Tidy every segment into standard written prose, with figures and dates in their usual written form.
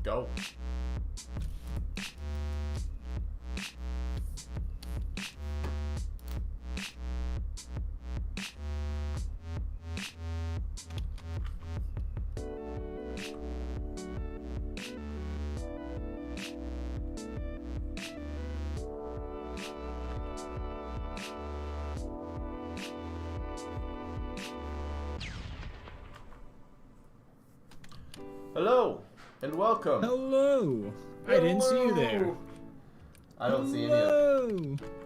Go. Hello and welcome. Hello. I didn't see you there. I don't see any.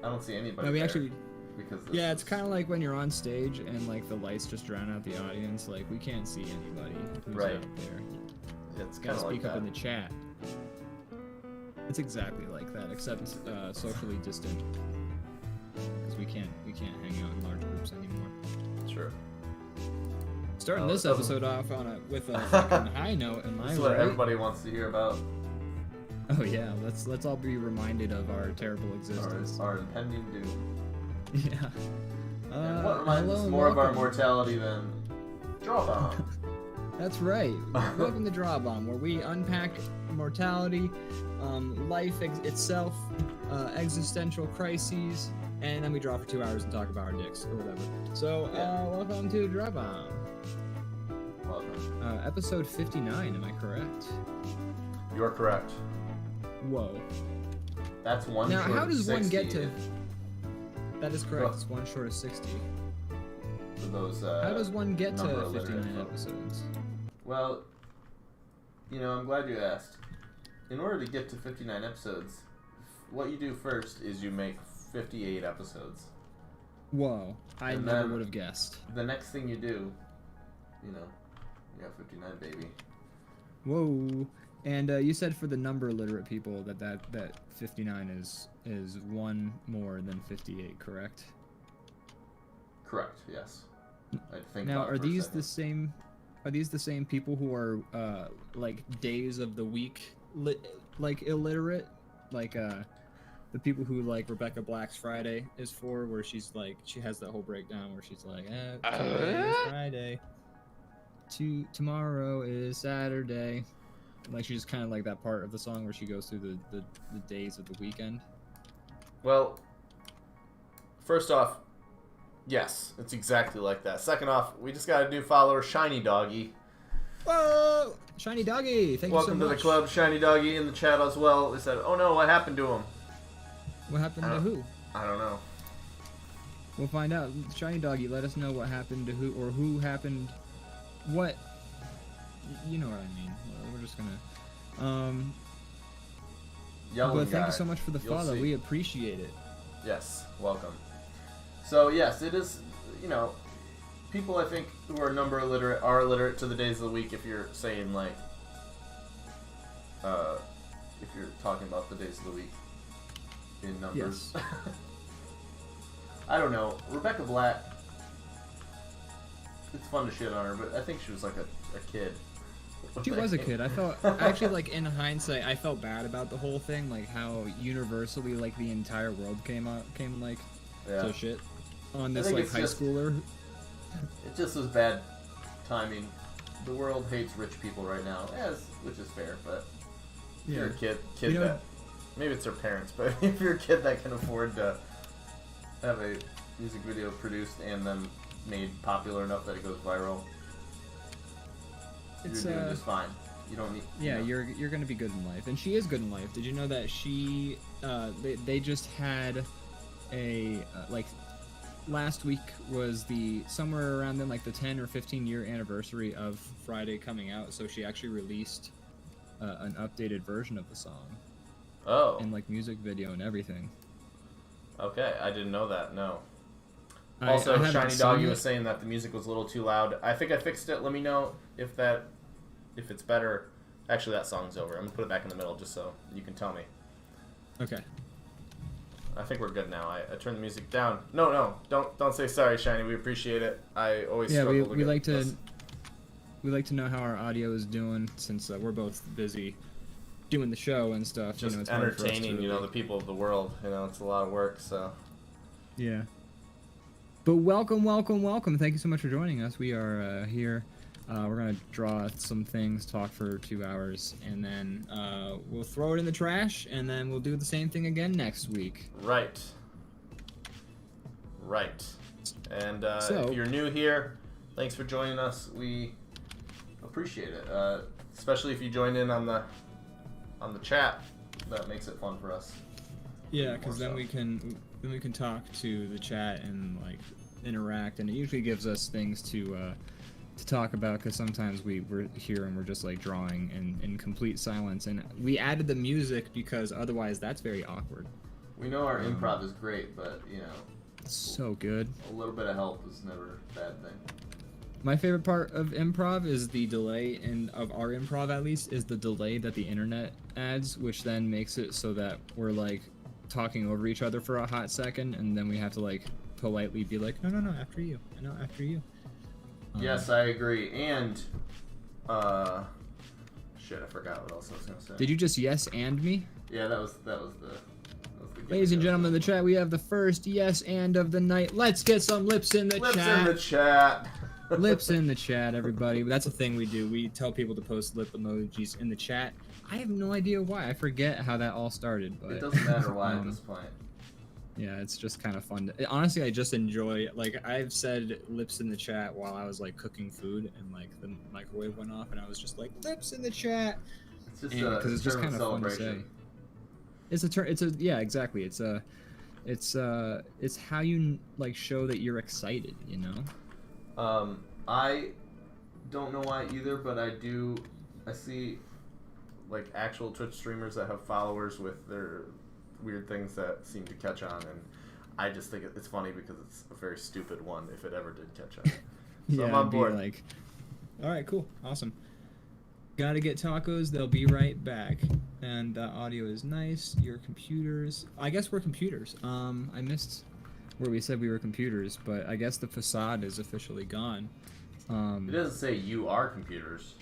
I don't see anybody. No, we there actually. Because Yeah, it's kind of like when you're on stage and like the lights just drown out the audience. Like we can't see anybody who's Right. out there. It's Gotta kind of like speak up that. in the chat. It's exactly like that, except socially distant. Because we can't hang out in large groups anymore. Sure. Starting this it doesn't- episode off with a fucking high note, am I This is what right? everybody wants to hear about. Oh yeah, let's all be reminded of our terrible existence. Our impending doom. Yeah. And what reminds hello us and more of our welcome. mortality than DrawBomb? That's right. Welcome to DrawBomb, where we unpack mortality, life itself, existential crises, and then we draw for 2 hours and talk about our dicks or whatever. So, welcome to DrawBomb. Welcome. Episode 59, am I correct? You're correct. Whoa. That's one. Now, short how of does one 60 get to... That is correct, Well- it's one short of 60. For those. How does one get number to illiterate 59 folks. episodes? Well, I'm glad you asked. In order to get to 59 episodes, what you do first is you make 58 episodes. Whoa, I And never then- would have guessed. The next thing you do, you got 59, baby. Whoa. And you said for the number illiterate people that 59 is one more than 58, correct? Correct. Yes. I think. Now, about it are for a these second. the same? Are these the same people who are like days of the week like illiterate, like the people who like Rebecca Black's Friday is for, where she's like she has that whole breakdown where she's like, today is Friday, tomorrow is Saturday. Like she's just kind of like that part of the song where she goes through the days of the weekend. Well, first off, yes, it's exactly like that. Second off, we just got a new follower, Shiny Doggy. Whoa! Shiny Doggy, thank Welcome you so to much. the club, Shiny Doggy, in the chat as well. They said, "Oh no, what happened to him?" What happened to who? I don't know. We'll find out. Shiny Doggy, let us know what happened to who, or who happened. What? You know what I mean. We're just gonna. Yelling But thank guy. you so much for the You'll follow. see. We appreciate it. Yes, welcome. So yes, it is. People I think who are number illiterate are illiterate to the days of the week. If you're saying like, if you're talking about the days of the week in numbers. Yes. I don't know. Rebecca Black. It's fun to shit on her, but I think she was like a kid. She was a kid. I felt actually like in hindsight, I felt bad about the whole thing, like how universally like the entire world came like Yeah. to shit on I this think like it's high just- schooler. It just was bad timing. The world hates rich people right now, which is fair. But if you're a kid You know- that maybe it's their parents, but if you're a kid that can afford to have a music video produced and then made popular enough that it goes viral, It's you're doing just fine. You don't need. Yeah, you're gonna be good in life, and she is good in life. Did you know that she they just had a like last week was the somewhere around then like the 10 or 15 year anniversary of Friday coming out, so she actually released an updated version of the song Oh. and like music video and everything. Okay, I didn't know that. No. I Also, haven't Shiny sung Doggy it. was saying that the music was a little too loud. I think I fixed it. Let me know if it's better. Actually, that song's over. I'm gonna put it back in the middle just so you can tell me. Okay. I think we're good now. I turned the music down. No, don't say sorry, Shiny. We appreciate it. I always Yeah, struggle we get like to this. we like to know how our audio is doing since we're both busy doing the show and stuff. Just it's hard for us to entertaining, really- the people of the world. It's a lot of work. So Yeah. But welcome. Thank you so much for joining us. We are here We're gonna draw some things, talk for 2 hours, and then we'll throw it in the trash, and then we'll do the same thing again next week. Right. Right. And So, if you're new here, thanks for joining us. We appreciate it, especially if you join in on the chat. That makes it fun for us. Yeah, because then we can talk to the chat and like interact, and it usually gives us things to talk about. Because sometimes we're here and we're just like drawing in complete silence, and we added the music because otherwise that's very awkward. We know our improv is great, but you know, it's so good. A little bit of help is never a bad thing. My favorite part of improv is the delay, of our improv at least, is the delay that the internet adds, which then makes it so that we're like talking over each other for a hot second, and then we have to like politely be like, no, after you, after you. Yes, I agree. And shit, I forgot what else I was gonna say. Did you just yes and me? Yeah, that was the Ladies and gentlemen in the chat, we have the first yes and of the night. Let's get some lips in the chat. Lips in the chat. Lips in the chat, everybody. That's a thing we do. We tell people to post lip emojis in the chat. I have no idea why. I forget how that all started. But it doesn't matter why at this point. Yeah, it's just kind of fun. Honestly, I just enjoy, like, I've said lips in the chat while I was, like, cooking food, and, like, the microwave went off, and I was just like, lips in the chat. It's just because it's just kind of fun to say. Yeah, exactly. It's how you, like, show that you're excited, you know? I don't know why either, but I see, like, actual Twitch streamers that have followers with their weird things that seem to catch on, and I just think it's funny because it's a very stupid one if it ever did catch on. So yeah, I'm on board. Like, all right, cool, awesome. Gotta get tacos. They'll be right back. And the audio is nice. Your computers. I guess we're computers. I missed where we said we were computers, but I guess the facade is officially gone. It doesn't say you are computers.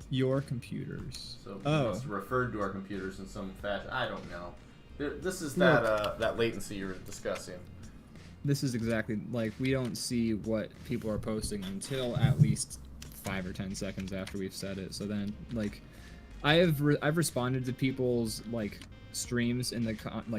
Your computers. So we must have referred to our computers in some fashion. I don't know. This is that latency you were discussing. This is exactly, like, we don't see what people are posting until at least 5 or 10 seconds after we've said it. So then, like, I've responded to people's, like, streams in the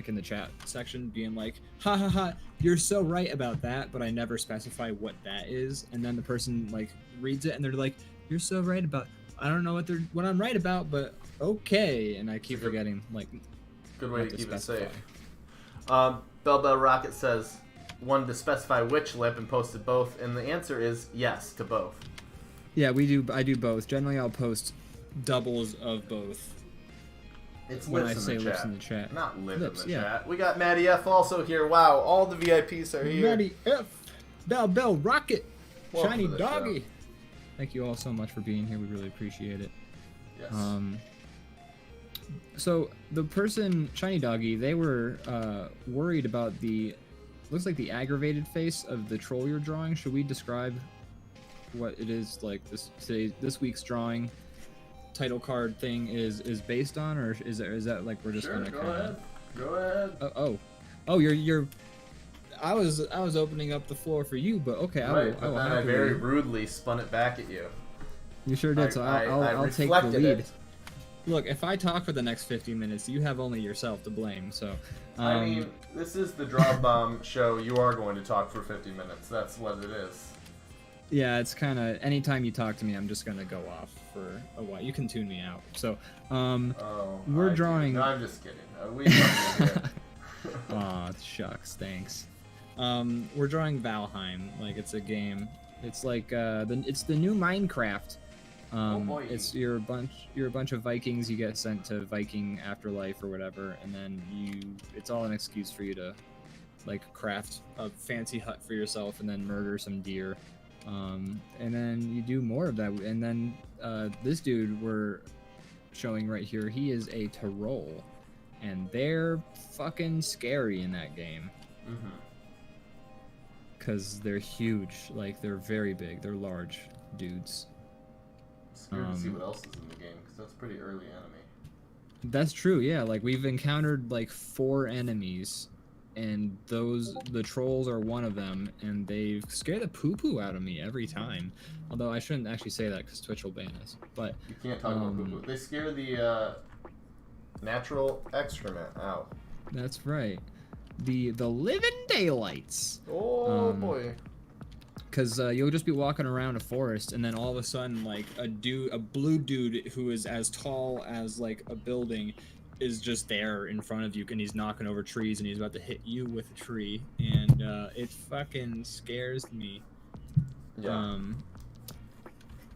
in the chat section being like, ha ha ha, you're so right about that, but I never specify what that is, and then the person, like, reads it and they're like, you're so right about, I don't know what I'm right about, but okay, and I keep forgetting, like, good way to keep it safe. Bell Rocket says wanted to specify which lip and posted both, and the answer is yes to both. Yeah, I do both. Generally, I'll post doubles of both. It's when lips I in say the lips chat. in the chat. Not lips in the yeah. chat. We got Maddie F also here. Wow, all the VIPs are here. Maddie F, Bell Rocket, Welcome Shiny to the Doggy. show. Thank you all so much for being here. We really appreciate it. Yes. So the person, Shiny Doggy, they were worried about looks like the aggravated face of the troll you're drawing. Should we describe what it is, like, this week's drawing title card thing is based on, or is that like we're just sure, gonna go ahead. Oh, you're I was opening up the floor for you, but okay. Right, but then I very rudely spun it back at you. You sure did, so I'll take the lead. It. Look, if I talk for the next 50 minutes, you have only yourself to blame. So, I mean, this is the DrawBomb show. You are going to talk for 50 minutes. That's what it is. Yeah, it's kind of, anytime you talk to me, I'm just gonna go off for a while. You can tune me out. So, we're drawing. No, I'm just kidding. We love you here. Aw, shucks, thanks. We're drawing Valheim, like it's a game. It's like it's the new Minecraft. Oh boy. It's you're a bunch of Vikings. You get sent to Viking afterlife or whatever, and then it's all an excuse for you to, like, craft a fancy hut for yourself and then murder some deer. And then you do more of that, and then this dude we're showing right here, he is a Tyrol, and they're fucking scary in that game. Mm-hmm. Because they're huge, like, they're very big, they're large dudes. Scared to see what else is in the game, because that's pretty early enemy. That's true, yeah, like, we've encountered, like, 4 enemies and the trolls are one of them, and they scare the poo-poo out of me every time. Although I shouldn't actually say that because Twitch will ban us. But you can't talk about poo-poo. They scare the natural excrement out. That's right. The living daylights. Oh boy. Because you'll just be walking around a forest, and then all of a sudden, like a blue dude who is as tall as like a building, is just there in front of you, and he's knocking over trees, and he's about to hit you with a tree, and it fucking scares me. Yeah.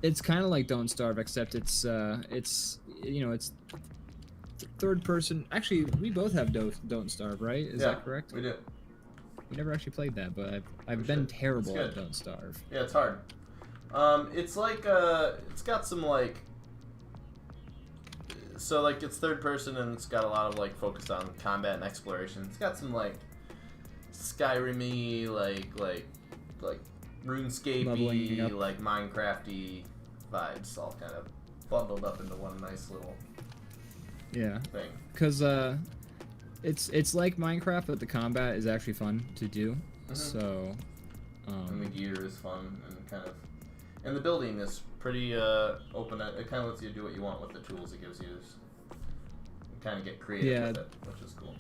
It's kind of like Don't Starve, except it's third person. Actually, we both have Don't Starve, right? Is that correct? We do. We never actually played that, but I've been terrible at Don't Starve. Yeah, it's hard. It's like it's got some like, so like it's third person and it's got a lot of like focus on combat and exploration. It's got some like Skyrim-y, like RuneScape-y, like Minecraft-y vibes, all kind of bundled up into one nice little thing. Because it's like Minecraft, but the combat is actually fun to do. Mm-hmm. So, and the gear is fun and the building is pretty open. It kind of lets you do what you want with the tools it gives you. You kind of get creative with it, which is cool.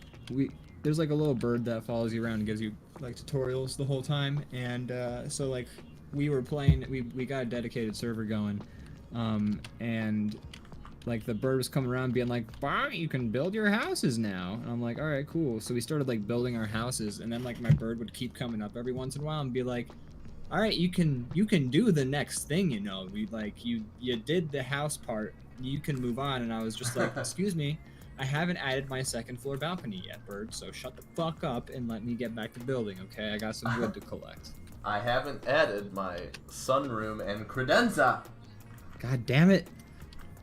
There's like a little bird that follows you around and gives you like tutorials the whole time, and so like we were playing, we got a dedicated server going, and like the bird was coming around being like, "Wow, you can build your houses now." And I'm like, "All right, cool." So we started like building our houses, and then like my bird would keep coming up every once in a while and be like, "All right, you can do the next thing, you know. We like you did the house part. You can move on." And I was just like, "Excuse me, I haven't added my second floor balcony yet, bird. So shut the fuck up and let me get back to building, okay? I got some wood to collect." I haven't added my sunroom and credenza. God damn it.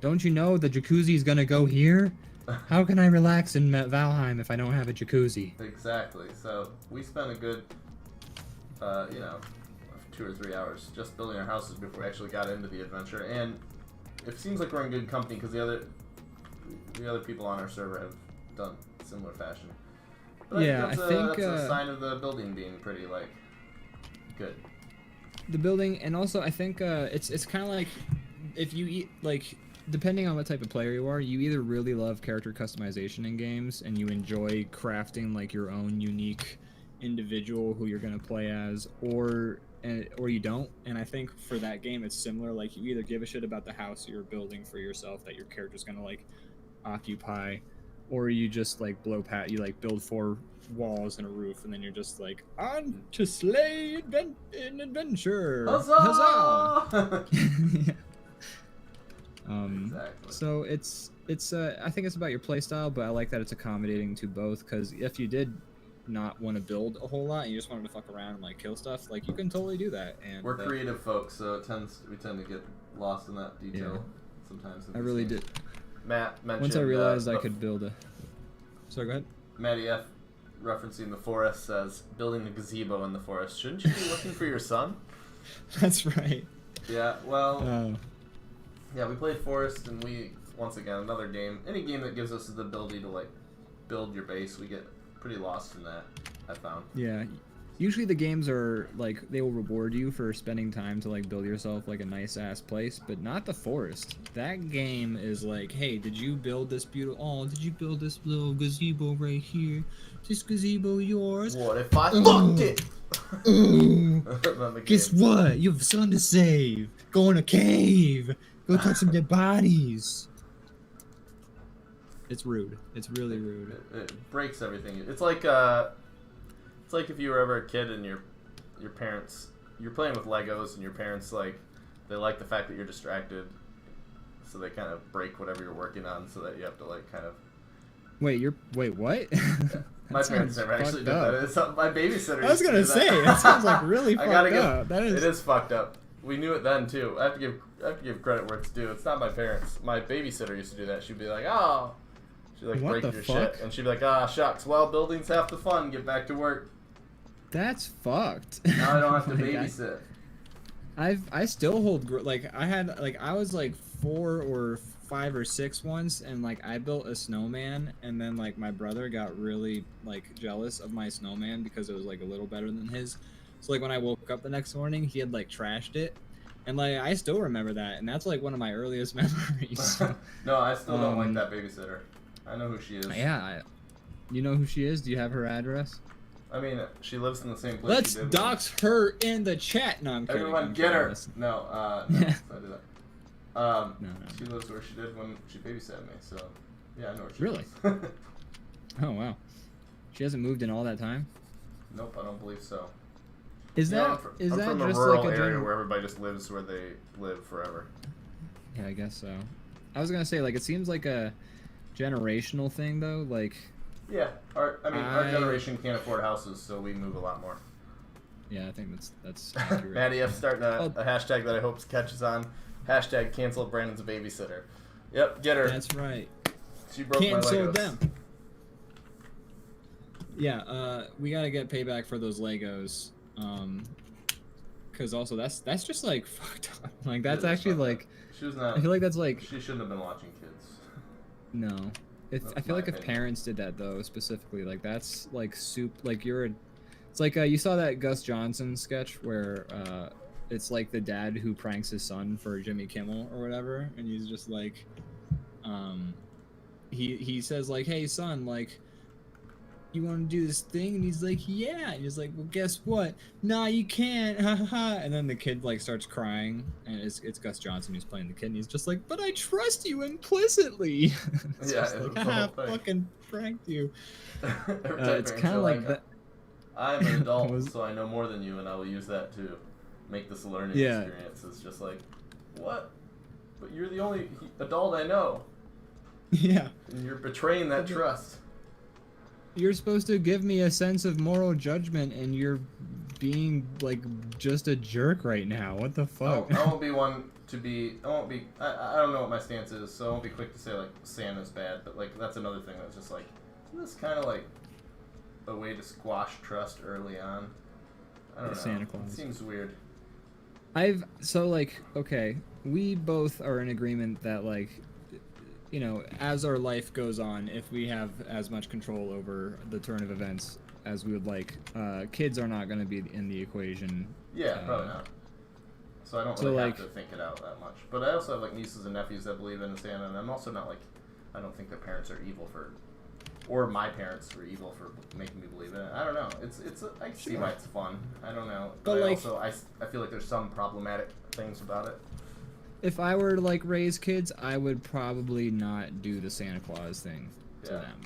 Don't you know the jacuzzi's gonna go here? How can I relax in Valheim if I don't have a jacuzzi? Exactly. So we spent a good, 2 or 3 hours just building our houses before we actually got into the adventure. And it seems like we're in good company because the other people on our server have done similar fashion. But I think that's a sign of the building being pretty like good. The building, and also I think it's kind of like if you eat like. Depending on what type of player you are, you either really love character customization in games and you enjoy crafting like your own unique individual who you're gonna play as, or you don't. And I think for that game it's similar. Like you either give a shit about the house you're building for yourself that your character's gonna like occupy, or you just like you like build 4 walls and a roof, and then you're just like, on to slay an adventure. Huzzah! Huzzah! Yeah. Exactly. So it's I think it's about your playstyle, but I like that it's accommodating to both, because if you did not want to build a whole lot and you just wanted to fuck around and like kill stuff, like you can totally do that. And we're creative folks, so we tend to get lost in that detail sometimes. I really did. Matt mentioned once I realized I could build a. Sorry, go ahead. Matty F, referencing the forest, says building a gazebo in the forest. Shouldn't you be looking for your son? That's right. Yeah. Well. Yeah, we played Forest, and once again, another game. Any game that gives us the ability to, like, build your base, we get pretty lost in that, I found. Yeah. Usually the games are, like, they will reward you for spending time to, like, build yourself, like, a nice-ass place, but not the Forest. That game is like, hey, did you build this did you build this little gazebo right here? Is this gazebo yours? What if I fucked it? Guess what? You have a son to save. Go in a cave. Go touch some dead bodies. It's rude. It's really rude. It breaks everything. It's like if you were ever a kid and your parents, you're playing with Legos and your parents they like the fact that you're distracted, so they kind of break whatever you're working on so that you have to like kind of. Wait, what? Yeah. My parents never actually did that. It's my babysitter. I was gonna say that sounds like really fucked up. It is fucked up. We knew it then too. I have to give credit where it's due. It's not my parents. My babysitter used to do that. She'd be like, "Oh," she'd like break your shit, and she'd be like, "Ah, shucks. Well, building's half the fun. Get back to work." That's fucked. Now I don't have to babysit. I still hold like I had like I was like 4 or 5 or 6 once, and like I built a snowman, and then like my brother got really like jealous of my snowman because it was like a little better than his. So like when I woke up the next morning, he had like trashed it, and like I still remember that, and that's like one of my earliest memories. No, I still don't like that babysitter. I know who she is. Yeah, you know who she is? Do you have her address? I mean, she lives in the same place. Let's dox her in the chat. No, I'm kidding. Everyone, get her. No, no, I do that. No. She lives where she did when she babysat me. So, yeah, I know where she really. lives. Oh wow, she hasn't moved in all that time. Nope, I don't believe so. Is that I'm from a just rural like a area where everybody just lives where they live forever. Yeah, I guess so. I was gonna say like it seems like a generational thing though. Like yeah, our generation can't afford houses, so we move a lot more. Yeah, I think that's accurate. Maddie F starting a hashtag that I hope catches on. Hashtag cancel Brandon's babysitter. Yep, get her. That's right. She broke cancel my Legos. Them. Yeah, we gotta get payback for those Legos. Because also that's just like fucked up. Like that's actually like she was not. I feel like that's like she shouldn't have been watching kids. No, I feel like if parents did that though specifically, like that's like like it's like you saw that Gus Johnson sketch where it's like the dad who pranks his son for Jimmy Kimmel or whatever, and he's just like he says like, hey son, like you want to do this thing? And he's like, yeah. And he's like, well, guess what? Nah, you can't. Ha ha ha. And then the kid like starts crying, and it's Gus Johnson who's playing the kid, and he's just like, but I trust you implicitly. It's yeah, like, I fucking pranked you. It's kind of like that. I'm an adult, so I know more than you, and I will use that to make this learning experience. It's just like, what? But you're the only adult I know. Yeah. And you're betraying that trust. You're supposed to give me a sense of moral judgment, and you're being like just a jerk right now. What the fuck? I won't be one to be. I won't be. I don't know what my stance is, so I won't be quick to say like Santa's bad. But like that's another thing that's just like, isn't this kind of like a way to squash trust early on? I don't know. Santa Claus. It seems weird. Okay, we both are in agreement that like, you know, as our life goes on, if we have as much control over the turn of events as we would like, kids are not going to be in the equation. Yeah, probably not. So I don't really have to think it out that much. But I also have like nieces and nephews that believe in Santa, and I'm also not like, I don't think their parents are evil or my parents were evil for making me believe in it. I don't know. I see why it's fun. I don't know. But like, also, I feel like there's some problematic things about it. If I were to like raise kids, I would probably not do the Santa Claus thing to them.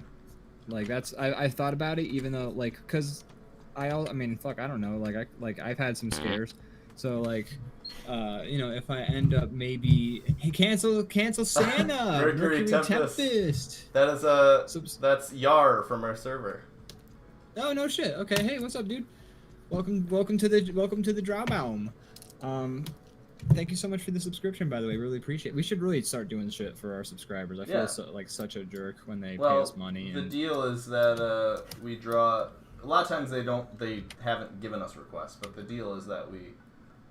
Like that's I thought about it, even though like because I mean fuck I don't know like I've had some scares, so like you know if I end up maybe cancel Santa Mercury Tempest. That is that's Yar from our server. Oh no shit. Okay, hey, what's up, dude? Welcome to the DrawBomb. Thank you so much for the subscription, by the way. Really appreciate it. We should really start doing shit for our subscribers. I feel like such a jerk when they pay us money. The deal is that we draw. A lot of times they haven't given us requests, but the deal is that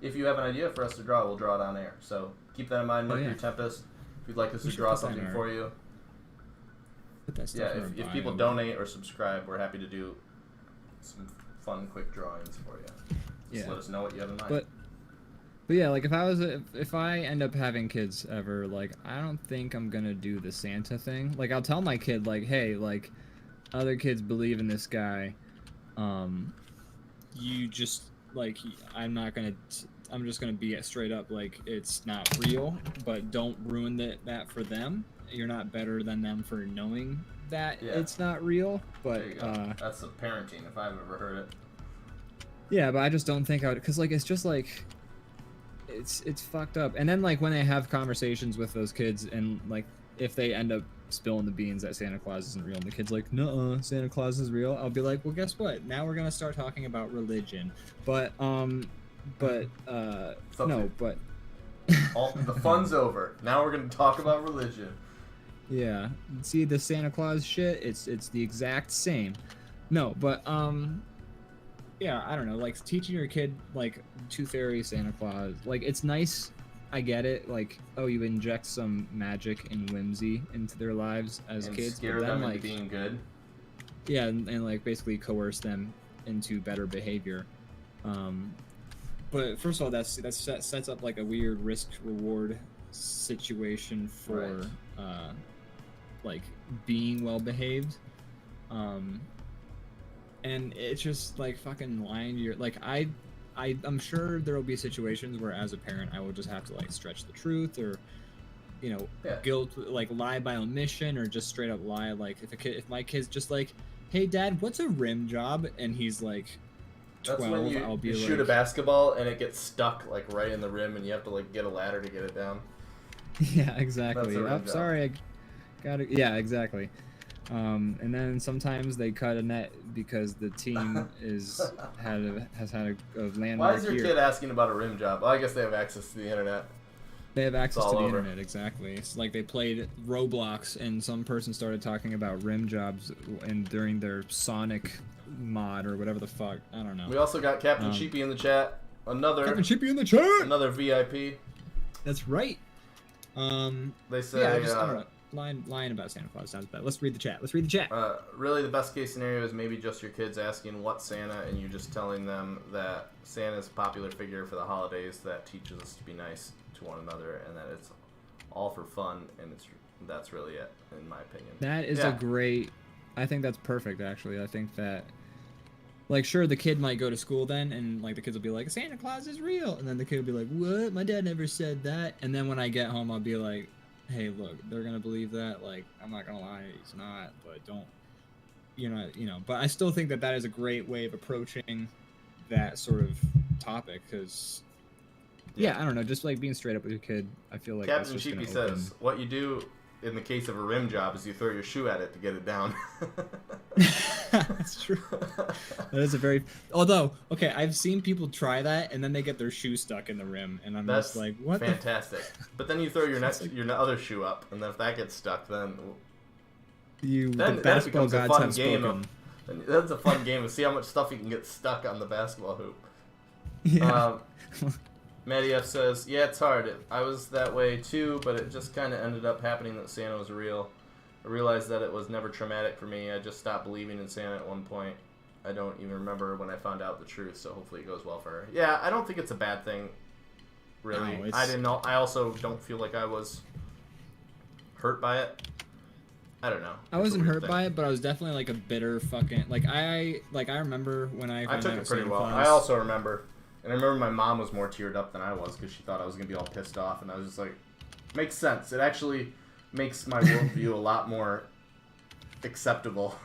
if you have an idea for us to draw, we'll draw it on air. So keep that in mind. Mercury Tempest. If you'd like us to draw something for you. Put that stuff if people donate or subscribe, we're happy to do some fun, quick drawings for you. Just let us know what you have in mind. But yeah, like if I end up having kids ever, like I don't think I'm gonna do the Santa thing. Like I'll tell my kid like, hey, like other kids believe in this guy. You just like I'm just gonna be straight up like it's not real, but don't ruin that for them. You're not better than them for knowing that it's not real. But that's the parenting if I've ever heard it. Yeah, but I just don't think I would, cause like it's just like. It's fucked up. And then like when they have conversations with those kids and like if they end up spilling the beans that Santa Claus isn't real and the kid's like, nuh-uh, Santa Claus is real, I'll be like, well guess what? Now we're gonna start talking about religion. But no, but the fun's over. Now we're gonna talk about religion. Yeah. See the Santa Claus shit, it's the exact same. No, but yeah, I don't know, like teaching your kid like Tooth Fairy, Santa Claus, like it's nice. I get it. Like, oh, you inject some magic and whimsy into their lives as And kids, scare but then them into like, being good. yeah, and like basically coerce them into better behavior. Um, but first of all, sets up like a weird risk reward situation for Right. like being well behaved. Um, and it's just like fucking lying to your like I'm sure there will be situations where as a parent I will just have to like stretch the truth or Yeah. guilt, like lie by omission or just straight up lie. Like if my kid's just like, hey dad, what's a rim job, and he's like That's when 12, I'll be you like, shoot a basketball and it gets stuck like right in the rim and you have to like get a ladder to get it down. yeah, exactly. That's a rim I'm job. sorry, I gotta, yeah, exactly. And then sometimes they cut a net because the team has had a landmark. Why is your here. kid asking about a rim job? Well, I guess they have access to the internet. They have access to the over. internet, exactly. It's like they played Roblox and some person started talking about rim jobs and during their Sonic mod or whatever the fuck. I don't know. We also got Captain Sheepy in the chat. Captain Sheepy in the chat. Another VIP. That's right. They say yeah, I don't know. Lying about Santa Claus sounds bad. Let's read the chat. Really, the best case scenario is maybe just your kids asking what Santa, and you just telling them that Santa's a popular figure for the holidays that teaches us to be nice to one another, and that it's all for fun, and that's really it, in my opinion. That is a great. I think that's perfect. Actually, I think that. Like, sure, the kid might go to school then, and like the kids will be like, Santa Claus is real, and then the kid will be like, what? My dad never said that. And then when I get home, I'll be like, hey, look, they're gonna believe that. Like, I'm not gonna lie, he's not, but don't, you know. But I still think that is a great way of approaching that sort of topic, because, yeah, I don't know, just like being straight up with your kid, I feel like Captain Sheepy says, what you do in the case of a rim job is you throw your shoe at it to get it down. That's true. That is a very. Although, okay, I've seen people try that and then they get their shoe stuck in the rim, and I'm just like, what? Fantastic. But then you throw your your other shoe up, and then if that gets stuck, then the basketball gods have spoken. That's a fun game to see how much stuff you can get stuck on the basketball hoop. Yeah. Matty F says, yeah, it's hard. I was that way too, but it just kind of ended up happening that Santa was real. I realized that it was never traumatic for me. I just stopped believing in Santa at one point. I don't even remember when I found out the truth, so hopefully it goes well for her. Yeah, I don't think it's a bad thing, really. No, I didn't know. I also don't feel like I was hurt by it. I don't know. I wasn't hurt by it, but I was definitely like a bitter fucking... Like, I remember when I took it pretty well. I also remember... And I remember my mom was more teared up than I was because she thought I was going to be all pissed off. And I was just like, makes sense. It actually makes my worldview a lot more acceptable.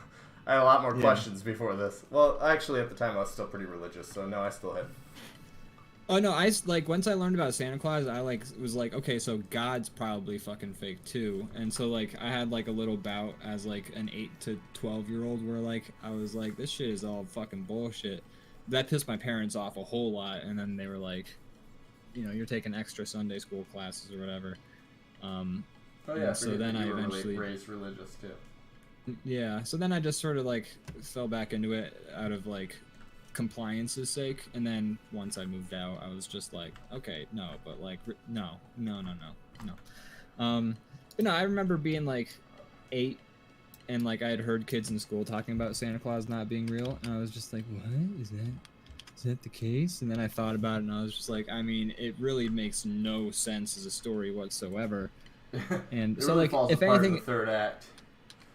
I had a lot more questions before this. Well, actually, at the time, I was still pretty religious. So, no, I still had... Oh, no, once I learned about Santa Claus, I, was like, okay, so God's probably fucking fake, too. And so, like, I had, like, a little bout as, like, an 8 to 12-year-old where, like, I was like, this shit is all fucking bullshit. That pissed my parents off a whole lot, and then they were like, you're taking extra Sunday school classes or whatever. So then I eventually raised religious too. Yeah, so then I just sort of like fell back into it out of like compliance's sake, and then once I moved out, I was just like, okay, no, but like no. But no, I remember being like 8. And, like, I had heard kids in school talking about Santa Claus not being real, and I was just like, what? Is that the case? And then I thought about it, and I was just like, I mean, it really makes no sense as a story whatsoever. And it so, really like, falls if apart anything... in the third act.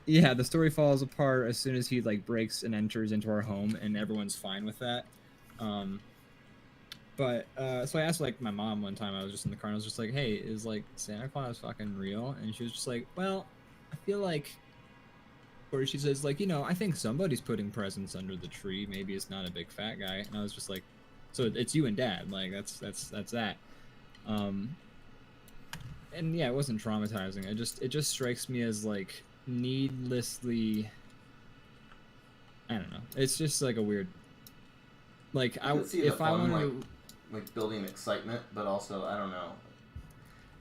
Yeah, the story falls apart as soon as he, like, breaks and enters into our home, and everyone's fine with that. So I asked, like, my mom one time, I was just in the car, and I was just like, hey, is, like, Santa Claus fucking real? And she was just like, well, I feel like... Or she says, like, I think somebody's putting presents under the tree. Maybe it's not a big fat guy. And I was just like, so it's you and Dad. Like, that's that. And yeah, it wasn't traumatizing. It just strikes me as, like, needlessly... I don't know. It's just, like, a weird... Like, if I wanted to... Like, building excitement, but also, I don't know.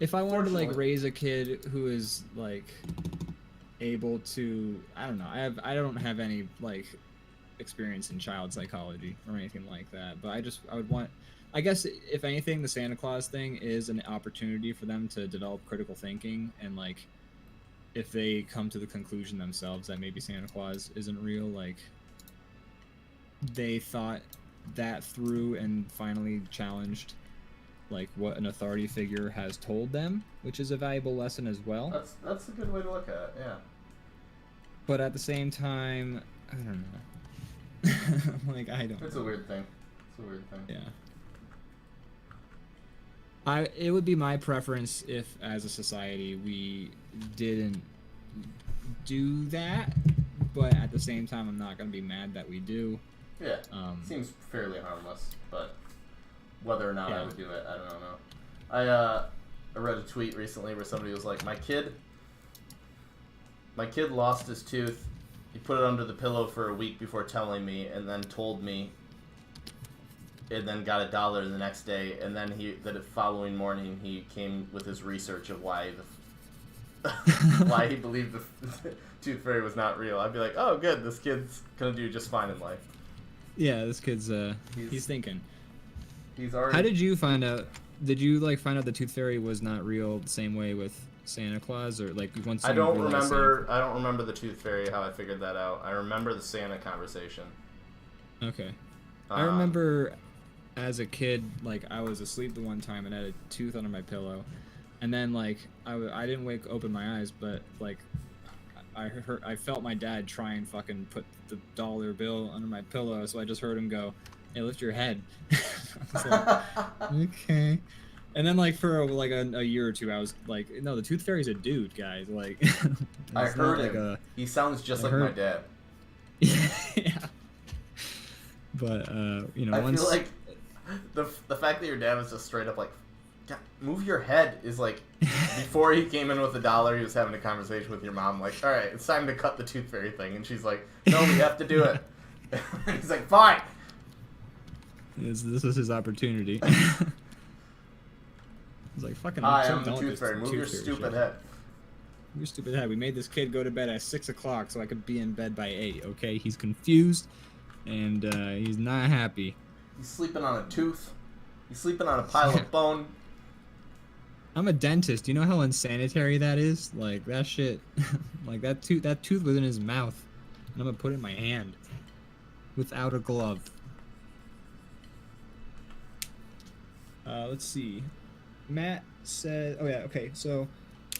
If I wanted to, like, raise a kid who is, like... able to, I don't know, I don't have any like experience in child psychology or anything like that, but I would want, I guess if anything, the Santa Claus thing is an opportunity for them to develop critical thinking, and like if they come to the conclusion themselves that maybe Santa Claus isn't real, like they thought that through and finally challenged like what an authority figure has told them, which is a valuable lesson as well. That's a good way to look at it, yeah. But at the same time, I don't know. Like, I don't It's know. a weird thing. It's a weird thing. Yeah. It would be my preference if, as a society, we didn't do that, but at the same time, I'm not going to be mad that we do. Yeah, seems fairly harmless, but whether or not I would do it, I don't know. I read a tweet recently where somebody was like, my kid lost his tooth. He put it under the pillow for a week before telling me, and then told me, and then got $1 the next day, and then the following morning he came with his research of why why he believed the tooth fairy was not real. I'd be like, oh good, this kid's gonna do just fine in life. Yeah, this kid's he's thinking. He's already. How did you find out? Did you like find out the tooth fairy was not real the same way with Santa Claus, or like once? I don't remember the tooth fairy, how I figured that out. I remember the Santa conversation. Okay. I remember as a kid, like I was asleep the one time and had a tooth under my pillow, and then like I didn't open my eyes, but like I felt my dad try and fucking put the dollar bill under my pillow, so I just heard him go, "Hey, lift your head." I was like, okay. And then like for a year or two, I was like, no, the tooth fairy's a dude, guys. Like, I heard him. He sounds just like my dad. Yeah. But you know, I feel like the fact that your dad was just straight up like, move your head is like, before he came in with $1, he was having a conversation with your mom like, all right, it's time to cut the tooth fairy thing, and she's like, no, we have to do it. And he's like, fine. This was his opportunity. He's like, fucking. Hi, I'm the tooth fairy. Move your stupid head. Move your stupid head. We made this kid go to bed at 6 o'clock so I could be in bed by 8. Okay, he's confused, and he's not happy. He's sleeping on a tooth. He's sleeping on a pile of bone. I'm a dentist. You know how unsanitary that is? Like that shit. Like that tooth was in his mouth, and I'm gonna put it in my hand without a glove. Let's see. Matt said, oh yeah, okay, so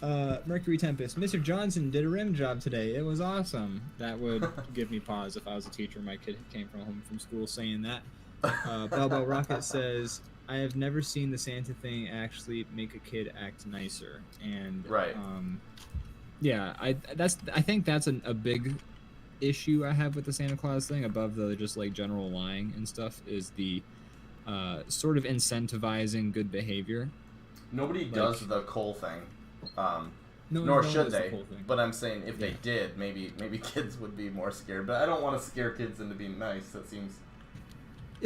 Mercury Tempest, Mr. Johnson did a rim job today. It was awesome. That would give me pause if I was a teacher and my kid came home from school saying that. Balbo Rocket says, I have never seen the Santa thing actually make a kid act nicer. And right. Yeah, I think that's a big issue I have with the Santa Claus thing, above the just like general lying and stuff, is the sort of incentivizing good behavior. Nobody does the Cole thing, no, nor should they. The but I'm saying if they did, maybe kids would be more scared. But I don't want to scare kids into being nice. It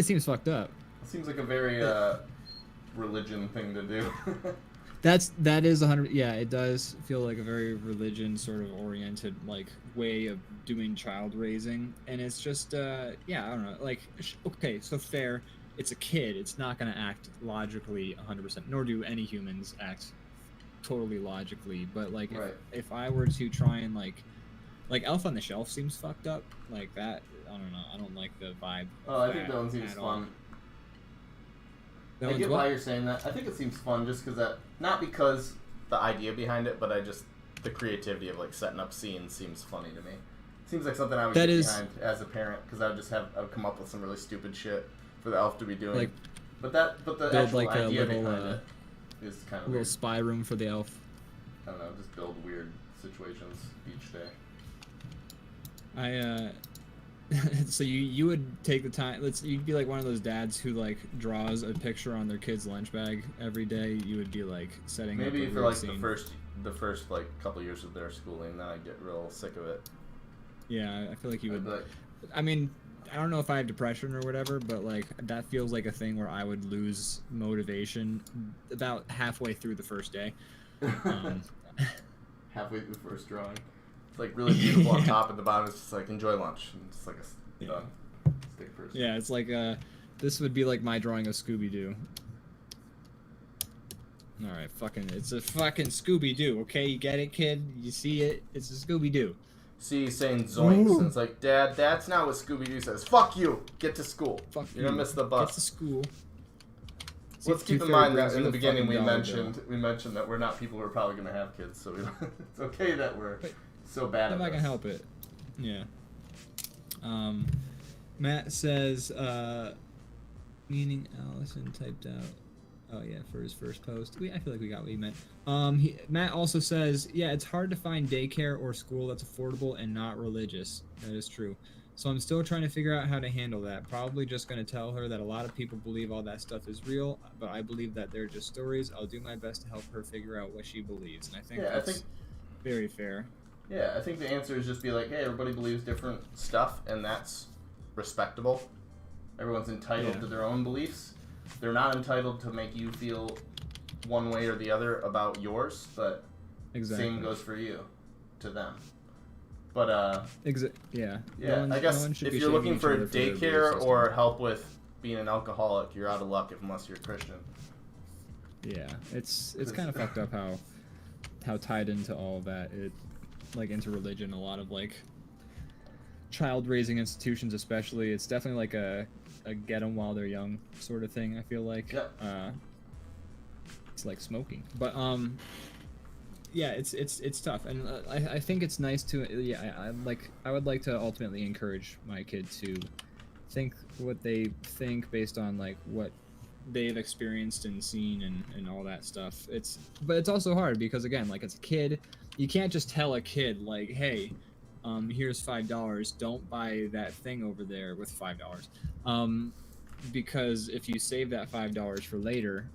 seems fucked up. It seems like a very religion thing to do. That is 100. Yeah, it does feel like a very religion sort of oriented like way of doing child raising, and it's just yeah, I don't know. Like, okay, so fair. It's a kid. It's not going to act logically 100%, nor do any humans act totally logically. But like, right. if I were to try and like Elf on the Shelf seems fucked up. Like that, I don't know. I don't like the vibe. Oh, I think that one seems fun. I get why you're saying that. I think it seems fun just because not because the idea behind it, but the creativity of like setting up scenes seems funny to me. It seems like something I would get behind as a parent, because I would come up with some really stupid shit for the elf to be doing. Like, but the actual like idea behind it is kind of a little spy room for the elf. I don't know, just build weird situations each day. So you would take the time. You'd be like one of those dads who like draws a picture on their kid's lunch bag every day. You would be like setting maybe up for like scene. the first like couple years of their schooling. Then I'd get real sick of it. Yeah, I feel like you would. I mean, I don't know if I have depression or whatever, but like that feels like a thing where I would lose motivation about halfway through the first day. Halfway through the first drawing. It's like really beautiful on top, and the bottom is just like enjoy lunch. And it's like done. stick person. Yeah, it's like this would be like my drawing of Scooby-Doo. All right, it's a fucking Scooby-Doo, okay? You get it, kid? You see it? It's a Scooby-Doo. See, he's saying zoinks, and it's like, Dad, that's not what Scooby-Doo says. Fuck you! Get to school. Fuck You're gonna miss the bus. Get to school. Let's keep in mind that in the beginning we mentioned that we're not people who are probably gonna have kids, so it's okay that we're so bad at this. If I can help it. Yeah. Matt says, meaning Allison typed out. Oh yeah, for his first post. I feel like we got what he meant. Matt also says, yeah, it's hard to find daycare or school that's affordable and not religious. That is true. So I'm still trying to figure out how to handle that. Probably just going to tell her that a lot of people believe all that stuff is real, but I believe that they're just stories. I'll do my best to help her figure out what she believes. And I think that's very fair. Yeah, I think the answer is just be like, hey, everybody believes different stuff, and that's respectable. Everyone's entitled to their own beliefs. They're not entitled to make you feel one way or the other about yours, but same goes for you to them. But yeah, I guess if you're looking for daycare or help with being an alcoholic, you're out of luck unless you're Christian. Yeah, it's kind of fucked up how tied into all of that like into religion. A lot of like child raising institutions, especially, it's definitely like a get them while they're young sort of thing. I feel like it's like smoking, but yeah, it's tough, and I think it's nice to I would like to ultimately encourage my kid to think what they think based on like what they've experienced and seen and all that stuff. But it's also hard because again, like as a kid, you can't just tell a kid like, hey, here's $5. Don't buy that thing over there with $5. Because if you save that $5 for later,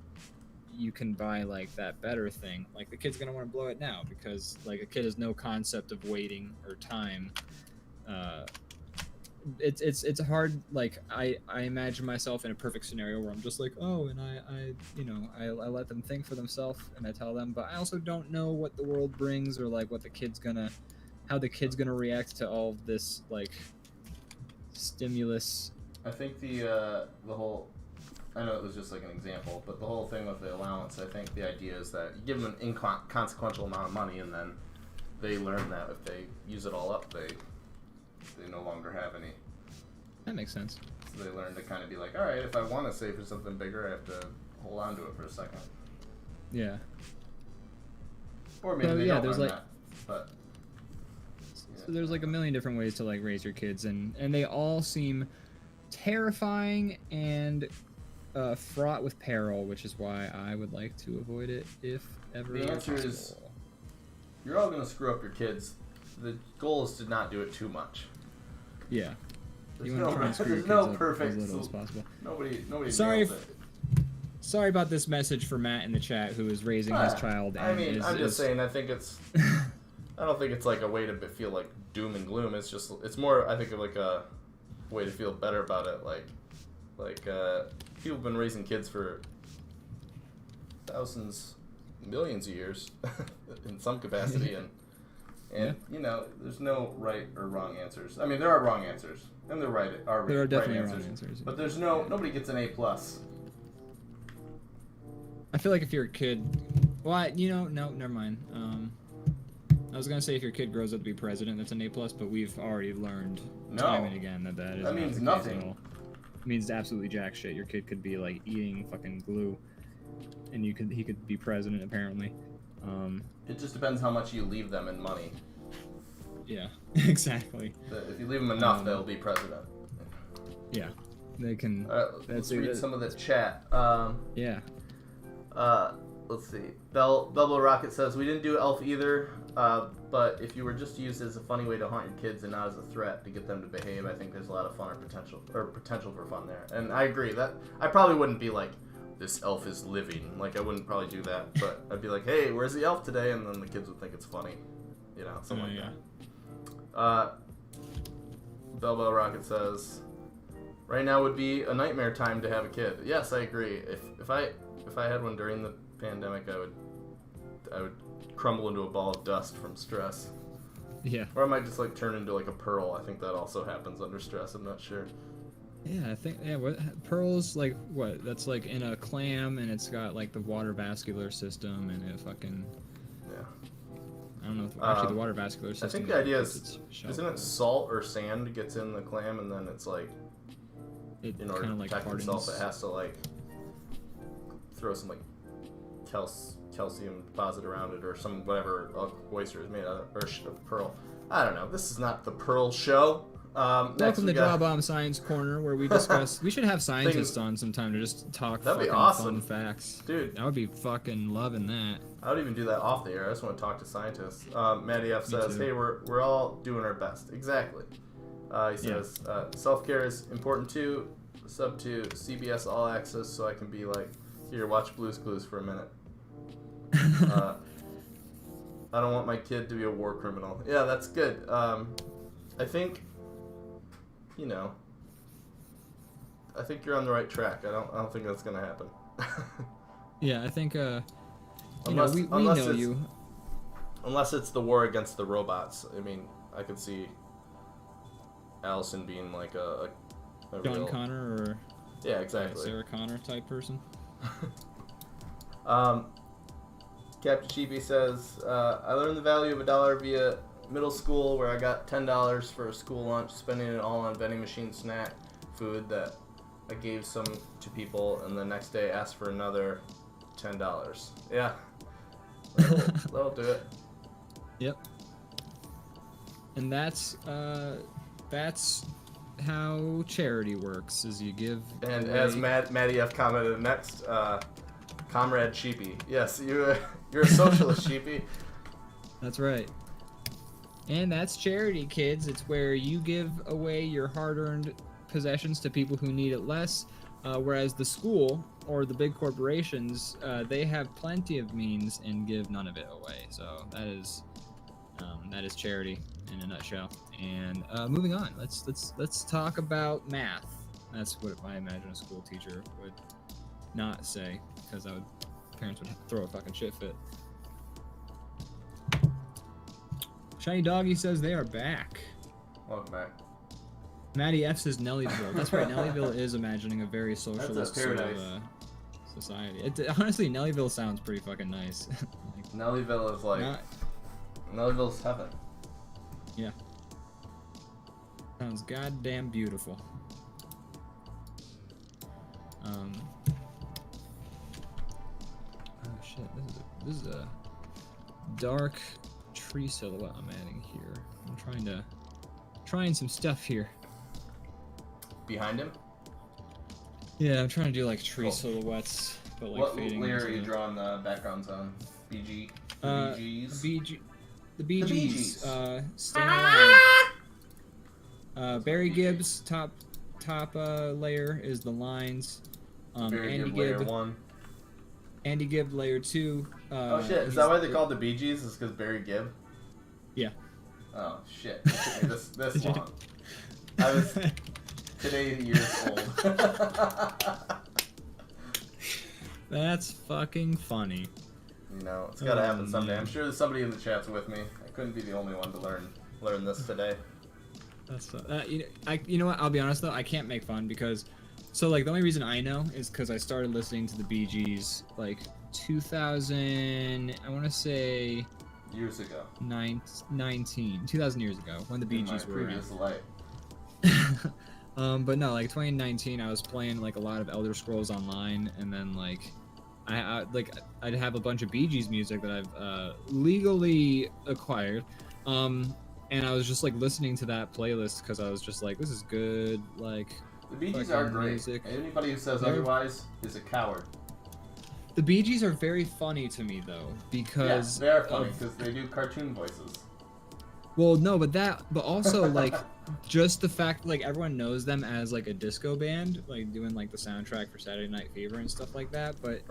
you can buy like that better thing. Like the kid's gonna want to blow it now because like a kid has no concept of waiting or time. It's hard. Like I imagine myself in a perfect scenario where I'm just like, oh, and I let them think for themselves and I tell them, but I also don't know what the world brings or like what how the kid's gonna react to all of this like stimulus. I think the whole, I know it was just like an example, but the whole thing with the allowance, I think the idea is that you give them an inconsequential amount of money and then they learn that if they use it all up, they no longer have any. That makes sense. So they learn to kind of be like, all right, if I want to save for something bigger, I have to hold on to it for a second. Yeah. Or maybe they don't learn like, that, but... So there's like a million different ways to like raise your kids, and they all seem terrifying and fraught with peril, which is why I would like to avoid it if ever the answer possible. Is you're all going to screw up your kids. The goal is to not do it too much. Yeah. There's no perfect as little as possible. Nobody Sorry nails it. Sorry about this message for Matt in the chat who is raising his child. And I'm just saying, I think it's... I don't think it's like a way to feel like doom and gloom. It's more, I think, of like a way to feel better about it. Like people have been raising kids for thousands, millions of years in some capacity, and you know, there's no right or wrong answers. I mean, there are wrong answers, and there are definitely right wrong answers. But there's nobody gets an A+. I feel like if you're a kid, well, no, never mind. I was gonna say if your kid grows up to be president, that's an A+, but we've already learned time and again that means nothing. It means absolutely jack shit. Your kid could be like eating fucking glue, and he could be president apparently. It just depends how much you leave them in money. Yeah, exactly. If you leave them enough, they'll be president. Yeah, they can. Let's read some of the chat. Yeah. Let's see. Bubble Rocket says, we didn't do Elf either, but if you were just used as a funny way to haunt your kids and not as a threat to get them to behave, I think there's a lot of fun or potential for fun there. And I agree that I probably wouldn't be like, this elf is living. Like, I wouldn't probably do that, but I'd be like, hey, where's the elf today? And then the kids would think it's funny. You know, something like that. Bell Rocket says, right now would be a nightmare time to have a kid. Yes, I agree. If I had one during the pandemic, I would crumble into a ball of dust from stress. Yeah. Or I might just like turn into like a pearl. I think that also happens under stress. I'm not sure. Yeah, I think what pearls like what? That's like in a clam and it's got like the water vascular system and it fucking Yeah. I don't know. Actually, the water vascular I system. think the idea is is, shelf isn't it life. salt or sand gets in the clam and then it's like, It in order kind to of like protect itself, it hardens. has to like throw some like calcium deposit around it or some whatever oyster is made out of, or pearl. I don't know. This is not the Pearl Show. Next Welcome we to got... DrawBomb Science Corner, where we discuss. We should have scientists on sometime to just talk That'd be fucking awesome. fun facts. Dude. I would be fucking loving that. I would even do that off the air. I just want to talk to scientists. Matty F Me says, too. "Hey, we're all doing our best." Exactly. He says, "Self-care is important too. Sub to CBS All Access, so I can be like, here, watch Blue's Clues for a minute." I don't want my kid to be a war criminal. Yeah, that's good. I think, you know, I think you're on the right track. I don't think that's gonna happen. Yeah, I think. Unless, we unless know it's, you. Unless it's the war against the robots. I mean, I could see Allison being like a John real... Connor or Yeah, exactly. Sarah Connor type person. Captain Chibi says, I learned the value of $1 via middle school where I got $10 for a school lunch, spending it all on vending machine snack food that I gave some to people and the next day asked for another $10. Yeah. That'll do it. Yep. And that's how charity works. Is you give. And away... as Matty F commented next, Comrade Sheepy. Yes, you're a socialist, Sheepy. That's right. And that's charity, kids. It's where you give away your hard-earned possessions to people who need it less, whereas the school or the big corporations, they have plenty of means and give none of it away. So that is charity in a nutshell. And moving on, let's talk about math. That's what I imagine a school teacher would not say, because parents would throw a fucking shit fit. Shiny Doggy says they are back. Welcome back. Matty F says Nellyville. That's right, Nellyville is imagining a very socialist sort of society. Honestly, Nellyville sounds pretty fucking nice. Nellyville is like... Nellyville's heaven. Yeah. Sounds goddamn beautiful. Oh shit, this is a dark tree silhouette I'm adding here. I'm trying some stuff here. Behind him? Yeah, I'm trying to do like tree silhouettes, but like what fading layer into are you drawing the backgrounds on? BG? The BGs? The Bee Gees. Barry Gibbs top layer is the lines. Andy layer Gibb 1. Andy Gibb layer 2. Oh shit! Is that why they called the Bee Gees? Is because Barry Gibb? Yeah. Oh shit! It took me this long. I was today years old. That's fucking funny. You know, it's gotta happen someday. I'm sure there's somebody in the chats with me. I couldn't be the only one to learn this today. That's you know what? I'll be honest though, I can't make fun because, so like the only reason I know is because I started listening to the Bee Gees like 2000. I want to say years ago. 2000 years ago when the Bee Gees were previous life. But no, like 2019, I was playing like a lot of Elder Scrolls Online, and then like I'd have a bunch of Bee Gees music that I've legally acquired, and I was just like listening to that playlist because I was just like, this is good. Like the Bee Gees are great. Music. Anybody who says otherwise is a coward. The Bee Gees are very funny to me though because they're funny because they do cartoon voices. Well, no, but also like just the fact like everyone knows them as like a disco band, like doing like the soundtrack for Saturday Night Fever and stuff like that. But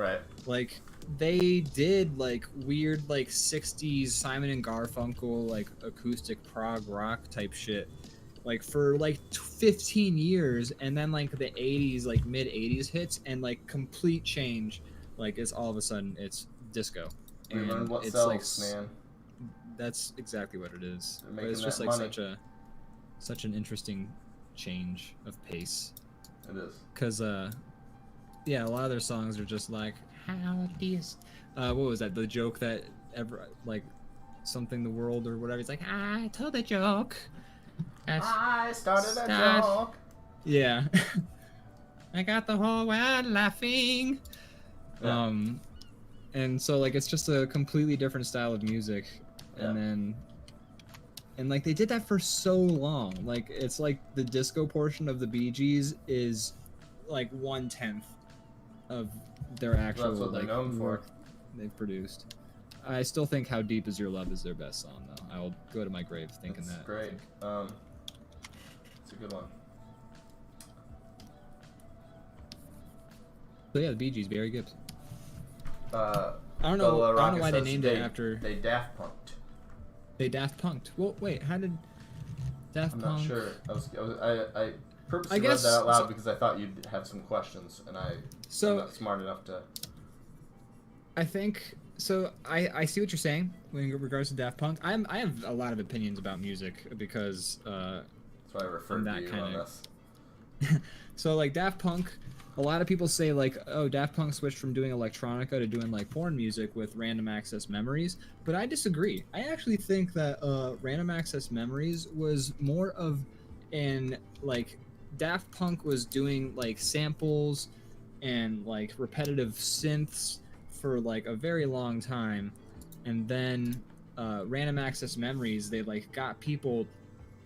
like they did like weird like 60s Simon and Garfunkel like acoustic prog rock type shit like for like 15 years, and then like the 80s like mid 80s hits and like complete change. Like it's all of a sudden it's disco. We learned what it's sells, like, man. That's exactly what it is. They're But it's just like money. such an interesting change of pace. It is. Cause yeah, a lot of their songs are just like, how do you what was that? The joke that something the world or whatever. It's like, I told a joke. I started a joke. Yeah. I got the whole world laughing. Yeah. And so like it's just a completely different style of music. Yeah. And like they did that for so long. Like it's like the disco portion of the Bee Gees is like 1/10 of their actual That's what they're known for. work they've produced. I still think "How Deep Is Your Love" is their best song, though. I will go to my grave thinking That's that. great. It's a good one. So yeah, the Bee Gees, Barry Gibb. I don't know why they named it after. They Daft Punked. They Daft Punked. Well, wait, how did Daft Punk? I'm not sure. I purposely read that out loud because I thought you'd have some questions, and I'm not smart enough to. I think so. I see what you're saying in regards to Daft Punk. I have a lot of opinions about music because that's why I referred to you on this. So like Daft Punk, a lot of people say like, oh, Daft Punk switched from doing electronica to doing like porn music with Random Access Memories, but I disagree. I actually think that Random Access Memories was more of an like Daft Punk was doing like samples and like repetitive synths for like a very long time, and then Random Access Memories, they like got people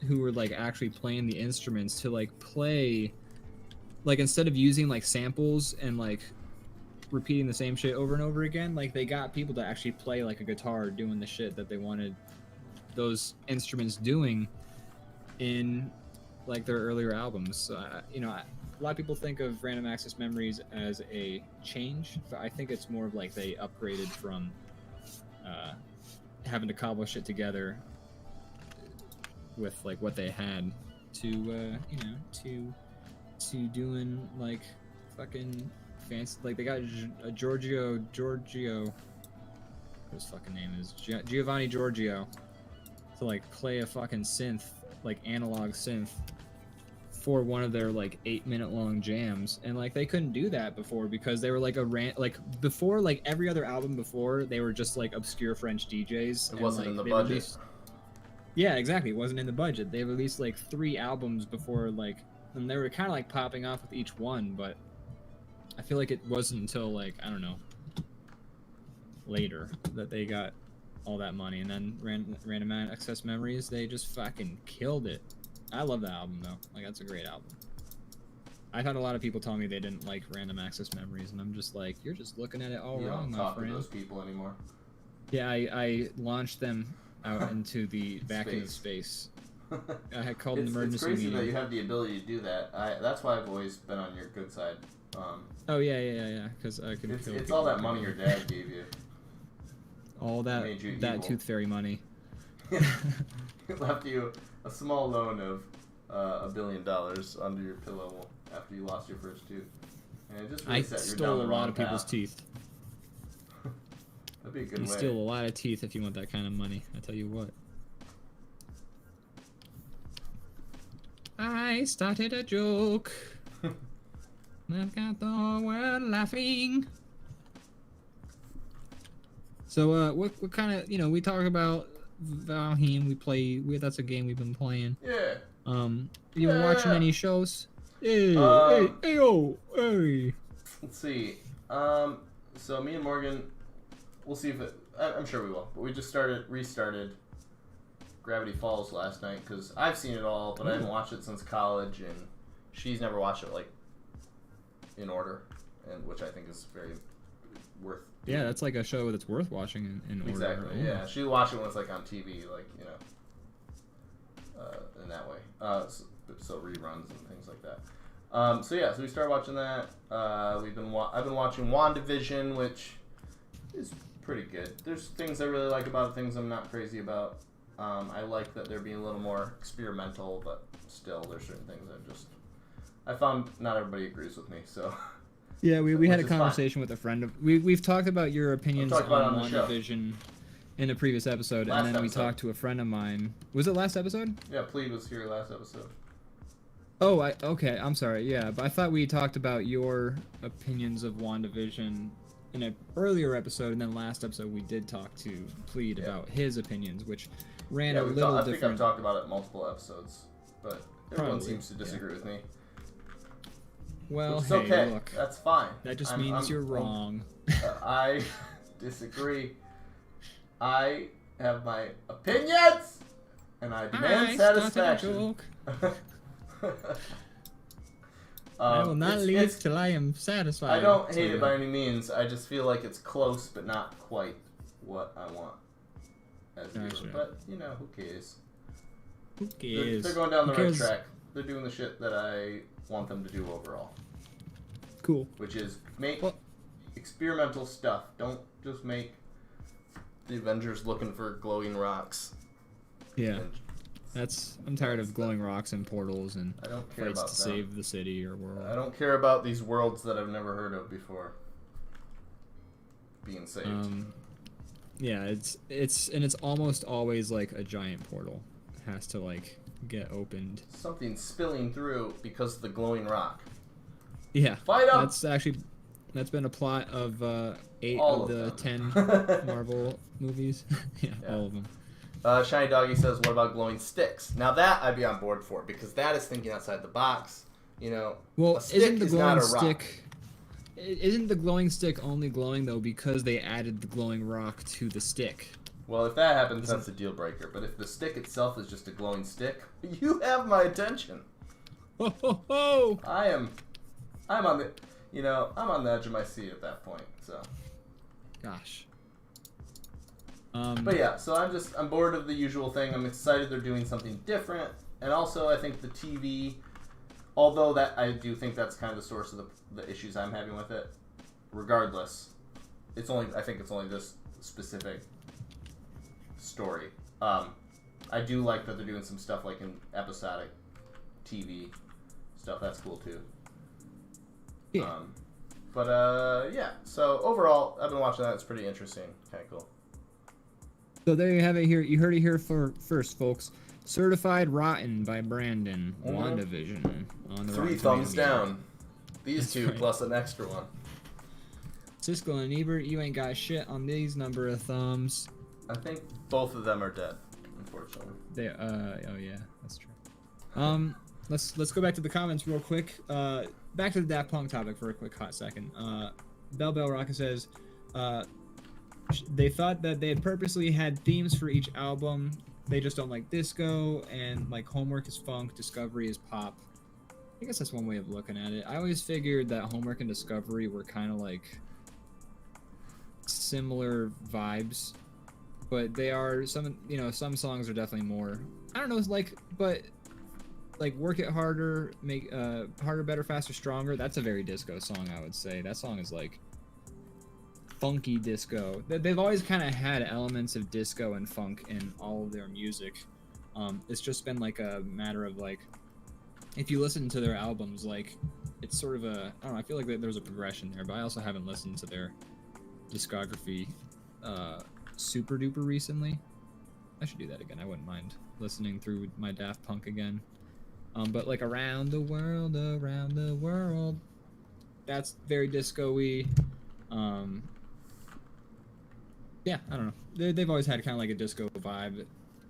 who were like actually playing the instruments to like play, like instead of using like samples and like repeating the same shit over and over again, like they got people to actually play like a guitar doing the shit that they wanted those instruments doing in like their earlier albums. So, a lot of people think of Random Access Memories as a change, but I think it's more of like they upgraded from having to cobble shit together with like what they had to to doing like fucking fancy. Like they got Giorgio, what his fucking name is, Giovanni Giorgio, to like play a fucking synth, like analog synth, for one of their like 8-minute long jams, and like they couldn't do that before because they were like before, like every other album before, they were just like obscure French DJs. It wasn't in the budget. Yeah, exactly. It wasn't in the budget. They released like 3 albums before, like, and they were kind of like popping off with each one, but I feel like it wasn't until like, I don't know, later that they got all that money. And then Random Access Memories, they just fucking killed it. I love that album though. Like that's a great album. I've had a lot of people tell me they didn't like Random Access Memories, and I'm just like, you're just looking at it all wrong, my friend. You don't talk to those people anymore. Yeah, I launched them out into the back into space. I had called an emergency meeting. It's crazy that you have the ability to do that. That's why I've always been on your good side. Oh yeah. Because I could. It's all that money your dad gave you. All that tooth fairy money. It left you a small loan of $1 billion under your pillow after you lost your first tooth, and it just really set you down the wrong path. I stole a lot of people's teeth. That'd be a good way. You steal a lot of teeth if you want that kind of money. I tell you what. I started a joke. I've got the whole world laughing. So, what kind of, we talk about Valheim. That's a game we've been playing. Yeah. You been watching any shows? Hey. Let's see. So me and Morgan, we'll see if I'm sure we will. But we just restarted Gravity Falls last night because I've seen it all, but I haven't watched it since college, and she's never watched it like in order, and which I think is very worth. Yeah, that's like a show that's worth watching in order. Exactly. Yeah, she watched it when it's like on TV, like in that way. So reruns and things like that. So we started watching that. I've been watching WandaVision, which is pretty good. There's things I really like about it, things I'm not crazy about. I like that they're being a little more experimental, but still there's certain things I found not everybody agrees with me, so. Yeah, we had a conversation with a friend of we've talked about your opinions on WandaVision in the previous episode, and then we talked to a friend of mine. Was it last episode? Yeah, Plead was here last episode. Oh, okay. I'm sorry. Yeah, but I thought we talked about your opinions of WandaVision in an earlier episode, and then last episode we did talk to Plead about his opinions, which ran a little I different. think I've talked about it in multiple episodes, but everyone Probably, seems to disagree with me. Well, It's hey, okay. look. That's fine. That just means you're wrong. I disagree. I have my opinions, and I demand satisfaction. I will not leave till I am satisfied. I don't hate it by any means. I just feel like it's close, but not quite what I want as a viewer. But, you know, who cares? Who cares? They're going down the right track. They're doing the shit that I want them to do overall. Cool. Which is make experimental stuff. Don't just make the Avengers looking for glowing rocks. Yeah. I'm tired of glowing rocks and portals and I don't care fights about to save the city or world. I don't care about these worlds that I've never heard of before being saved. Yeah, it's almost always like a giant portal. It has to like get opened. Something spilling through because of the glowing rock. Yeah. Fight up! That's been a plot of 8 all of the 10 Marvel movies. Yeah, all of them. Shiny Doggy says, what about glowing sticks? Now that I'd be on board for, because that is thinking outside the box. You know, well, a stick is not a rock. Isn't the glowing stick only glowing, though, because they added the glowing rock to the stick? Well, if that happens, that's a deal breaker. But if the stick itself is just a glowing stick, you have my attention. Ho, ho, ho! I'm on the, I'm on the edge of my seat at that point, so. Gosh. But yeah, so I'm bored of the usual thing. I'm excited they're doing something different. And also, I think the TV, although that I do think that's kind of the source of the issues I'm having with it, regardless, I think it's only this specific story. I do like that they're doing some stuff like in episodic TV stuff. That's cool too. Yeah. Yeah. So overall, I've been watching that. It's pretty interesting. Kind of cool. So there you have it here. You heard it here first, folks. Certified Rotten by Brandon. WandaVision. On the 3 thumbs down. These two plus an extra one. Siskel and Ebert, you ain't got shit on these number of thumbs. I think both of them are dead, unfortunately. Oh yeah, that's true. Let's go back to the comments real quick. Back to the Daft Punk topic for a quick hot second. Bell Rocket says, they thought that they had purposely had themes for each album. They just don't like disco, and like Homework is funk, Discovery is pop. I guess that's one way of looking at it. I always figured that Homework and Discovery were kind of like similar vibes, but they are some songs are definitely more. I don't know, but Work It Harder, make Harder, Better, Faster, Stronger. That's a very disco song, I would say. That song is like funky disco. They've always kind of had elements of disco and funk in all of their music. It's just been like a matter of like, if you listen to their albums, like it's sort of a, I don't know, I feel like there's a progression there, but I also haven't listened to their discography super duper recently. I should do that again. I wouldn't mind listening through my Daft Punk again. But like around the world, that's very disco-y. Yeah, I don't know. They've always had kind of like a disco vibe,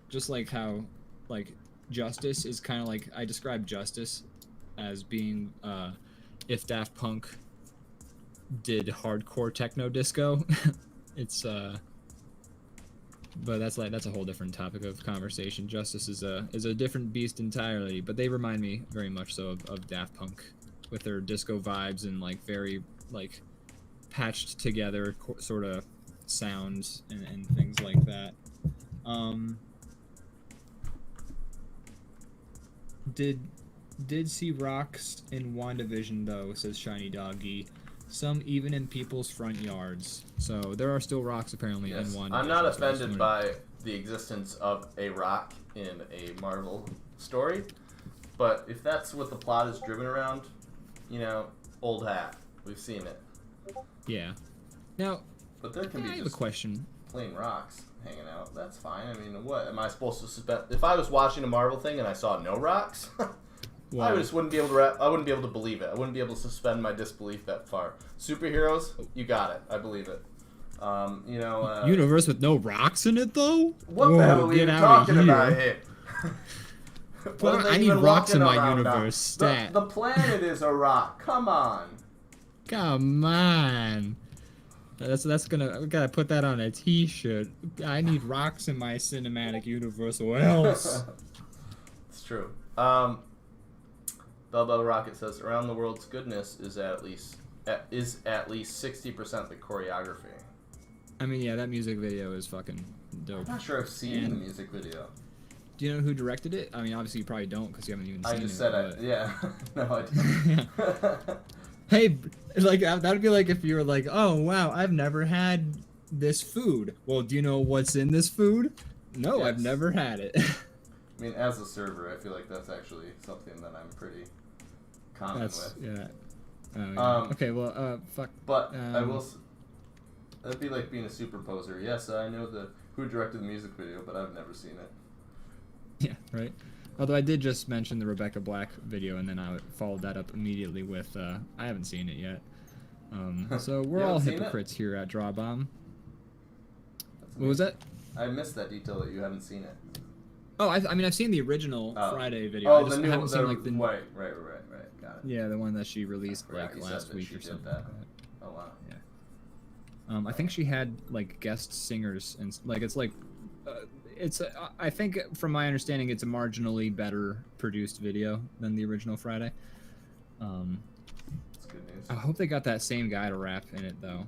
just like how like Justice is kind of like, I describe Justice as being if Daft Punk did hardcore techno disco. It's but that's a whole different topic of conversation. Justice is a different beast entirely, but they remind me very much so of Daft Punk with their disco vibes and like very like patched together sort of sounds and things like that. Did see rocks in WandaVision though, says Shiny Doggy. Some even in people's front yards. So there are still rocks apparently in WandaVision. I'm not offended by the existence of a rock in a Marvel story, but if that's what the plot is driven around, old hat. We've seen it. Yeah. Now, but there can be just a question. Plain rocks hanging out. That's fine. I mean, what am I supposed to suspect? If I was watching a Marvel thing and I saw no rocks, Why? I just wouldn't be able to. I wouldn't be able to believe it. I wouldn't be able to suspend my disbelief that far. Superheroes, you got it. I believe it. Universe with no rocks in it, though? What the hell are we talking about here? Well, I need rocks in my universe. The planet is a rock. Come on. Come on. That's gonna. We gotta put that on a T-shirt. I need rocks in my cinematic universe, or else. It's true. Bell Rocket says around the world's goodness is at least 60% the choreography. I mean, yeah, that music video is fucking dope. I'm not sure I've seen the music video. Do you know who directed it? I mean, obviously you probably don't because you haven't even seen it. I just said it. Yeah. No, I didn't. Hey, like that would be like if you were like, oh wow, I've never had this food. Well, do you know what's in this food? No, yes. I've never had it. I mean, as a server, I feel like that's actually something that I'm pretty common with. Yeah. Yeah. Okay, well, fuck. But I will. That'd be like being a superposer. Yes, I know who directed the music video, but I've never seen it. Yeah, right. Although I did just mention the Rebecca Black video, and then I followed that up immediately with, I haven't seen it yet. So we're all hypocrites here at DrawBomb. What was that? I missed that detail that you haven't seen it. Oh, I mean, I've seen the original Friday video. Oh, I just haven't seen, like, the... Right. Got it. Yeah, the one that she released, like, last week or something. That. Oh, wow. Yeah. I think she had, like, guest singers, and, like, it's, like... I think, from my understanding, it's a marginally better produced video than the original Friday. That's good news. I hope they got that same guy to rap in it, though.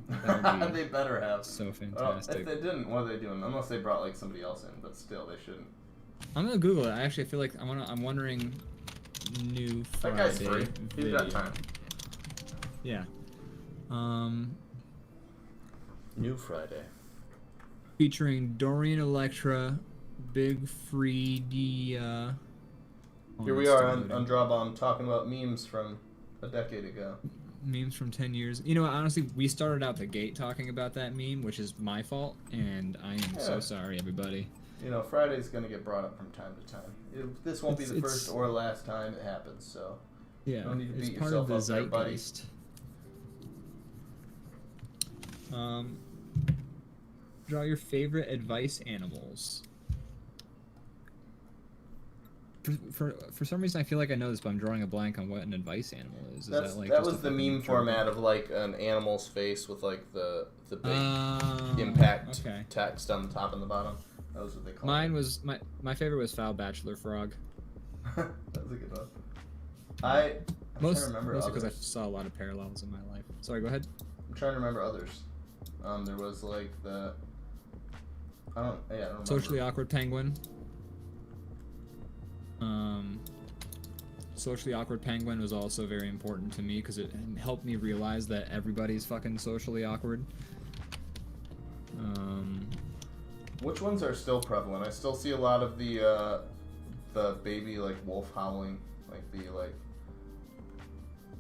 They better have. So fantastic. If they didn't, what are they doing? Unless they brought like somebody else in, but still, they shouldn't. I'm gonna Google it. I actually feel like I'm wondering. New Friday. That guy's free. He's got time. Yeah. New Friday. Featuring Dorian Electra, Big Freedia. Here we are on DrawBomb talking about memes from a decade ago. Memes from 10 years. You know, honestly, we started out the gate talking about that meme, which is my fault, and I am so sorry, everybody. You know, Friday's going to get brought up from time to time. This won't be the first or last time it happens, so yeah, don't need to beat part of yourself the up there, buddy. zeitgeist. Draw your favorite advice animals. For some reason, I feel like I know this, but I'm drawing a blank on what an advice animal is. That was the meme format of like an animal's face with like the big impact text on the top and the bottom. That was what they called it. Mine was my favorite was Foul Bachelor Frog. That was a good one. I'm trying to remember mostly because I saw a lot of parallels in my life. Sorry, go ahead. I'm trying to remember others. There was like the I don't remember. Socially Awkward Penguin. Socially Awkward Penguin was also very important to me because it helped me realize that everybody's fucking socially awkward. Which ones are still prevalent? I still see a lot of the baby like wolf howling,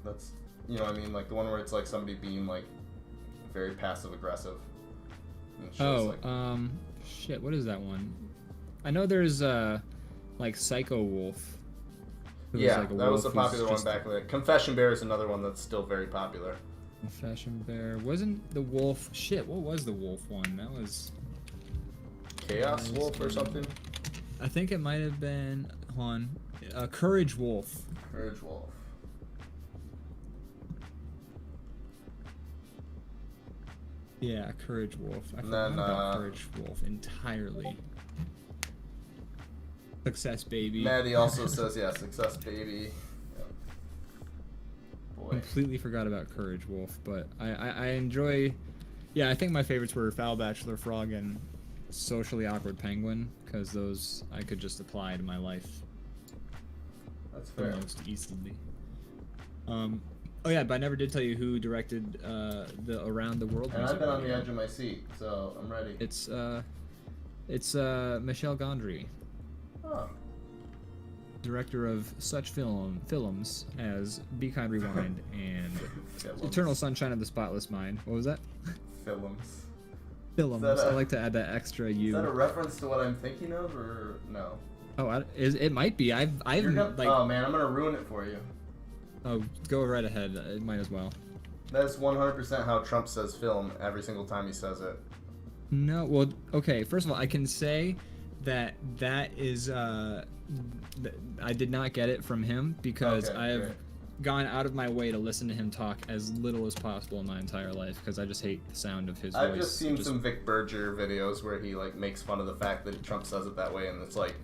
that's, you know what I mean, like the one where it's like somebody being like very passive aggressive. Shit, what is that one? I know there's like Psycho Wolf. Yeah, that was a popular one back then. Confession Bear is another one that's still very popular. Confession Bear wasn't the wolf. Shit, what was the wolf one? That was Chaos Wolf or something. I think it might have been Courage Wolf. Courage Wolf. Yeah, Courage Wolf. I forgot about Courage Wolf entirely. Success Baby. Maddie also says, yeah, Success Baby. Yep. Boy. Completely forgot about Courage Wolf, but I enjoy... Yeah, I think my favorites were Foul Bachelor Frog and Socially Awkward Penguin, because those I could just apply to my life. That's fair. Most easily. Oh yeah, but I never did tell you who directed the Around the World. And I've been on the edge of my seat, so I'm ready. It's Michel Gondry. Oh. Director of such films as Be Kind Rewind and Eternal Sunshine of the Spotless Mind. What was that? Films. I like to add that extra U. Is that a reference to what I'm thinking of, or no? Oh, it might be. I've like. Oh man, I'm gonna ruin it for you. Oh, go right ahead. It might as well. That's 100% how Trump says film every single time he says it. No, well, okay. First of all, I can say that is. I did not get it from him because I have gone out of my way to listen to him talk as little as possible in my entire life because I just hate the sound of his voice. I've just seen some Vic Berger videos where he like makes fun of the fact that Trump says it that way, and it's like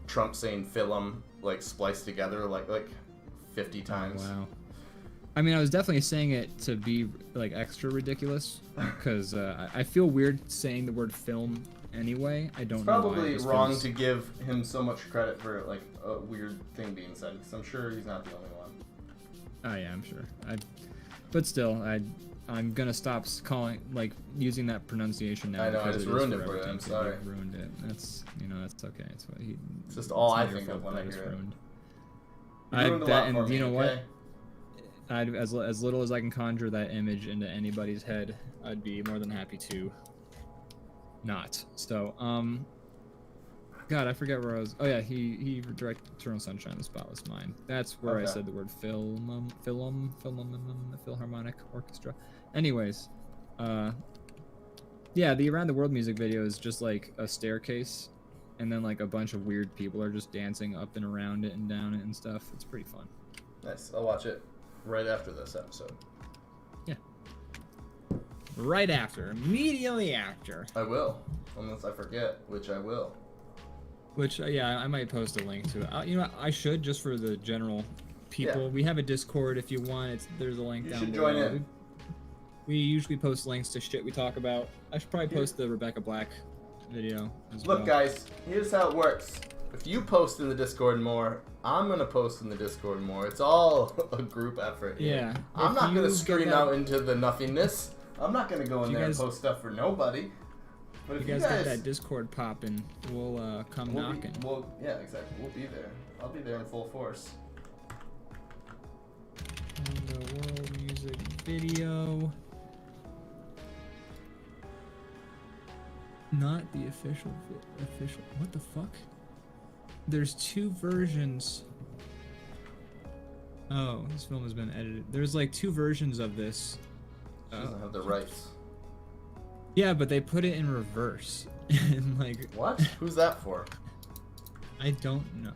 Trump saying film like spliced together like 50 times. Wow. I mean, I was definitely saying it to be like extra ridiculous because I feel weird saying the word film anyway. I don't know why. Probably wrong to give him so much credit for like a weird thing being said because I'm sure he's not the only one. Oh yeah, I'm sure. But still, I'm gonna stop using that pronunciation now. I know, I just ruined it for you. I'm sorry. Ruined it. That's that's okay. It's what he. It's just all I think of when I hear it. You ruined a lot for me, you know what? As little as I can conjure that image into anybody's head, I'd be more than happy to. Not. So God, I forget where I was. Oh yeah, he directed Eternal Sunshine of the Spotless Mind. That's where I said the word Philharmonic Orchestra. Anyways, yeah, the Around the World music video is just like a staircase, and then like a bunch of weird people are just dancing up and around it and down it and stuff. It's pretty fun. Nice. I'll watch it right after this episode. Yeah. Right after, immediately after. I will, unless I forget, which I will. Which, yeah, I might post a link to it. You know what? I should, just for the general people. Yeah. We have a Discord if you want. There's a link down below. You should join in. We usually post links to shit we talk about. I should probably post the Rebecca Black video as well. Look, guys, here's how it works. If you post in the Discord more, I'm going to post in the Discord more. It's all a group effort here. Yeah. I'm not going to scream out into the nothingness. I'm not going to go in there and post stuff for nobody. But if you guys get that Discord popping, we'll come knocking. Yeah, exactly. We'll be there. I'll be there in full force. The world music video. Not the official. What the fuck? There's two versions. Oh, this film has been edited. There's like two versions of this. She doesn't have the rights. Yeah, but they put it in reverse. And like what? Who's that for? I don't know.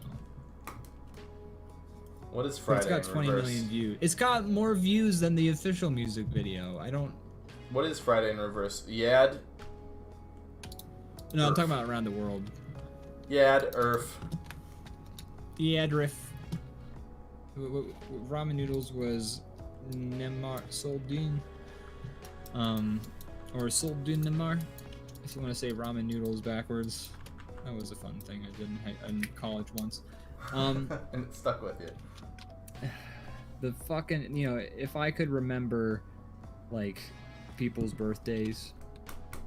What is Friday? It's got 20 million views. It's got more views than the official music video. I don't. What is Friday in reverse? Yad. No, I'm talking about Around the World. Yad Earth. Yadrif. Ramen noodles was Nemar Soldin. Or Soldin Nemar, if you want to say ramen noodles backwards. That was a fun thing I did in college once. And it stuck with you. The fucking, if I could remember, like, people's birthdays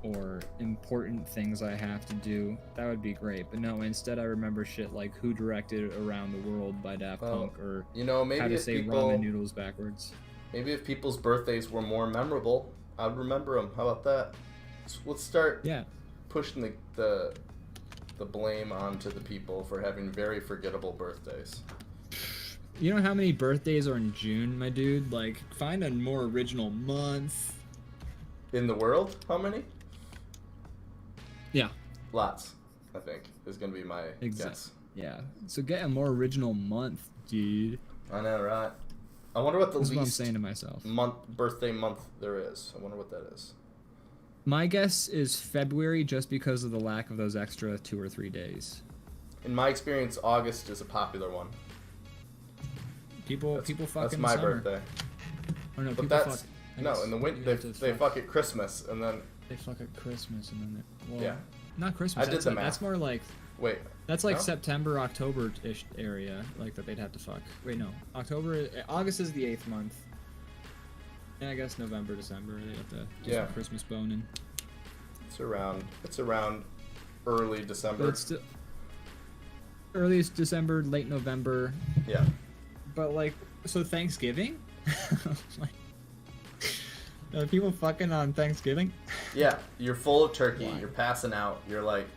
or important things I have to do, that would be great. But no, instead I remember shit like who directed Around the World by Daft Punk, or maybe how to say ramen noodles backwards. Maybe if people's birthdays were more memorable, I'd remember them. How about that? So let's start pushing the blame onto the people for having very forgettable birthdays. You know how many birthdays are in June, my dude? Like, find a more original month. In the world? How many? Yeah. Lots, I think, is going to be my guess. Yeah. So get a more original month, dude. I know, right? I wonder what the least what I'm saying to myself. Birthday month there is. I wonder what that is. My guess is February, just because of the lack of those extra 2 or 3 days. In my experience, August is a popular one. People fucking That's my summer. birthday. Oh no, but that's in the winter they fuck at Christmas and then they fuck at Christmas and then not I Christmas. did the math. That's more like That's like no? September, October-ish area, like that they'd have to fuck. Wait, no, August is the 8th month. And I guess November, December they have to do some Christmas boning. It's around early December. It's earliest December, late November. Yeah. But like, so Thanksgiving? Are people fucking on Thanksgiving? Yeah, you're full of turkey. Why? You're passing out. You're like,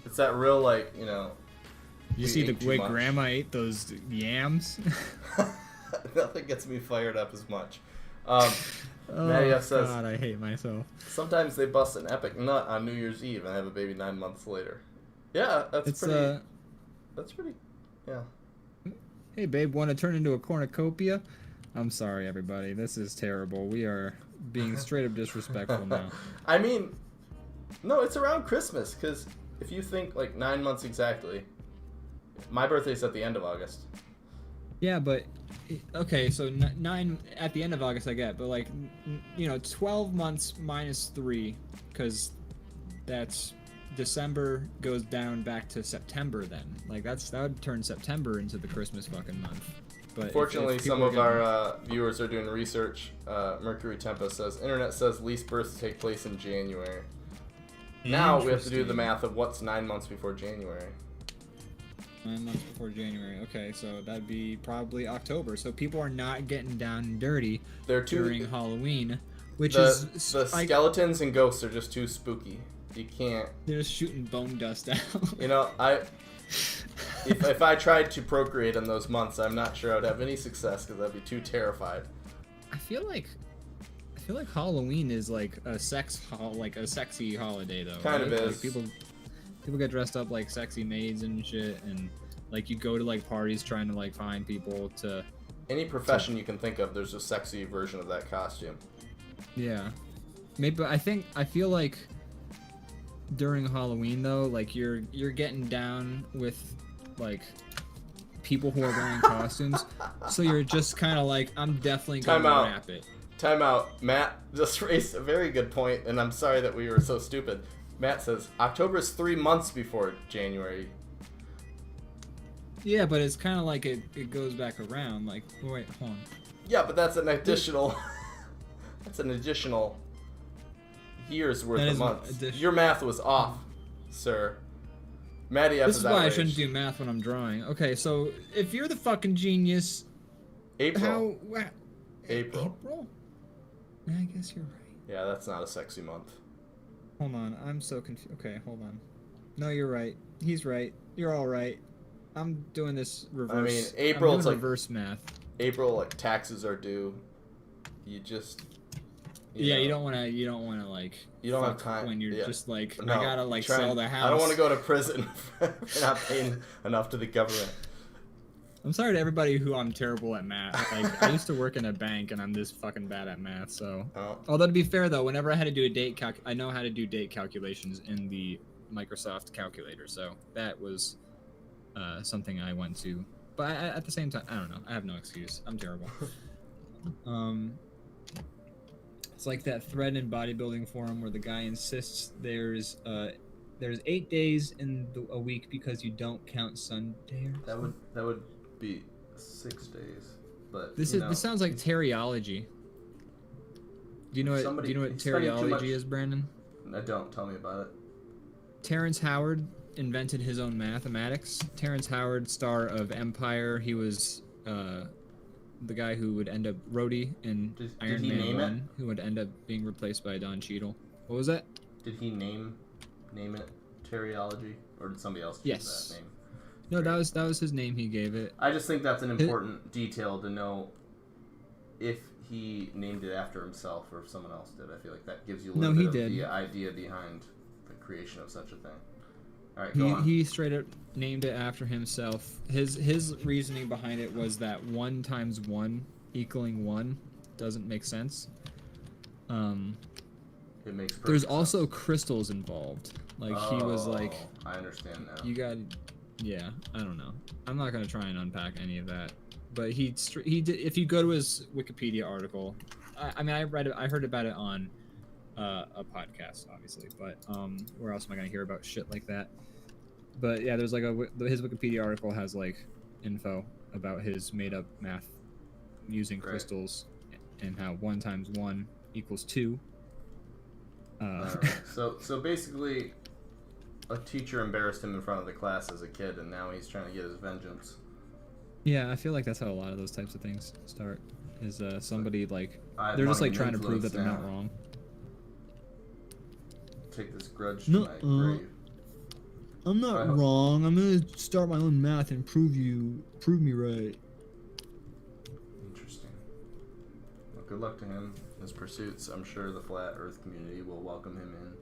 It's that real, like, you know. You see the way Grandma ate those yams? Nothing gets me fired up as much. Oh, Maddie F says, God, I hate myself. sometimes they bust an epic nut on New Year's Eve and have a baby 9 months later. Yeah, that's pretty. That's pretty. Yeah. Hey, babe, want to turn into a cornucopia? I'm sorry, everybody. This is terrible. We are being straight up disrespectful now. I mean, no, it's around Christmas, because if you think, like, 9 months exactly, my birthday's at the end of August. Yeah, but, okay, so 9 at the end of August I get, but, like, 12 months minus 3, because that's December goes down back to September then. Like, that would turn September into the Christmas fucking month. But fortunately, some of our viewers are doing research. Mercury Tempest says, Internet says least births take place in January. Now we have to do the math of what's 9 months before January. 9 months before January. Okay, so that'd be probably October. So people are not getting down and dirty during Halloween, which is the skeletons and ghosts are just too spooky. You can't. They're just shooting bone dust out. You know, if I tried to procreate in those months, I'm not sure I'd have any success because I'd be too terrified. I feel like Halloween is like a sexy holiday though. Kind of is. Like people get dressed up like sexy maids and shit, and like you go to like parties trying to like find people to. Any profession you can think of, there's a sexy version of that costume. Yeah, maybe I feel like during Halloween though, like you're getting down with like people who are wearing costumes, so you're just kind of like, I'm definitely gonna wrap it. Time out. Matt just raised a very good point, and I'm sorry that we were so stupid. Matt says October is 3 months before January. Yeah, but it's kind of like it goes back around. Like, wait, hold on. Yeah, but that's an additional. That's an additional year's worth of months. Your math was off, sir. Maddie F This is why outraged. I shouldn't do math when I'm drawing. Okay, so if you're the fucking genius, April. April? Yeah, I guess you're right. Yeah, that's not a sexy month. Hold on, I'm so confused. Okay, hold on. No, you're right. He's right. You're all right. I'm doing this reverse. I mean, April, it's like reverse math. April, like taxes are due. You just. You don't want to. You don't want to like. You don't have time when you're just like, no, I gotta like sell the house. I don't want to go to prison for not paying enough to the government. I'm sorry to everybody who I'm terrible at math. Like, I used to work in a bank and I'm this fucking bad at math. So, although to be fair though, whenever I had to do a date I know how to do date calculations in the Microsoft calculator. So that was something I went to. But at the same time, I don't know. I have no excuse. I'm terrible. It's like that thread in bodybuilding forum where the guy insists there's 8 days in a week because you don't count Sunday. That would be 6 days. But this sounds like teriology. Do you know what teriology is, Brandon? I don't. Tell me about it. Terrence Howard invented his own mathematics. Terrence Howard, star of Empire, he was the guy who would end up Rhodey in Iron Man 1, who would end up being replaced by Don Cheadle. What was that? Did he name it teriology, or did somebody else choose that name? No, that was his name he gave it. I just think that's an important detail to know if he named it after himself or if someone else did. I feel like that gives you a little bit of the idea behind the creation of such a thing. All right, go on. He straight up named it after himself. His reasoning behind it was that 1 times 1 equaling 1 doesn't make sense. It makes perfect There's sense. Also crystals involved. Like he was like, I understand now. You got, yeah. I don't know. I'm not gonna try and unpack any of that. But he did. If you go to his Wikipedia article, I mean, I heard about it on a podcast, obviously. But where else am I gonna hear about shit like that? But yeah, there's like his Wikipedia article has like info about his made up math using crystals and how 1 times 1 equals 2. So basically, a teacher embarrassed him in front of the class as a kid, and now he's trying to get his vengeance. Yeah, I feel like that's how a lot of those types of things start. Is somebody like they're just like trying to prove that they're not wrong. Take this grudge to my grave. I'm not wrong. I'm gonna start my own math and prove me right. Interesting. Well, good luck to him. His pursuits. I'm sure the flat Earth community will welcome him in.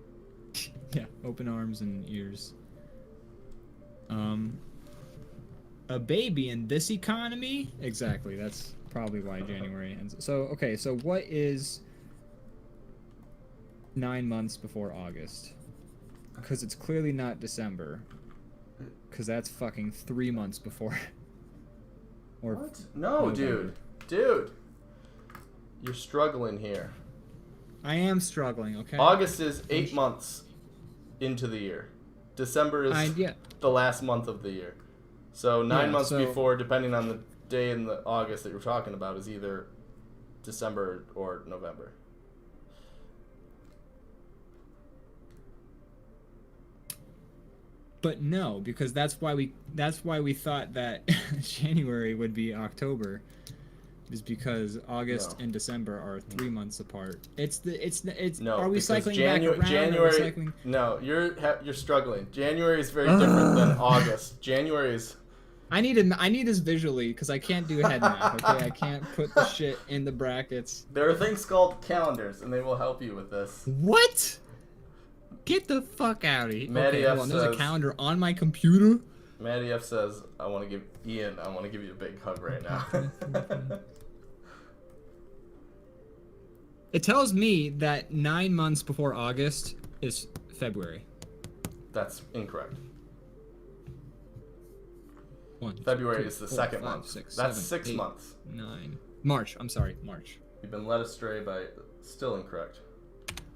Yeah, open arms and ears. A baby in this economy? Exactly. That's probably why January ends. So okay. So what is 9 months before August? Because it's clearly not December. Because that's fucking 3 months before. Or what? No, November. dude. You're struggling here. I am struggling. Okay. August is 8 months into the year. December is the last month of the year. So 9 months before, depending on the day in the August that you're talking about, is either December or November. But no, because that's why we thought that January would be October, is because August and December are 3 months apart. No. Are we cycling January, back around? January. No, you're struggling. January is very different than August. January is. I need this visually because I can't do head math. Okay, I can't put the shit in the brackets. There are things called calendars, and they will help you with this. What? Get the fuck out of here. Maddie F There's a calendar on my computer. Maddie F says, I want to give you a big hug right now. It tells me that 9 months before August is February. That's incorrect. February is the second month. That's 6 months. 9. March. I'm sorry, March. You've been led astray by still incorrect.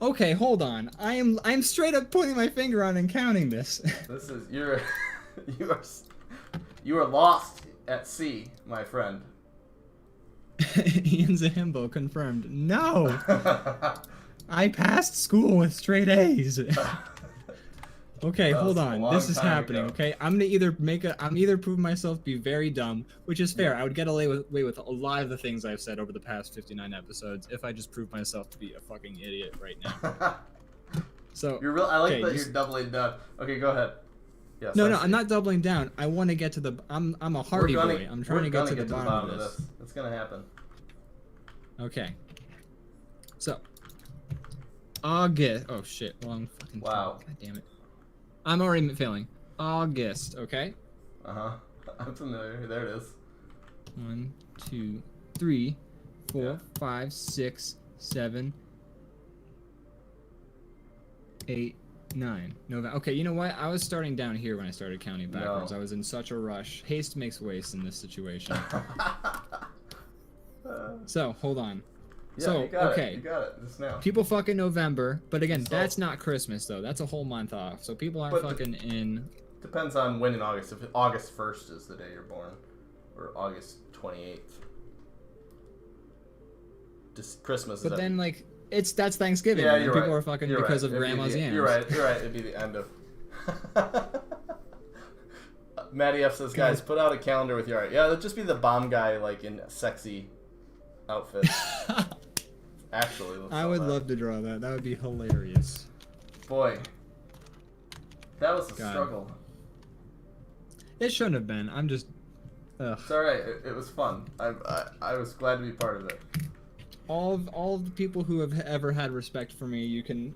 Okay, hold on. I'm straight up putting my finger on and counting this. This is you are lost at sea, my friend. Ian Zahimbo confirmed. No. I passed school with straight A's. Okay, hold on. This is happening. Ago. Okay, I'm either prove myself to be very dumb, which is fair. I would get away with a lot of the things I've said over the past 59 episodes if I just proved myself to be a fucking idiot right now. So you're real. I like that you're doubling down. Okay, go ahead. Yes, no, I'm not doubling down. I want to get to the. I'm a hardy boy. I'm trying to get to the bottom of this. It's gonna happen. Okay. So August. Oh shit. Wrong fucking. Wow. God damn it. I'm already failing. August, okay? Uh-huh. I'm familiar. There it is. 1, 2, 3, 4, 5, 6, 7, 8, 9. November. Okay, you know what? I was starting down here when I started counting backwards. No. I was in such a rush. Haste makes waste in this situation. So, hold on. Yeah, so, you got okay. it. You got it. Just now. People fuck in November, but again, that's not Christmas though. That's a whole month off. So people aren't fucking in. Depends on when in August. If August 1st is the day you're born, or August 28th. Christmas. But then like that's Thanksgiving. Yeah, and you're people right. are fucking You're because right. of grandma's yams. You're right. You're right. It'd be the end of. Maddie F says, guys, put out a calendar with your art. Yeah, it'd just be the bomb guy like in sexy outfit. Actually, I would love to draw that. That would be hilarious. Boy, that was a struggle. It shouldn't have been. I'm just. It's all right. It was fun. I was glad to be part of it. All of the people who have ever had respect for me, you can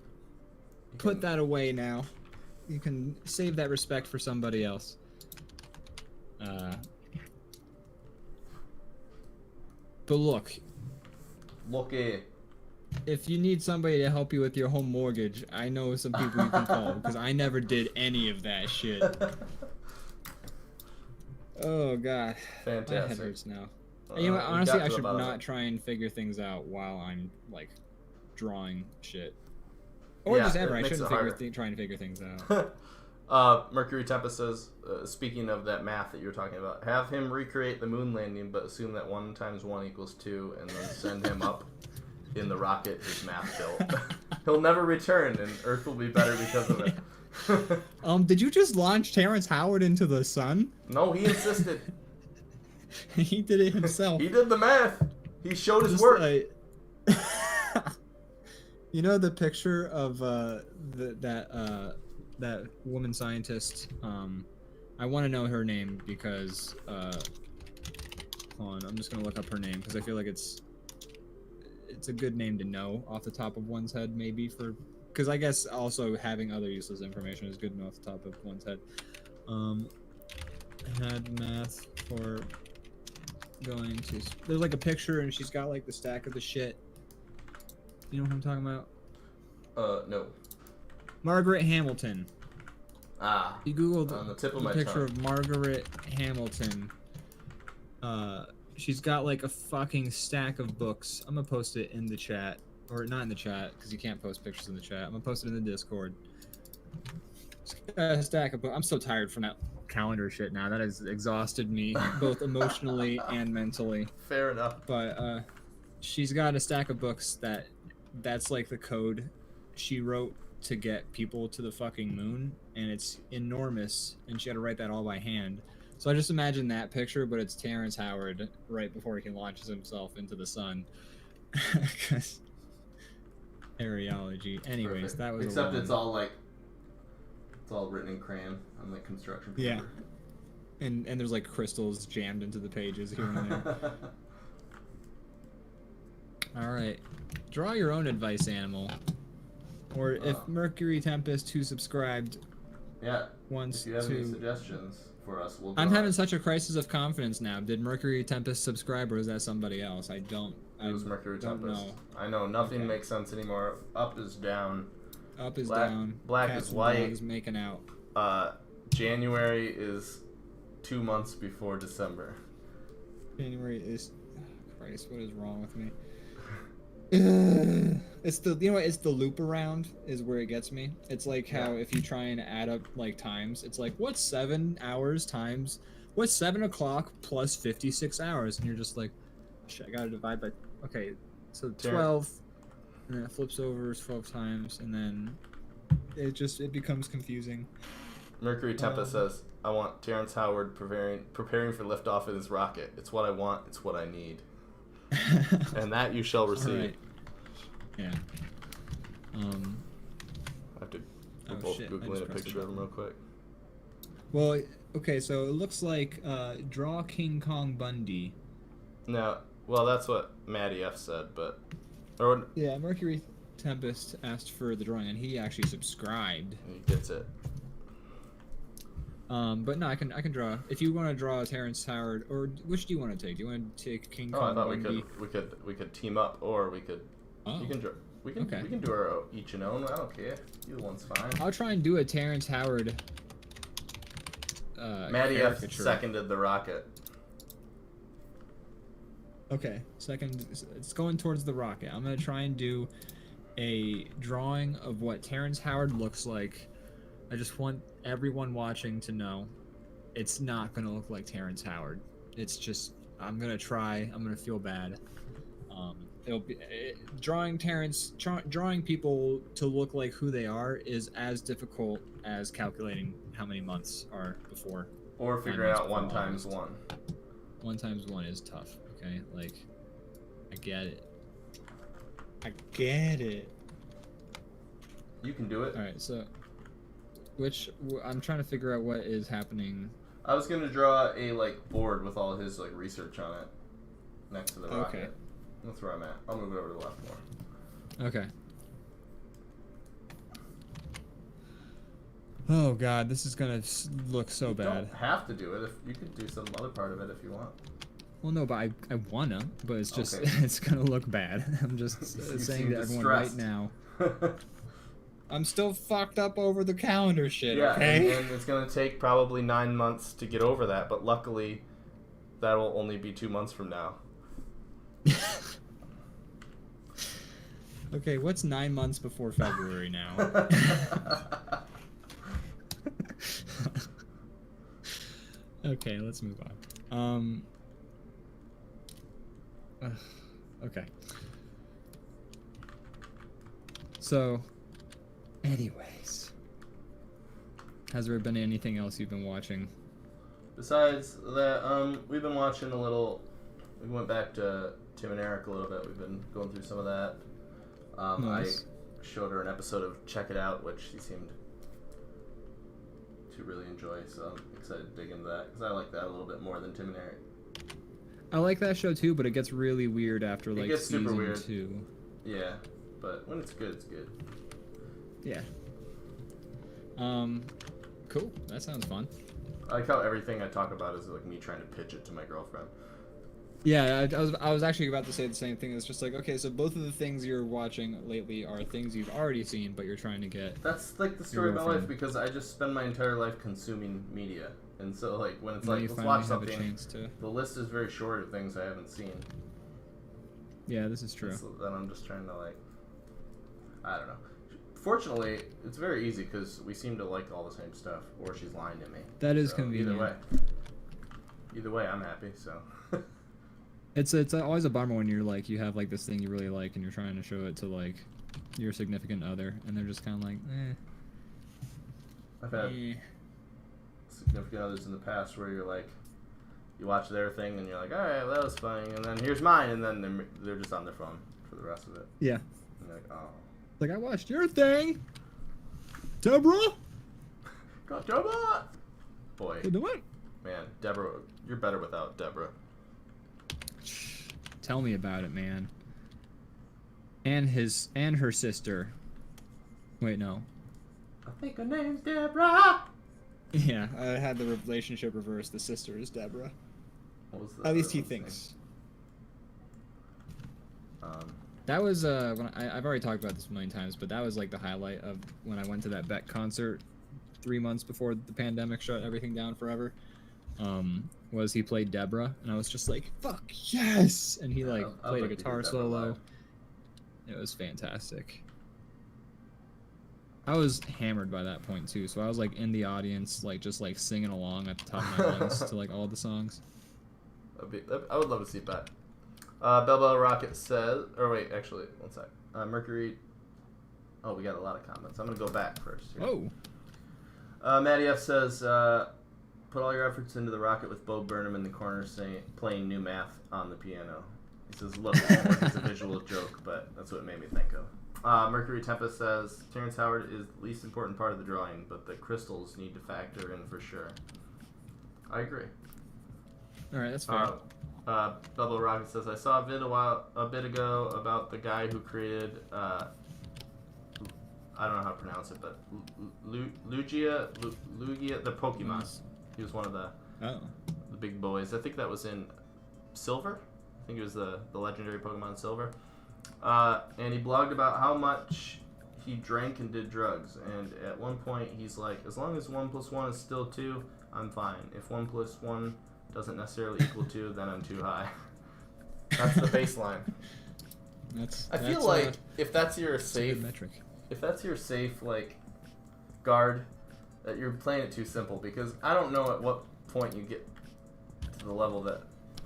put that away now. You can save that respect for somebody else. But look. Looky. If you need somebody to help you with your home mortgage, I know some people you can call because I never did any of that shit. Oh god. Fantastic. My head hurts now. You know what, honestly, I should not try and figure things out while I'm like drawing shit. Or just ever. I shouldn't trying to figure things out. Mercury Tempest says, speaking of that math that you were talking about, have him recreate the moon landing, but assume that 1 times 1 equals 2, and then send him up in the rocket his math built. He'll never return, and Earth will be better because of it. Did you just launch Terrence Howard into the sun? No, he insisted. He did it himself. He did the math. He showed his work. You know the picture of that that woman scientist. I want to know her name because hold on, I'm just gonna look up her name because I feel like it's a good name to know off the top of one's head, maybe because I guess also having other useless information is good to know off the top of one's head. Had math for going to. There's like a picture and she's got like the stack of the shit. You know what I'm talking about? No. Margaret Hamilton. Ah. You googled on the tip of my picture tongue. of Margaret Hamilton. She's got like a fucking stack of books. I'm gonna post it in the chat, or not in the chat because you can't post pictures in the chat. I'm gonna post it in the Discord. She's got a stack of books. I'm so tired from that calendar shit now. That has exhausted me both emotionally and mentally. Fair enough. But she's got a stack of books that's like the code she wrote to get people to the fucking moon, and it's enormous, and she had to write that all by hand. So I just imagine that picture, but it's Terrence Howard right before he launches himself into the sun. Because areology. Anyways, Perfect. that was except it's all written in crayon on like construction paper. Yeah. And there's like crystals jammed into the pages here and there. All right, draw your own advice, animal. Or if Mercury Tempest, who subscribed, wants if you have any suggestions for us, we'll. I'm having such a crisis of confidence now. Did Mercury Tempest subscribe, or is that somebody else? I don't. It was Mercury Tempest. Know. I know nothing makes sense anymore. Up is down. Up is down. Black Cats is white. Is making out. January is 2 months before December. January is. Christ, what is wrong with me? It's the it's the loop around is where it gets me. It's like how if you try and add up like times, it's like what's 7 hours times what's 7 o'clock plus 56 hours, and you're just like, shit, I gotta divide by so 12, and then it flips over 12 times, and then it becomes confusing. Mercury Tempest says, I want Terrence Howard preparing for liftoff in his rocket. It's what I want, it's what I need. And that you shall receive. Right. Yeah. I have to both Googling a picture of him real quick. Well, okay, so it looks like draw King Kong Bundy. No, well, that's what Maddie F said, but yeah, Mercury Tempest asked for the drawing, and he actually subscribed. He gets it. But no, I can draw. If you want to draw Terrence Howard, or which do you want to take? Do you want to take King Kong? I thought Bundy? we could team up, or we could. Oh. You can draw. We can do our each and own. I don't care. Either one's fine. I'll try and do a Terrence Howard. Maddie F seconded the rocket. Okay, second. It's going towards the rocket. I'm gonna try and do a drawing of what Terrence Howard looks like. I just want everyone watching to know it's not gonna look like Terrence Howard. It's just I'm gonna try. I'm gonna feel bad. It'll be drawing people to look like who they are is as difficult as calculating how many months are before. Or figuring out 1 times 1. 1 times 1 is tough. Okay, like I get it. I get it. You can do it. All right, so I'm trying to figure out what is happening. I was gonna draw a board with all his research on it next to the rocket. Okay. That's where I'm at. I'll move it over to the left more. Okay. Oh god, this is gonna look so bad. You don't have to do it. If you could do some other part of it if you want. Well, no, but I wanna, but it's just it's gonna look bad. I'm just saying to everyone right now. I'm still fucked up over the calendar shit. Yeah, okay? and it's gonna take probably 9 months to get over that, but luckily, that will only be 2 months from now. Okay, what's 9 months before February now? Okay, let's move on. Okay. So, anyways, has there been anything else you've been watching? Besides that, we've been watching a little. We went back to Tim and Eric a little bit. We've been going through some of that. Nice. I showed her an episode of Check It Out, which she seemed to really enjoy. So I'm excited to dig into that because I like that a little bit more than Tim and Eric. I like that show too, but it gets really weird after like gets super season weird. 2. Yeah, but when it's good, it's good. Yeah. Cool. That sounds fun. I like how everything I talk about is like me trying to pitch it to my girlfriend. Yeah, I was actually about to say the same thing. It's just like, okay, so both of the things you're watching lately are things you've already seen, but you're trying to get. That's like the story of my life because I just spend my entire life consuming media, and so like when it's like let's watch something, the list is very short of things I haven't seen. Yeah, this is true. Then I'm just trying to like, I don't know. Fortunately, it's very easy because we seem to like all the same stuff, or she's lying to me. That is convenient. Either way, I'm happy. So. It's always a bummer when you're like you have like this thing you really like and you're trying to show it to like your significant other and they're just kind of like, I've had significant others in the past where you're like, you watch their thing and you're like, all right, well, that was funny, and then here's mine, and then they're just on their phone for the rest of it. Yeah. And you're like, oh. Like I watched your thing, Deborah. Got Deborah. Boy. You doing? Man, Deborah, you're better without Deborah. Tell me about it, man. And her sister. Wait, no. I think her name's Deborah. Yeah, I had the relationship reversed. The sister is Deborah. What was the, at least he thinks. Name? That was when I've already talked about this a million times, but that was like the highlight of when I went to that Beck concert 3 months before the pandemic shut everything down forever. Was he played Deborah, and I was just like, fuck yes! And he like played a guitar solo. It was fantastic. I was hammered by that point too, so I was like in the audience, like just like singing along at the top of my lungs to like all the songs. I would love to see that. Bella Rocket says, or wait, actually, one sec. Mercury. Oh, we got a lot of comments. I'm gonna go back first. Here. Oh. Maddie F says, put all your efforts into the rocket with Bo Burnham in the corner playing new math on the piano. He says, look, it's a visual joke, but that's what it made me think of. Mercury Tempest says, Terrence Howard is the least important part of the drawing, but the crystals need to factor in for sure. I agree. Alright, that's fair. Bubble Rocket says, I saw a vid a bit ago about the guy who created, I don't know how to pronounce it, but Lugia, the Pokemon. He was one of the big boys. I think that was in Silver. I think it was the legendary Pokemon Silver. And he blogged about how much he drank and did drugs. And at one point, he's like, as long as 1 + 1 is still 2, I'm fine. If 1 + 1 doesn't necessarily equal 2, then I'm too high. That's the baseline. I feel like if that's your safe metric, if that's your safe like guard, that you're playing it too simple, because I don't know at what point you get to the level that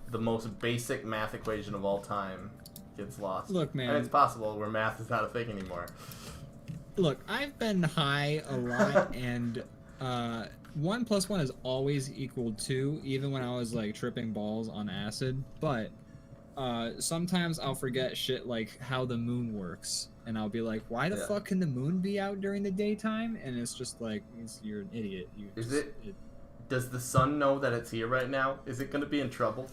the most basic math equation of all time gets lost. Look, man. And it's possible where math is not a thing anymore. Look, I've been high a lot, and 1 + 1 is always equal 2, even when I was like tripping balls on acid. But sometimes I'll forget shit like how the moon works, and I'll be like, why the fuck can the moon be out during the daytime? And it's just like, you're an idiot. Does the sun know that it's here right now? Is it going to be in trouble?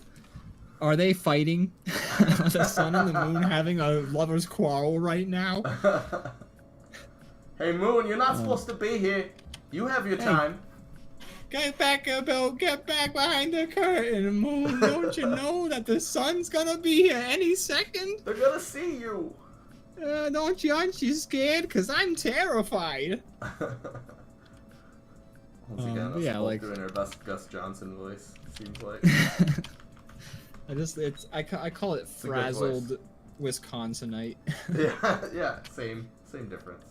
Are they fighting? Are the sun and the moon having a lover's quarrel right now? Hey, moon, you're not supposed to be here. You have your time. Get back, Bill. Get back behind the curtain, moon. Don't you know that the sun's gonna be here any second? They're gonna see you. Aren't you scared? Cause I'm terrified. Once again, us doing our best Gus Johnson voice, seems like. I call it frazzled Wisconsinite. yeah, same difference.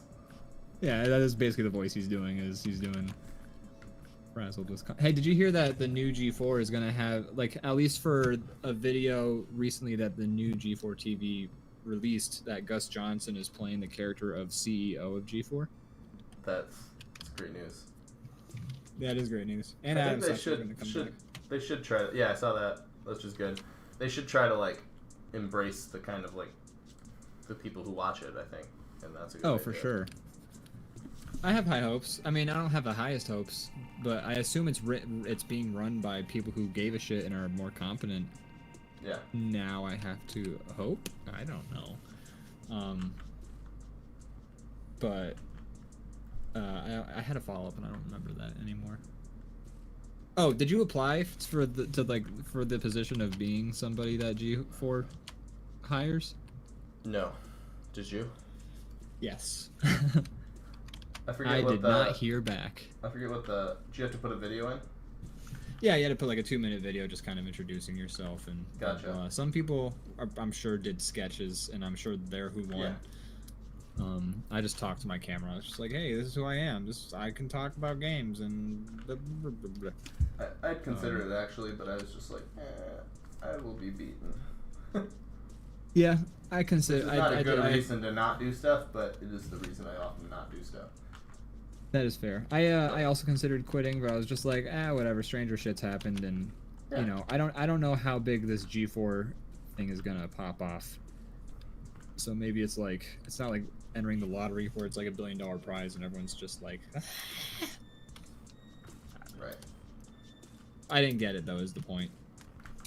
Yeah, that is basically the voice he's doing. He's doing frazzled Wisconsin. Hey, did you hear that the new G4 is gonna have, like, at least for a video recently that the new G4 TV released, that Gus Johnson is playing the character of CEO of G4? That's great news. That is great news. And I think they should try to, yeah, I saw that. That's just good. They should try to like embrace the kind of like the people who watch it, I think. And that's a good idea. For sure. I have high hopes. I mean, I don't have the highest hopes, but I assume it's being run by people who gave a shit and are more competent. Yeah. Now I have to hope. I don't know. But I had a follow up and I don't remember that anymore. Oh, did you apply for the position of being somebody that G4 hires? No. Did you? Yes. I forget I what did not hear back. I forget what the. Do you have to put a video in? Yeah, you had to put like a 2-minute video just kind of introducing yourself and. Gotcha. Some people, I'm sure, did sketches, and I'm sure they're who won. Yeah. I just talked to my camera. I was just like, "Hey, this is who I am. I can talk about games and." Blah, blah, blah, blah. I'd consider it actually, but I was just like, I will be beaten. Yeah, I consider. It's not a good reason to not do stuff, but it is the reason I often not do stuff. That is fair. I also considered quitting, but I was just like, whatever. Stranger shit's happened, and Yeah. you know, I don't know how big this G4 thing is gonna pop off. So maybe it's not like entering the lottery where it's like $1 billion prize and everyone's just like. Right. I didn't get it though. Is the point?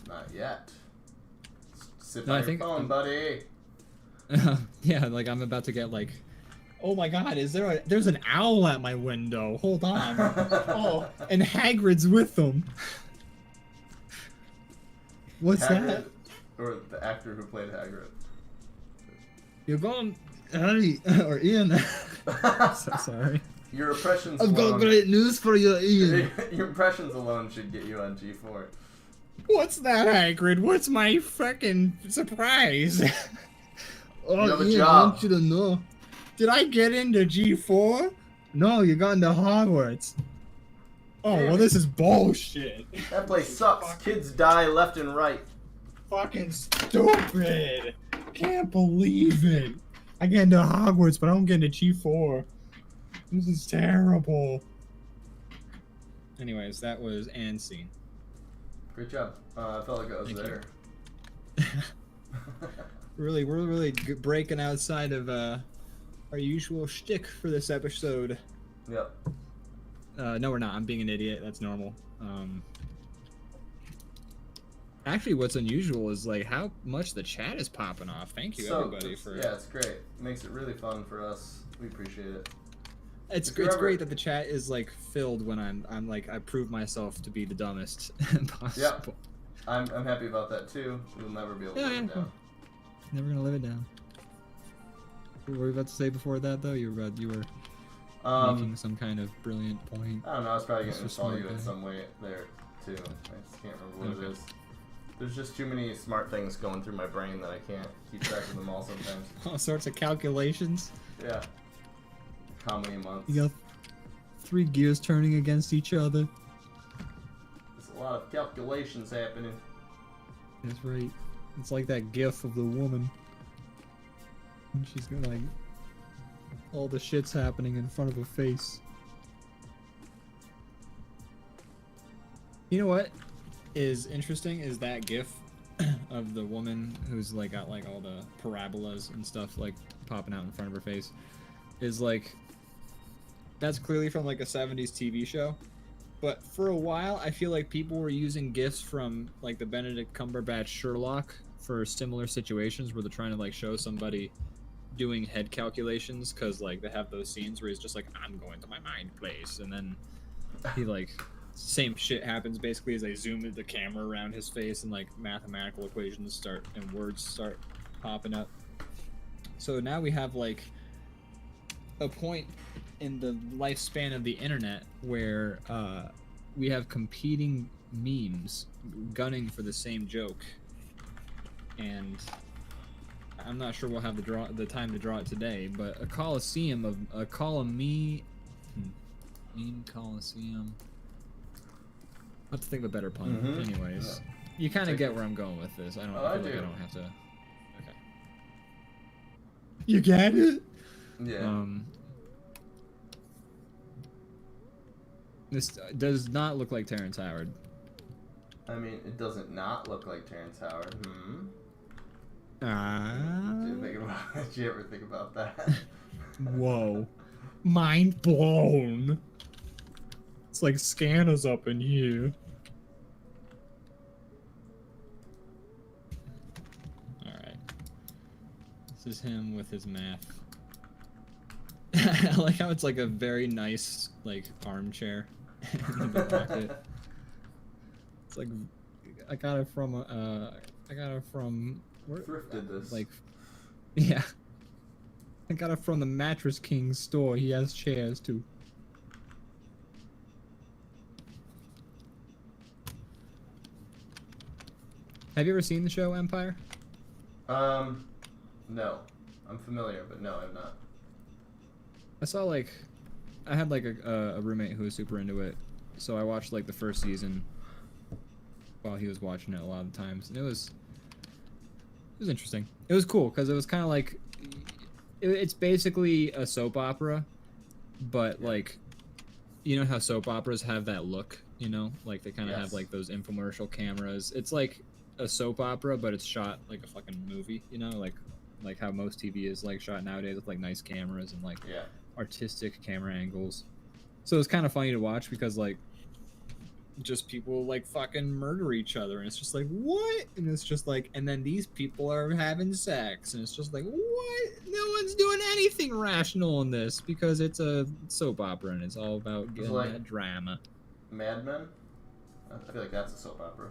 Not yet. Sit No, by I your think- phone, buddy. Yeah, like I'm about to get like. Oh my God! There's an owl at my window? Hold on. Oh, and Hagrid's with them. What's Hagrid, that? or the actor who played Hagrid. You're going, Harry or Ian. So sorry. Your impressions I've got alone, great news for you, Ian. your impressions alone should get you on G4. What's that, Hagrid? What's my frickin' surprise? Oh, You have a Ian, I job. want you to know. Did I get into G4? No, you got into Hogwarts. Oh, Damn well, it. this is bullshit. That place sucks. Kids die left and right. Fucking stupid. Can't believe it. I get into Hogwarts, but I don't get into G4. This is terrible. Anyways, that was Anne's scene. Great job. I felt like I was Thank you. there. We're really breaking outside of our usual shtick for this episode. Yep. No, we're not. I'm being an idiot. That's normal. Actually, what's unusual is like how much the chat is popping off. Thank you, everybody, for. Yeah, it's great. It makes it really fun for us. We appreciate it. It's great that the chat is like filled when I'm like I prove myself to be the dumbest possible. Yep. I'm happy about that too. We'll never be able to live it down. Never gonna live it down. What were you about to say before that though? You were making some kind of brilliant point. I don't know. I was probably going to That's a install smart you in guy. some way there too. I just can't remember what it Okay. is. There's just too many smart things going through my brain that I can't keep track of them all sometimes. All sorts of calculations. Yeah. How many months? You got 3 gears turning against each other. There's a lot of calculations happening. That's right. It's like that gif of the woman. And she's got like all the shit's happening in front of her face. You know what is interesting is that gif of the woman who's like got like all the parabolas and stuff like popping out in front of her face is like that's clearly from like a 70s TV show. But for a while, I feel like people were using GIFs from like the Benedict Cumberbatch Sherlock for similar situations where they're trying to like show somebody doing head calculations because like they have those scenes where he's just like, I'm going to my mind place, and then he like same shit happens basically as they zoom the camera around his face and like mathematical equations start and words start popping up. So now we have like a point in the lifespan of the internet where we have competing memes gunning for the same joke, and I'm not sure we'll have the time to draw it today, but a coliseum of meme coliseum. I'll have to think of a better pun. Mhm. Anyways, Yeah. you kind of get where I'm going with this. I don't. Oh, I I feel like do. I don't have to. Okay. You get it? Yeah. This does not look like Terrence Howard. I mean, it doesn't not look like Terrence Howard. Did you ever think about that? Whoa. Mind blown. It's like scanners up in here. Alright. This is him with his math. I like how it's like a very nice, like, armchair. In the book market. It's like, I got it from, where? Thrifted this. Like, yeah. I got it from the Mattress King's store. He has chairs, too. Have you ever seen the show Empire? No. I'm familiar, but no, I'm not. I saw, like, I had, like, a roommate who was super into it, so I watched, like, the first season while he was watching it a lot of the times, and it was interesting. It was cool, because it was kind of like, it's basically a soap opera, but, like, you know how soap operas have that look, you know? Like, they kind of have, like, those infomercial cameras. It's like a soap opera, but it's shot like a fucking movie, you know? Like how most TV is, like, shot nowadays with, like, nice cameras and, like, artistic camera angles. So it's kind of funny to watch because, like, just people, like, fucking murder each other, and it's just like, what? And it's just like, and then these people are having sex, and it's just like, what? No one's doing anything rational in this because it's a soap opera and it's all about getting like that drama. Mad Men? I feel like that's a soap opera.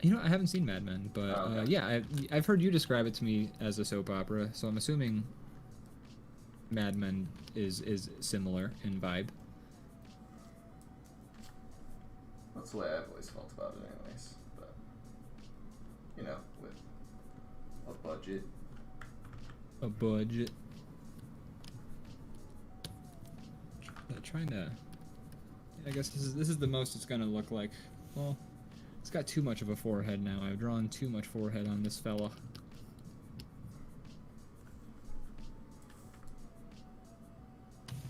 You know, I haven't seen Mad Men, but okay. Yeah, I've heard you describe it to me as a soap opera, so I'm assuming Mad Men is similar in vibe. That's the way I've always felt about it anyways, but, you know, with a budget. A budget. Trying to... I guess this is the most it's gonna look like. Well, it's got too much of a forehead now. I've drawn too much forehead on this fella.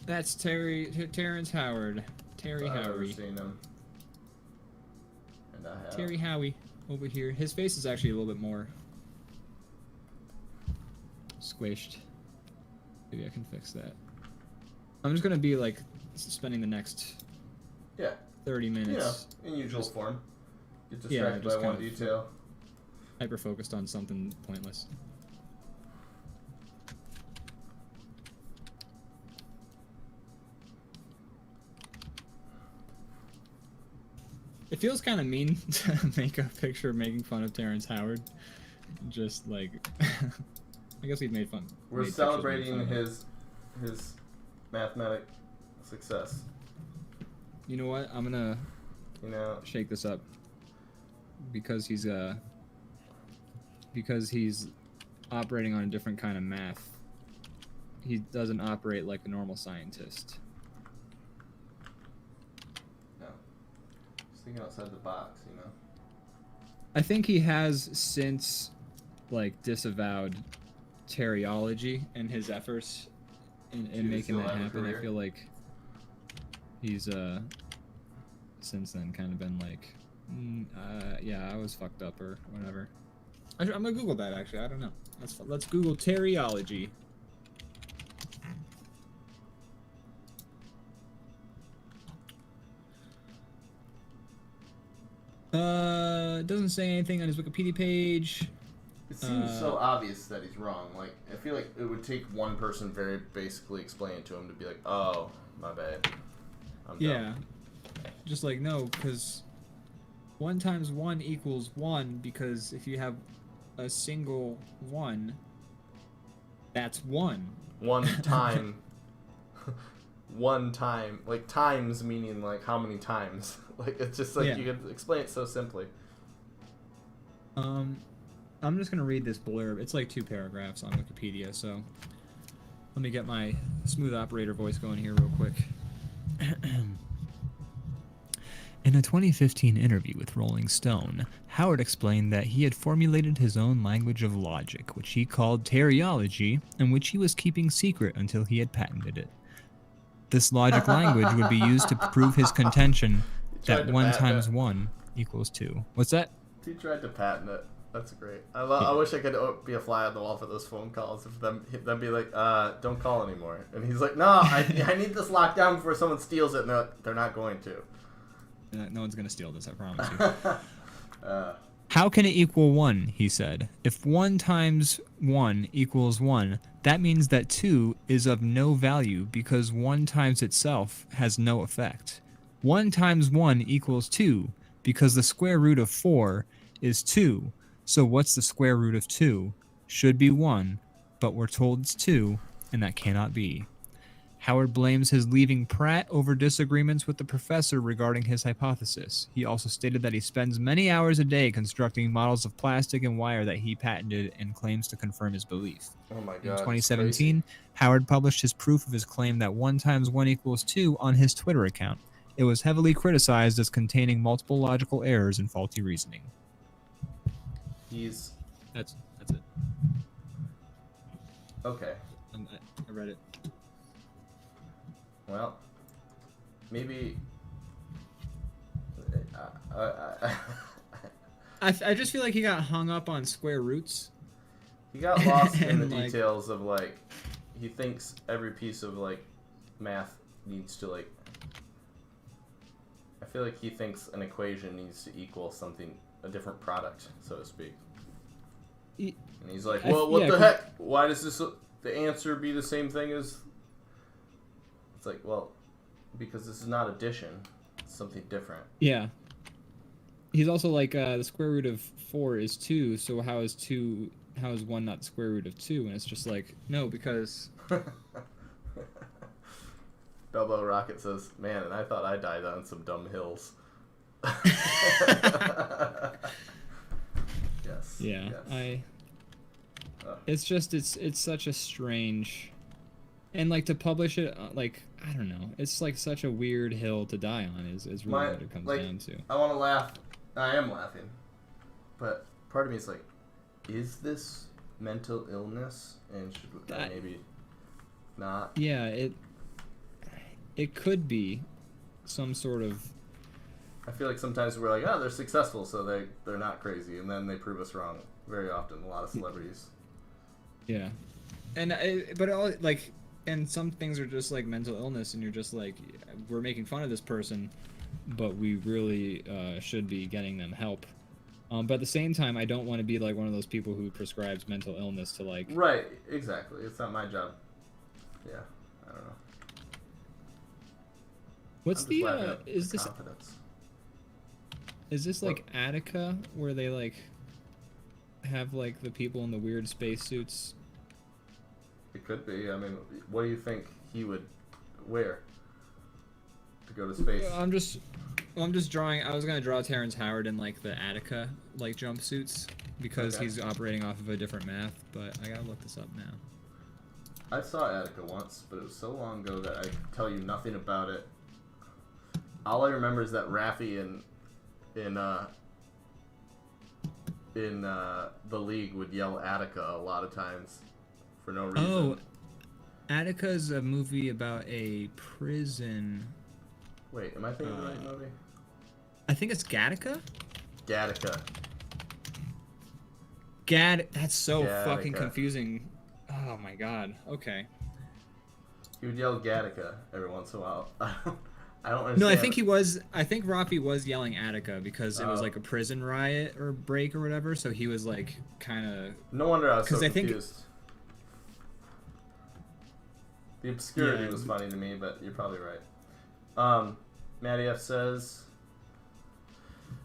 That's Terrence Howard. Terry I've never Howie. seen him. And I have. Terry Howie over here. His face is actually a little bit more squished. Maybe I can fix that. I'm just gonna be like spending the next 30 minutes. Yeah, in usual form. Get distracted by one detail. Hyper focused on something pointless. It feels kind of mean to make a picture making fun of Terrence Howard. Just like, I guess we've made fun. We're celebrating his mathematic success. You know what? I'm gonna shake this up because he's operating on a different kind of math. He doesn't operate like a normal scientist. No. Just thinking outside the box, you know. I think he has since like disavowed teriology and his efforts in making that happen. I feel like he's since then kind of been like yeah, I was fucked up or whatever. I'm gonna Google that actually. I don't know. Let's Google teriology. It doesn't say anything on his Wikipedia page. It seems so obvious that he's wrong. Like, I feel like it would take one person very basically explain it to him to be like, oh, my bad. I'm dumb. Just like, no, because 1 times 1 equals 1, because if you have a single 1, that's 1. One time. One time. Like, times meaning, like, how many times. Like, it's just like, you can explain it so simply. I'm just gonna read this blurb. It's like 2 paragraphs on Wikipedia, so let me get my smooth operator voice going here real quick. In a 2015 interview with Rolling Stone, Howard explained that he had formulated his own language of logic, which he called teriology, and which he was keeping secret until he had patented it. This logic language would be used to prove his contention that 1 times 1 equals 2. What's that? He tried to patent it. That's great. I wish I could be a fly on the wall for those phone calls. If them be like, don't call anymore. And he's like, no, I need this locked down before someone steals it. And they're not going to. No one's gonna steal this, I promise you. How can it equal 1, he said. If 1 times 1 equals 1, that means that 2 is of no value because 1 times itself has no effect. 1 times 1 equals 2 because the square root of 4 is 2. So what's the square root of 2? Should be 1, but we're told it's 2, and that cannot be. Howard blames his leaving Pratt over disagreements with the professor regarding his hypothesis. He also stated that he spends many hours a day constructing models of plastic and wire that he patented and claims to confirm his belief. Oh my God. In 2017, Howard published his proof of his claim that 1 times 1 equals 2 on his Twitter account. It was heavily criticized as containing multiple logical errors and faulty reasoning. That's it. Okay. I read it. Well, maybe. I just feel like he got hung up on square roots. He got lost in the like, details of like, he thinks every piece of like math needs to like. I feel like he thinks an equation needs to equal something, a different product, so to speak. And he's like, well, what the heck? Why does the answer be the same thing as... It's like, well, because this is not addition. It's something different. Yeah. He's also like, the square root of 4 is 2, so how is 1 not the square root of 2? And it's just like, no, because... Belbo Rocket says, man, and I thought I died on some dumb hills. Yes. Yeah, yes. It's just, it's such a strange... And, like, to publish it, like, I don't know. It's, like, such a weird hill to die on is really what it comes down to. I want to laugh. I am laughing. But part of me is like, is this mental illness? And should maybe not? Yeah, it could be some sort of... I feel like sometimes we're like, oh, they're successful, so they're not crazy. And then they prove us wrong very often, a lot of celebrities. Yeah. And but all, like... And some things are just like mental illness, and you're just like, we're making fun of this person, but we really should be getting them help. But at the same time, I don't want to be like one of those people who prescribes mental illness to like... Right, exactly. It's not my job. Yeah, I don't know. What's the is this like what? Attica, where they like have like the people in the weird spacesuits? It could be. I mean, what do you think he would wear to go to space? I'm just drawing. I was gonna draw Terrence Howard in like the Attica like jumpsuits because he's operating off of a different math. But I gotta look this up now. I saw Attica once, but it was so long ago that I can tell you nothing about it. All I remember is that Raffi in the league would yell Attica a lot of times. For no reason. Oh, Attica is a movie about a prison. Wait, am I thinking the right movie? I think it's Gattaca? Gattaca. That's so Gattaca. fucking confusing. Oh my god. Okay. He would yell Gattaca every once in a while. I don't understand. No, I think he was. I think Rafi was yelling Attica because it was like a prison riot or break or whatever. So he was like kind of. No wonder I was so confused. The obscurity was funny to me, but you're probably right. Matty F says,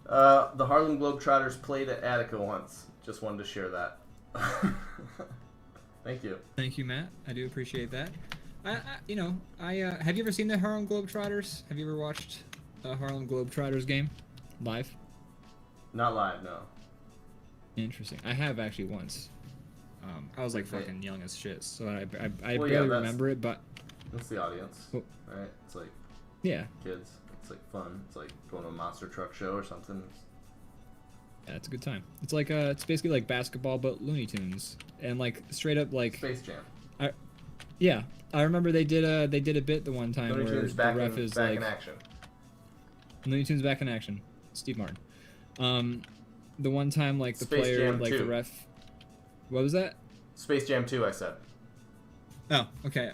the Harlem Globetrotters played at Attica once. Just wanted to share that. Thank you. Thank you, Matt. I do appreciate that. Have you ever seen the Harlem Globetrotters? Have you ever watched a Harlem Globetrotters game live? Not live, no. Interesting. I have actually once. I was like fucking young as shit, so I well, barely remember it, but... That's the audience, right? It's like... Yeah. Kids. It's like fun. It's like going to a monster truck show or something. Yeah, it's a good time. It's like, it's basically like basketball, but Looney Tunes. And like, straight up like... Space Jam. Yeah. I remember they did a bit the one time Looney where Tunes the ref is back like... in action. Looney Tunes back in action. Steve Martin. the one time like the Space player Jam like 2. the ref. What was that? Space Jam 2, I said. Oh, okay.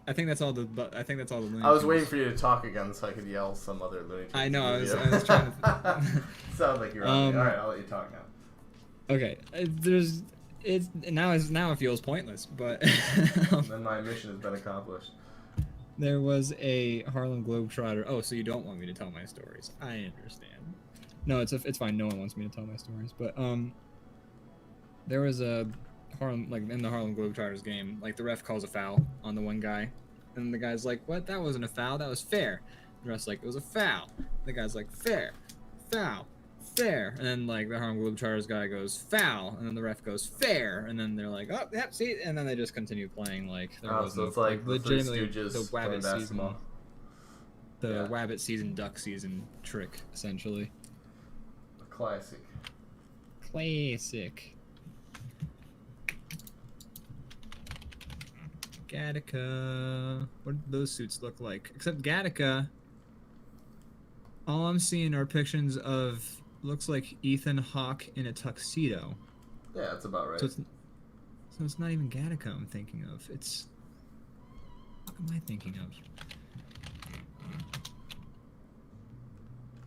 I think that's all the. I think that's all the. Looney I was Tunes. waiting for you to talk again so I could yell some other Looney Tunes. I know. I video. was trying to. Sounds like you're on me. All right, I'll let you talk now. Okay. Now it feels pointless, but. Then my mission has been accomplished. There was a Harlem Globetrotter. Oh, so you don't want me to tell my stories? I understand. No, it's fine. No one wants me to tell my stories, but there was a Harlem, like in the Harlem Globetrotters game, like the ref calls a foul on the one guy, and the guy's like, "What? That wasn't a foul. That was fair." The ref's like, "It was a foul." The guy's like, "Fair, foul, fair," and then like the Harlem Globetrotters guy goes, "Foul," and then the ref goes, "Fair," and then they're like, "Oh, yep, see," and then they just continue playing like there was so no, it's like the Three legitimately Stooges the playing Wabbit season, basketball. the Wabbit season, Duck season trick, essentially. A classic. Classic. Gattaca. What do those suits look like? Except Gattaca, all I'm seeing are pictures of, looks like Ethan Hawke in a tuxedo. Yeah, that's about right. So it's not even Gattaca I'm thinking of. It's... What am I thinking of?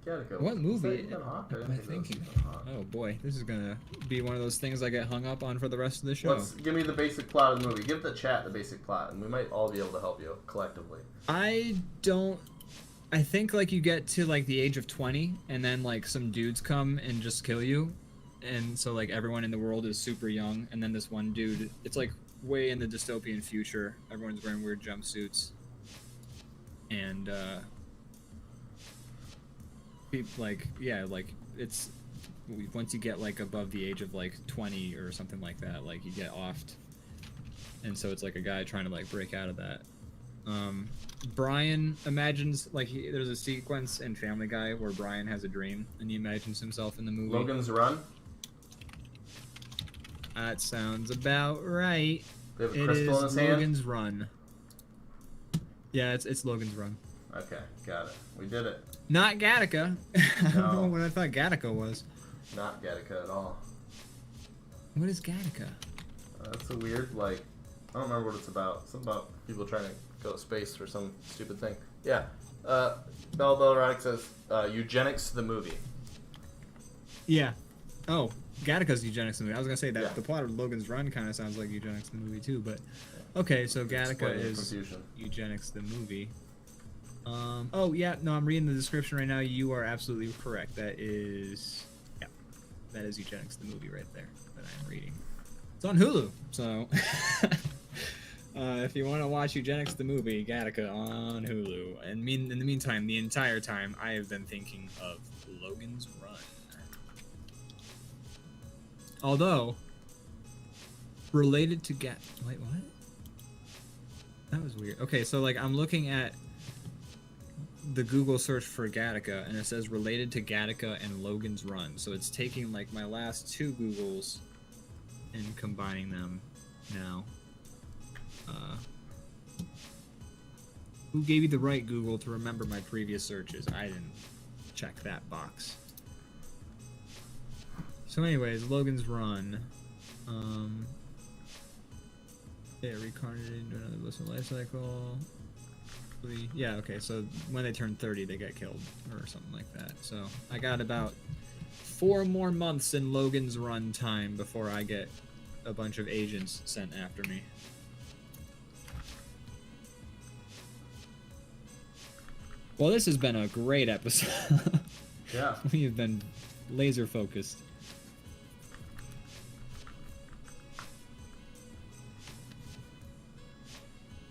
Gattaca. What movie Ethan Hawke? am I thinking? Oh boy, this is gonna be one of those things I get hung up on for the rest of the show. Give me the basic plot of the movie. Give the chat the basic plot, and we might all be able to help you collectively. I think like you get to like the age of 20 and then like some dudes come and just kill you, and so like everyone in the world is super young, and then this one dude, it's like way in the dystopian future, everyone's wearing weird jumpsuits, and like yeah, like it's once you get like above the age of like 20 or something like that, like you get offed, and so it's like a guy trying to like break out of that. Brian imagines like there's a sequence in Family Guy where Brian has a dream and he imagines himself in the movie. Logan's Run. That sounds about right. They have a crystal in his hand? Logan's Run. Yeah, it's Logan's Run. Okay, got it. We did it. Not Gattaca. I don't know No. what I thought Gattaca was. Not Gattaca at all. What is Gattaca? That's a weird, like, I don't remember what it's about. Something about people trying to go to space or some stupid thing. Yeah. Bell Erotic says, eugenics the movie. Yeah. Oh, Gattaca's eugenics the movie. I was gonna say that Yeah. the plot of Logan's Run kind of sounds like eugenics the movie too, but okay, so Gattaca Explain the is confusion. eugenics the movie. Oh yeah, no, I'm reading the description right now. You are absolutely correct. That is eugenics the movie right there that I'm reading. It's on Hulu, so if you want to watch eugenics the movie, Gattaca on Hulu. And in the meantime, the entire time, I have been thinking of Logan's Run. Although related to wait, what? That was weird. Okay, so like I'm looking at the Google search for Gattaca, and it says related to Gattaca and Logan's Run. So it's taking like my last two Googles and combining them now. Who gave you the right Google to remember my previous searches? I didn't check that box. So anyways, Logan's Run. Yeah, reincarnated into another blissful life cycle. Yeah, okay, so when they turn 30, they get killed, or something like that. So I got about 4 more months in Logan's Run time before I get a bunch of agents sent after me. Well, this has been a great episode. Yeah. We've been laser focused.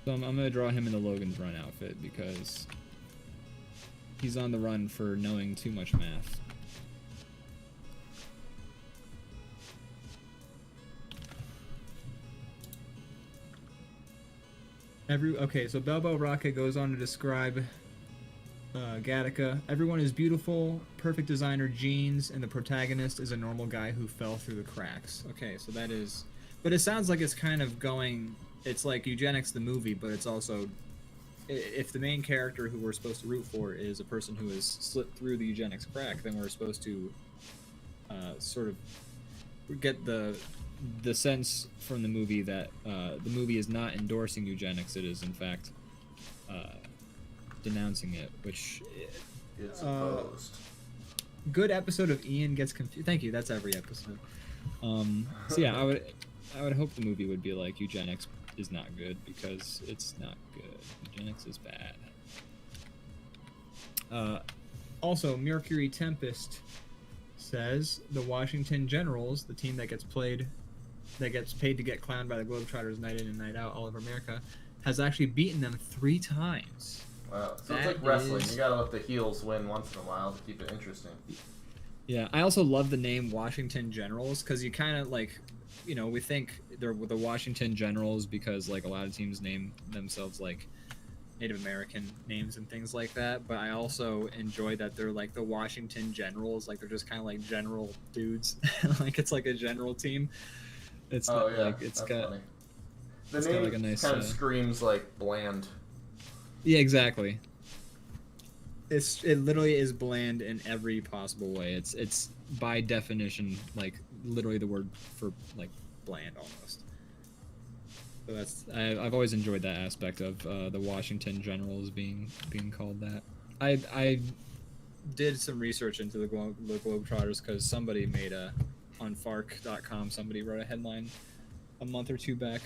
So I'm gonna draw him in the Logan's Run outfit because he's on the run for knowing too much math. Okay, so Balbo Rocket goes on to describe Gattaca. Everyone is beautiful, perfect designer jeans, and the protagonist is a normal guy who fell through the cracks. Okay, so that is... But it sounds like it's kind of going... It's like eugenics the movie, but it's also if the main character who we're supposed to root for is a person who has slipped through the eugenics crack, then we're supposed to sort of get the sense from the movie that the movie is not endorsing eugenics. It is in fact denouncing it, which It's opposed. good episode of Ian Gets Confused. Thank you. That's every episode. So yeah, I would hope the movie would be like eugenics is not good because it's not good. Eugenics is bad. Also, Mercury Tempest says the Washington Generals, the team that gets paid to get clowned by the Globetrotters night in and night out all over America, has actually beaten them 3 times. Wow. So it's like wrestling. You gotta let the heels win once in a while to keep it interesting. Yeah, I also love the name Washington Generals because you kind of like, you know, we think they're the Washington Generals because like a lot of teams name themselves like Native American names and things like that. But I also enjoy that they're like the Washington Generals, like they're just kind of like general dudes, like it's like a general team. It's not like it's got. Funny. The it's name got like a nice, kind of screams like bland. Yeah, exactly. It literally is bland in every possible way. It's by definition like literally the word for like bland almost. So that's I've always enjoyed that aspect of the Washington Generals being called that. I did some research into the Globetrotters because somebody made on Fark.com somebody wrote a headline a month or two back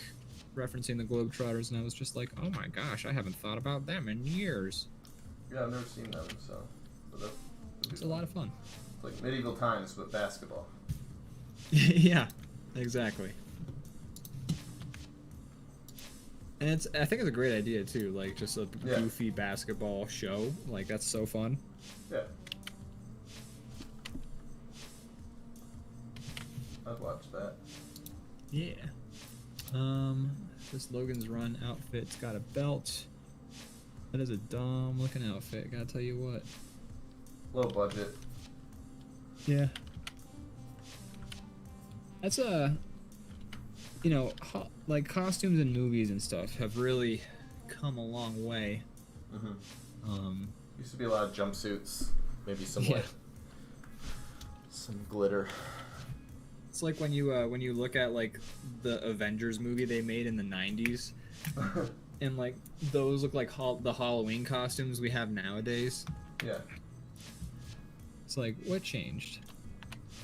referencing the Globetrotters, and I was just like, oh my gosh, I haven't thought about them in years. Yeah, I've never seen them, so. But it's a lot of fun. It's like medieval times with basketball. Yeah, exactly. And I think it's a great idea too, like just a goofy basketball show. Like that's so fun. Yeah. I'd watch that. Yeah. This Logan's Run outfit's got a belt. That is a dumb looking outfit, gotta tell you what. Low budget. Yeah. That's you know, like costumes in movies and stuff have really come a long way. Mm-hmm. Used to be a lot of jumpsuits, maybe some like some glitter. It's like when you look at like the Avengers movie they made in the 90s, and like those look like the Halloween costumes we have nowadays. Yeah. It's like, what changed?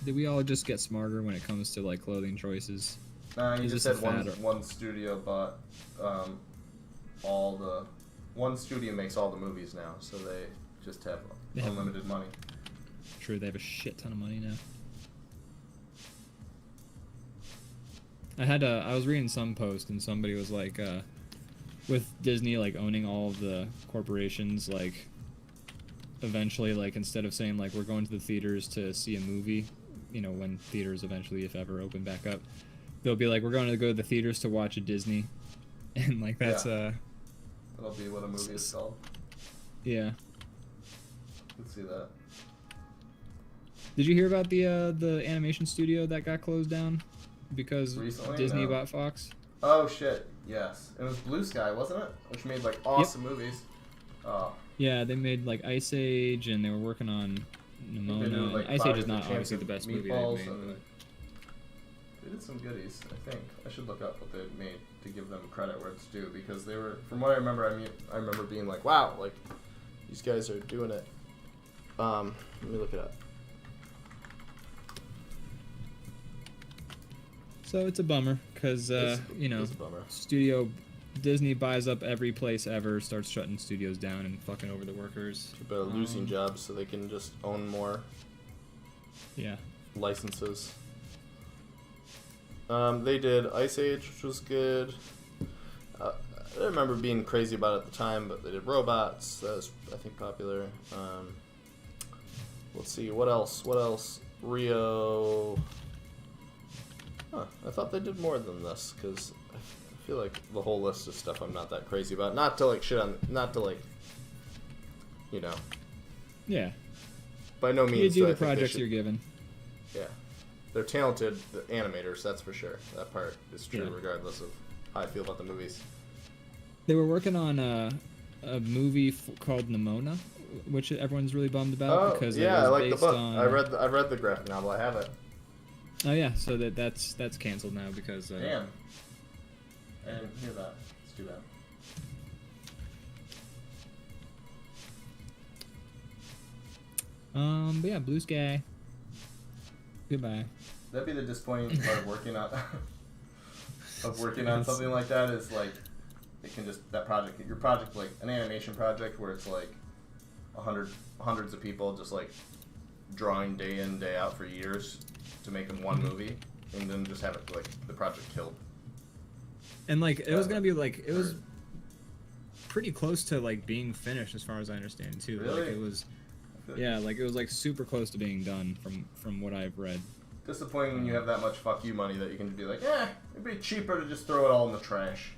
Did we all just get smarter when it comes to like clothing choices? Nah, you just had one studio bought one studio makes all the movies now, so they just have unlimited money. True, they have a shit ton of money now. I was reading some post and somebody was like, with Disney like owning all of the corporations, like eventually like instead of saying like we're going to the theaters to see a movie, you know, when theaters eventually if ever open back up, they'll be like we're going to go to the theaters to watch a Disney, and like that's that'll be what a movie is called. Yeah. Let's see that. Did you hear about the animation studio that got closed down because recently? Disney bought Fox? Oh shit, yes. It was Blue Sky, wasn't it? Which made like awesome movies. Oh. Yeah, they made like Ice Age and they were working on Nimona. Like, Ice Age is not obviously the best movie they've made. And they did some goodies, I think. I should look up what they made to give them credit where it's due, because they were, from what I remember, I remember being like, wow, like these guys are doing it. Let me look it up. So it's a bummer because you know, Disney buys up every place ever, starts shutting studios down and fucking over the workers. People are losing jobs so they can just own more. Yeah. Licenses. They did Ice Age, which was good. I don't remember being crazy about it at the time, but they did Robots. That was, I think, popular. Let's see, what else? Rio. Huh, I thought they did more than this, because I feel like the whole list of stuff I'm not that crazy about. Not to, like, you know. Yeah. By no means. You do the projects you're given. Yeah. They're talented animators, that's for sure. That part is true, regardless of how I feel about the movies. They were working on a movie called Nimona, which everyone's really bummed about because yeah, it was I like the based book. on. I read the graphic novel. I have it. Oh yeah, so that's canceled now because. Damn. I didn't hear that. It's too bad. But yeah, Blue Sky. Goodbye. That'd be the disappointing part of working on something like that is like it can just your project like an animation project where it's like hundreds of people just like drawing day in day out for years to make them one movie and then just have it like the project killed. And like it was gonna be like it was pretty close to like being finished as far as I understand too. Really? Like it was. Yeah, like it was like super close to being done from what I've read. Disappointing when you have that much fuck you money that you can be like, it'd be cheaper to just throw it all in the trash.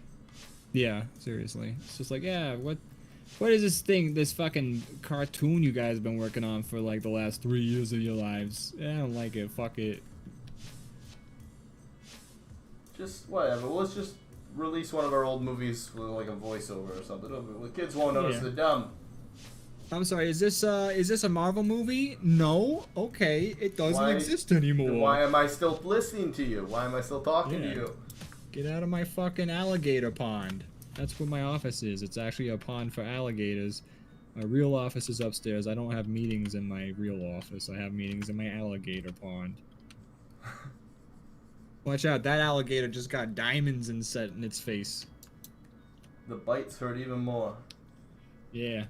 Yeah, seriously. It's just like, yeah, what is this fucking cartoon you guys have been working on for like the last 3 years of your lives? I don't like it. Fuck it. Just whatever. Let's just release one of our old movies with like a voiceover or something. The kids won't notice the dumb. I'm sorry, is this a Marvel movie? No? Okay, it doesn't exist anymore. Why am I still listening to you? Why am I still talking to you? Get out of my fucking alligator pond. That's what my office is. It's actually a pond for alligators. My real office is upstairs. I don't have meetings in my real office. I have meetings in my alligator pond. Watch out, that alligator just got diamonds inset in its face. The bites hurt even more. Yeah.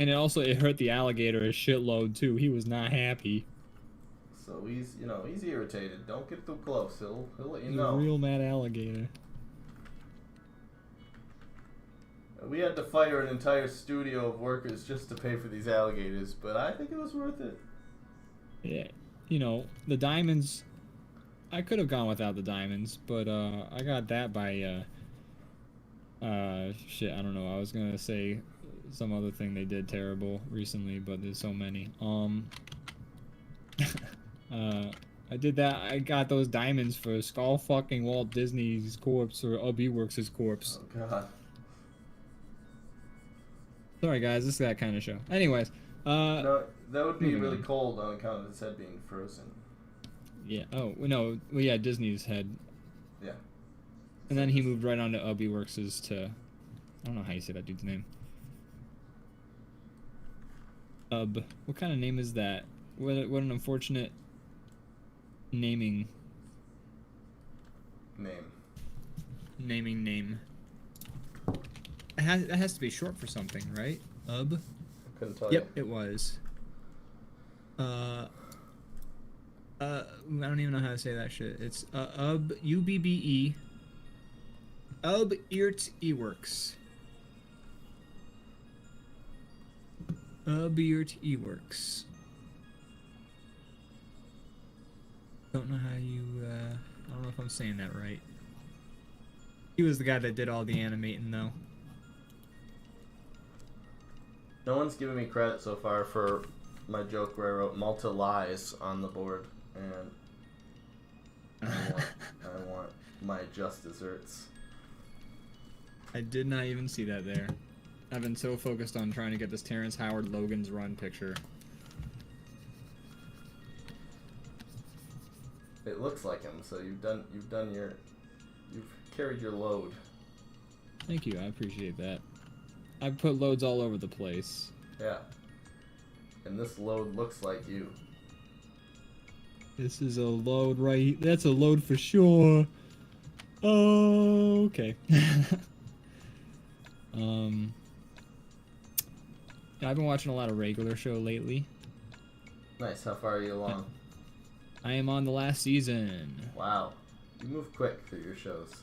And it hurt the alligator a shitload too. He was not happy. So he's irritated. Don't get too close. He'll let you He's know. A real mad alligator. We had to fire an entire studio of workers just to pay for these alligators, but I think it was worth it. Yeah, the diamonds. I could have gone without the diamonds, but I got that by shit. I don't know. I was gonna say some other thing they did terrible recently, but there's so many. I did that. I got those diamonds for Skull fucking Walt Disney's corpse or Ubby Works' corpse. Oh god. Sorry guys, this is that kind of show. Anyways, no, that would be really cold on account of his head being frozen. Yeah. Oh no. Well, yeah, Disney's head. Yeah. And then he moved right on to Ubby Works' to. I don't know how you say that dude's name. What kind of name is that? What an unfortunate naming name. It has to be short for something, right? I couldn't tell you. Yep, it was. I don't even know how to say that shit. It's UBBE. Eert Eworks. Beard Eworks. Don't know how you, I don't know if I'm saying that right. He was the guy that did all the animating, though. No one's given me credit so far for my joke where I wrote Malta lies on the board, and I want my just desserts. I did not even see that there. I've been so focused on trying to get this Terrence Howard Logan's Run picture. It looks like him, so you've carried your load. Thank you, I appreciate that. I've put loads all over the place. Yeah. And this load looks like you. This is a load right. That's a load for sure. Oh, okay. I've been watching a lot of regular show lately. Nice. How far are you along? I am on the last season. Wow. You move quick through your shows.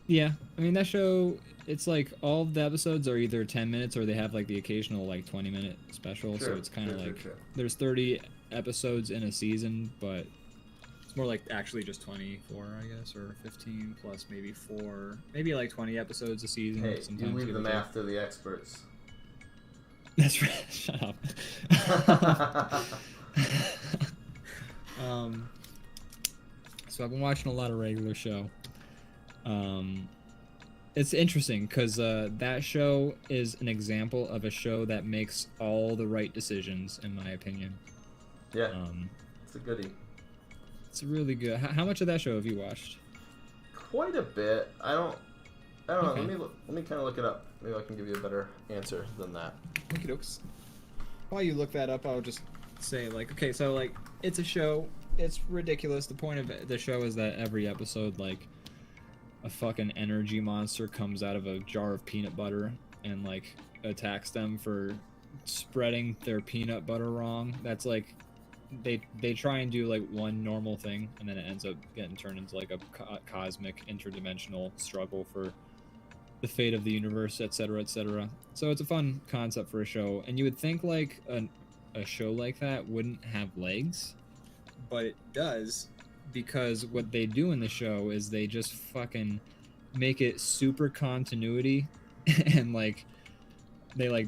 Yeah. I mean, that show, it's like all of the episodes are either 10 minutes or they have like the occasional like 20-minute special. Sure, so it's kind of sure. There's 30 episodes in a season, but it's more like actually just 24, I guess, or 15 plus maybe 4, maybe like 20 episodes a season. Hey, you leave the math to the experts. That's right. Shut up. So I've been watching a lot of regular show. it's interesting because that show is an example of a show that makes all the right decisions, in my opinion. Yeah, it's a goodie. It's really good. How much of that show have you watched? Quite a bit. I don't Okay. know. Let me kind of look it up. Maybe I can give you a better answer than that. Okie dokes. While you look that up, I'll just say, like, okay, so, like, it's a show. It's ridiculous. The point of the show is that every episode, like, a fucking energy monster comes out of a jar of peanut butter and, like, attacks them for spreading their peanut butter wrong. That's, like, they try and do, like, one normal thing, and then it ends up getting turned into, like, a cosmic, interdimensional struggle for the fate of the universe, etc., etc. So it's a fun concept for a show, and you would think like a show like that wouldn't have legs, but it does, because what they do in the show is they just fucking make it super continuity and like they like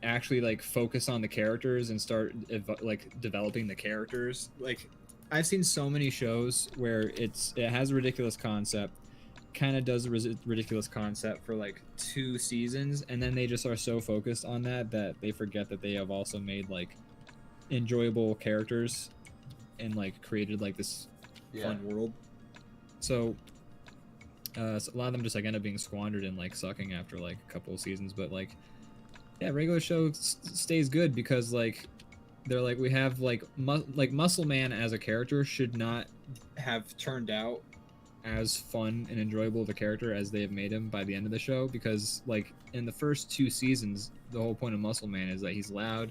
actually like focus on the characters and start like developing the characters. Like I've seen so many shows where it has a ridiculous concept, kind of does a ridiculous concept for like 2 seasons, and then they just are so focused on that they forget that they have also made like enjoyable characters and like created like this fun world. So a lot of them just like end up being squandered and like sucking after like a couple of seasons. But like, yeah, regular show stays good because like they're like, we have like Muscle Man as a character should not have turned out as fun and enjoyable of a character as they have made him by the end of the show, because like in the first 2 seasons the whole point of Muscle Man is that he's loud,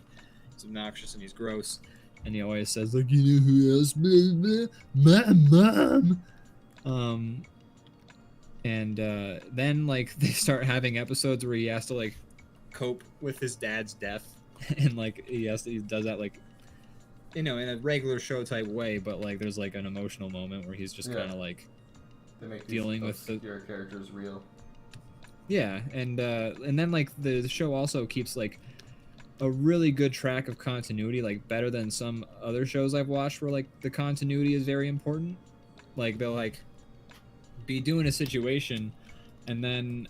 he's obnoxious, and he's gross, and he always says like, you know who else, my mom. And then like they start having episodes where he has to like cope with his dad's death and like he does that like, you know, in a regular show type way, but like there's like an emotional moment where he's just kind of like they make dealing with your characters real. Yeah, and then like the show also keeps like a really good track of continuity, like better than some other shows I've watched where like the continuity is very important. Like they'll like be doing a situation and then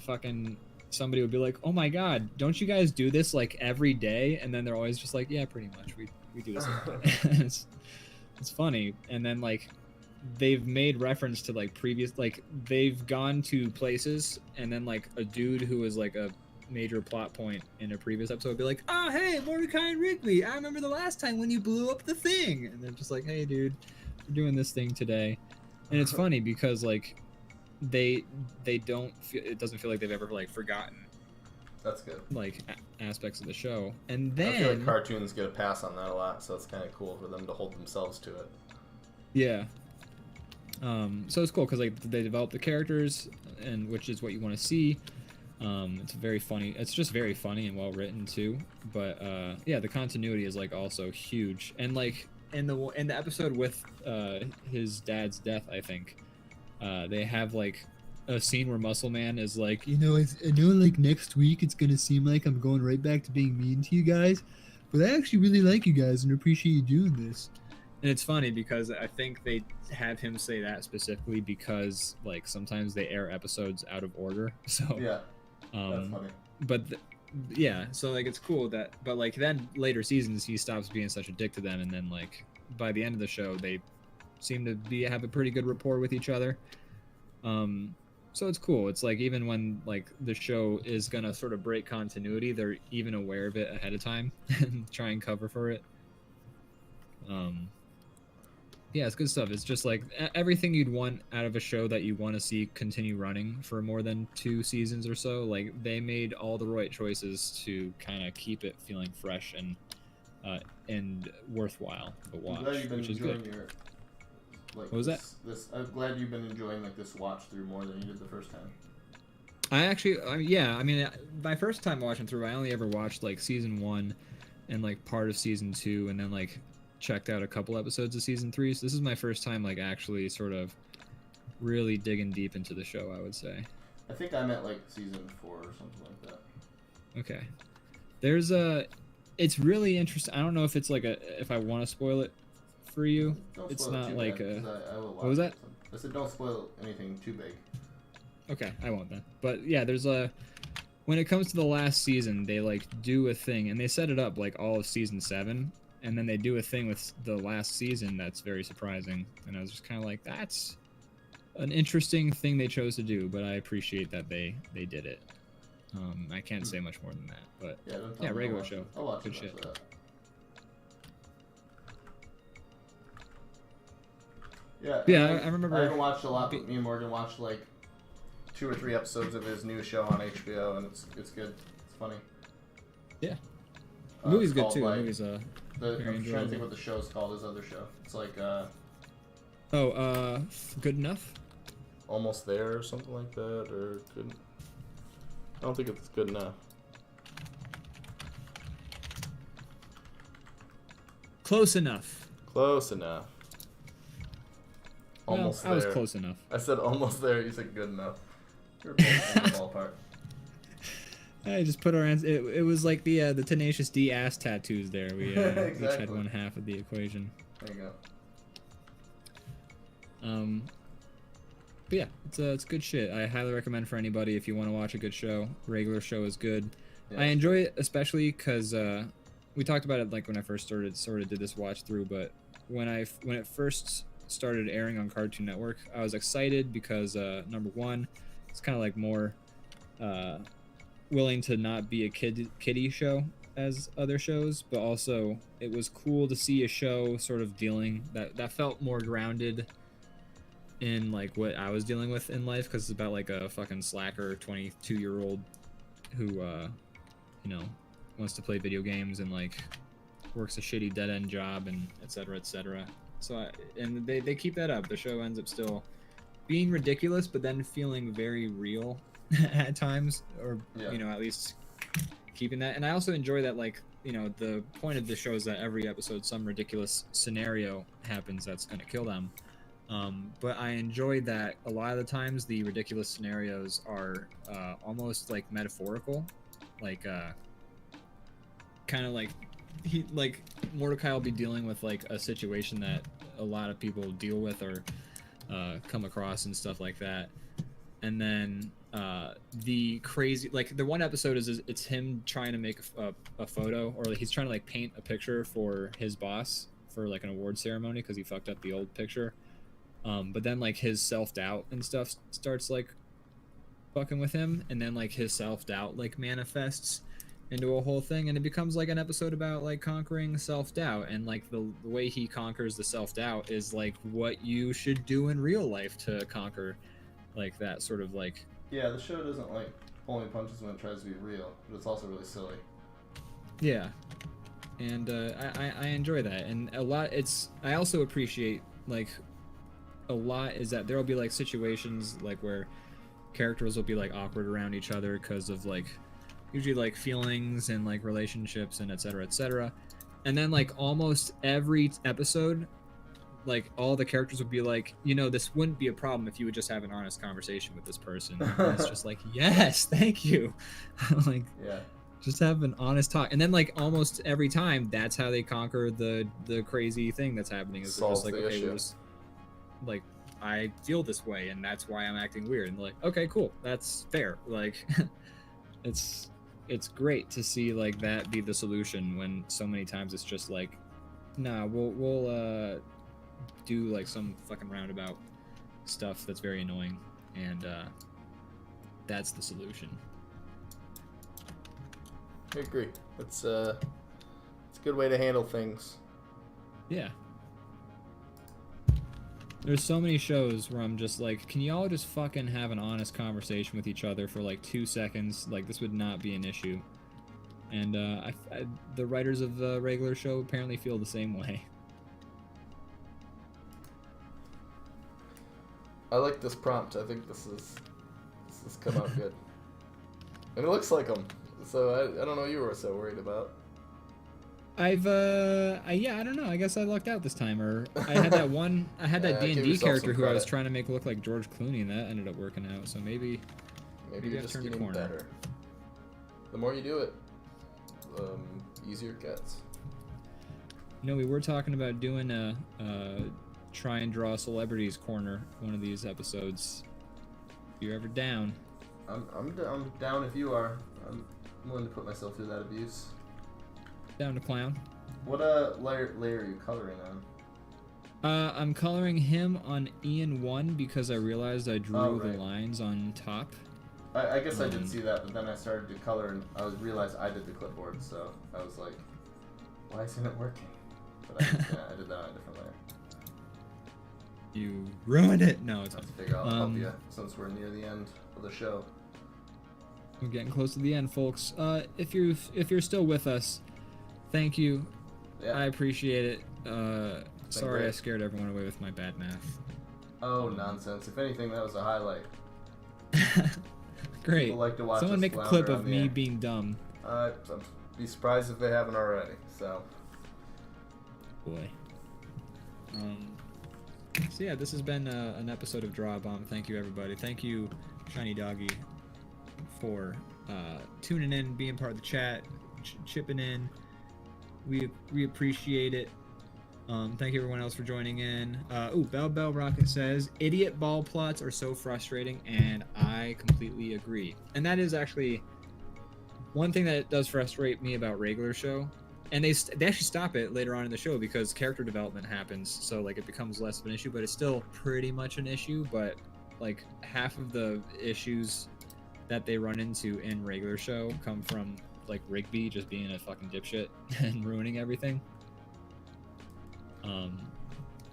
fucking somebody would be like, oh my god, don't you guys do this like every day? And then they're always just like, yeah, pretty much we do this every day. It's funny. And then like they've made reference to like previous, like they've gone to places and then like a dude who was like a major plot point in a previous episode would be like, oh hey, Mordecai and Rigby, I remember the last time when you blew up the thing. And they're just like, hey dude, we're doing this thing today. And it's funny because like they don't feel, it doesn't feel like they've ever like forgotten, that's good, like aspects of the show. And then I feel like cartoons get a pass on that a lot, so it's kind of cool for them to hold themselves to it. Yeah. So it's cool because like they develop the characters, and which is what you want to see. It's very funny. It's just very funny and well written too. But yeah, the continuity is like also huge. And like in the episode with his dad's death, I think they have like a scene where Muscle Man is like, you know, I know like next week it's gonna seem like I'm going right back to being mean to you guys, but I actually really like you guys and appreciate you doing this. And it's funny because I think they have him say that specifically because like sometimes they air episodes out of order. So yeah, that's funny. But yeah, so like it's cool that, but like then later seasons he stops being such a dick to them, and then like by the end of the show they seem to have a pretty good rapport with each other. So it's cool. It's like even when like the show is gonna sort of break continuity, they're even aware of it ahead of time and try and cover for it. Yeah, it's good stuff. It's just like everything you'd want out of a show that you want to see continue running for more than 2 seasons or so. Like they made all the right choices to kind of keep it feeling fresh and worthwhile to watch, which is good. Like, what was that? I'm glad you've been enjoying like this watch through more than you did the first time. I actually, yeah. I mean, my first time watching through, I only ever watched like season 1 and like part of season 2, and then like checked out a couple episodes of season 3. So this is my first time like actually sort of really digging deep into the show, I would say. I think I'm at like season 4 or something like that. Okay. There's it's really interesting. I don't know if it's like if I want to spoil it for you. Don't it's spoil not it too like bad, I will watch what was that? I said don't spoil anything too big. Okay, I won't then. But yeah, there's a when it comes to the last season, they like do a thing, and they set it up like all of season 7, and then they do a thing with the last season that's very surprising. And I was just kind of like, that's an interesting thing they chose to do, but I appreciate that they did it. I can't say much more than that, but yeah, regular show. I'll watch Good it shit. after that. Yeah, I remember. I haven't watched a lot, but me and Morgan watched like 2 or 3 episodes of his new show on HBO, and it's good. It's funny. Yeah. The movie's good called, too. like, The movie's I'm very trying to enjoyable. think what the show's called. His other show. It's like Good Enough? Almost There or something like that, or good. I don't think it's Good Enough. Close Enough. Close enough. Almost well, I there. was close enough. I said almost there. You said good enough. You're both in the ballpark. I just put our hands. It was like the Tenacious D ass tattoos there. We each Exactly. had one half of the equation. There you go. But yeah, it's good shit. I highly recommend for anybody if you want to watch a good show. Regular show is good. Yeah. I enjoy it especially because we talked about it like when I first sort of did this watch through. But when it first started airing on Cartoon Network, I was excited because number one, it's kind of like more willing to not be a kiddie show as other shows, but also it was cool to see a show sort of dealing that felt more grounded in like what I was dealing with in life, because it's about like a fucking slacker 22-year-old who wants to play video games and like works a shitty dead-end job and etc. So they keep that up. The show ends up still being ridiculous, but then feeling very real at times, or at least keeping that. And I also enjoy that, like, the point of the show is that every episode some ridiculous scenario happens that's going to kill them. But I enjoy that a lot of the times the ridiculous scenarios are almost like metaphorical, like kind of like Mordecai will be dealing with like a situation that a lot of people deal with or come across and stuff like that. And then the crazy, like the one episode is it's him trying to make a photo, or like he's trying to like paint a picture for his boss for like an award ceremony because he fucked up the old picture. But then like his self-doubt and stuff starts like fucking with him, and then like his self-doubt like manifests into a whole thing, and it becomes like an episode about like conquering self-doubt, and like the way he conquers the self-doubt is like what you should do in real life to conquer like that sort of like. Yeah, the show doesn't like pulling punches when it tries to be real, but it's also really silly. Yeah, and I enjoy that, and a lot. I also appreciate like a lot is that there will be like situations like where characters will be like awkward around each other because of like usually like feelings and like relationships and etc. And then like almost every episode, like all the characters would be like, this wouldn't be a problem if you would just have an honest conversation with this person. And it's just like, yes, thank you. Like, yeah, just have an honest talk. And then like almost every time, that's how they conquer the crazy thing that's happening. Is solves just like, the okay, issue. like I feel this way, and that's why I'm acting weird. And they're like, okay, cool, that's fair. Like, it's great to see like that be the solution when so many times it's just like, nah, we'll do like some fucking roundabout stuff that's very annoying, and that's the solution. I agree. It's a good way to handle things. Yeah. There's so many shows where I'm just like, can y'all just fucking have an honest conversation with each other for like 2 seconds? Like, this would not be an issue. And the writers of the regular show apparently feel the same way. I like this prompt. I think this has come out good. And it looks like them. So I don't know what you were so worried about. I don't know. I guess I lucked out this time, or I had that one. I had that give D&D yourself character some who I was credit. trying to make look like George Clooney, and that ended up working out. So maybe Maybe you're I've just turned a getting corner. better. The more you do it, the easier it gets. We were talking about doing a try and draw celebrities corner one of these episodes. you ever down. I'm down if you are. I'm willing to put myself through that abuse. Down to clown. What layer are you coloring on? I'm coloring him on Ian 1 because I realized I drew the lines on top. I guess I did see that, but then I started to color and I realized I did the clipboard, so I was like, why isn't it working? But I did that on a different layer. You ruined it. No, it's I have to figure out. I'll help you since we're near the end of the show. We're getting close to the end, folks. If you're still with us, thank you. Yeah. I appreciate it. Sorry I scared everyone away with my bad math. Oh, nonsense. If anything, that was a highlight. Great. People like to watch Someone make a clip of me being dumb. I'd be surprised if they haven't already, so. Boy. So yeah, this has been an episode of DrawBomb. Thank you, everybody. Thank you, Shiny Doggy, for tuning in, being part of the chat, chipping in. We appreciate it. Thank you everyone else for joining in. Bell Rocket says, idiot ball plots are so frustrating, and I completely agree. And that is actually one thing that does frustrate me about regular show. And they actually stop it later on in the show because character development happens, so like it becomes less of an issue, but it's still pretty much an issue. But like half of the issues that they run into in regular show come from like Rigby just being a fucking dipshit and ruining everything.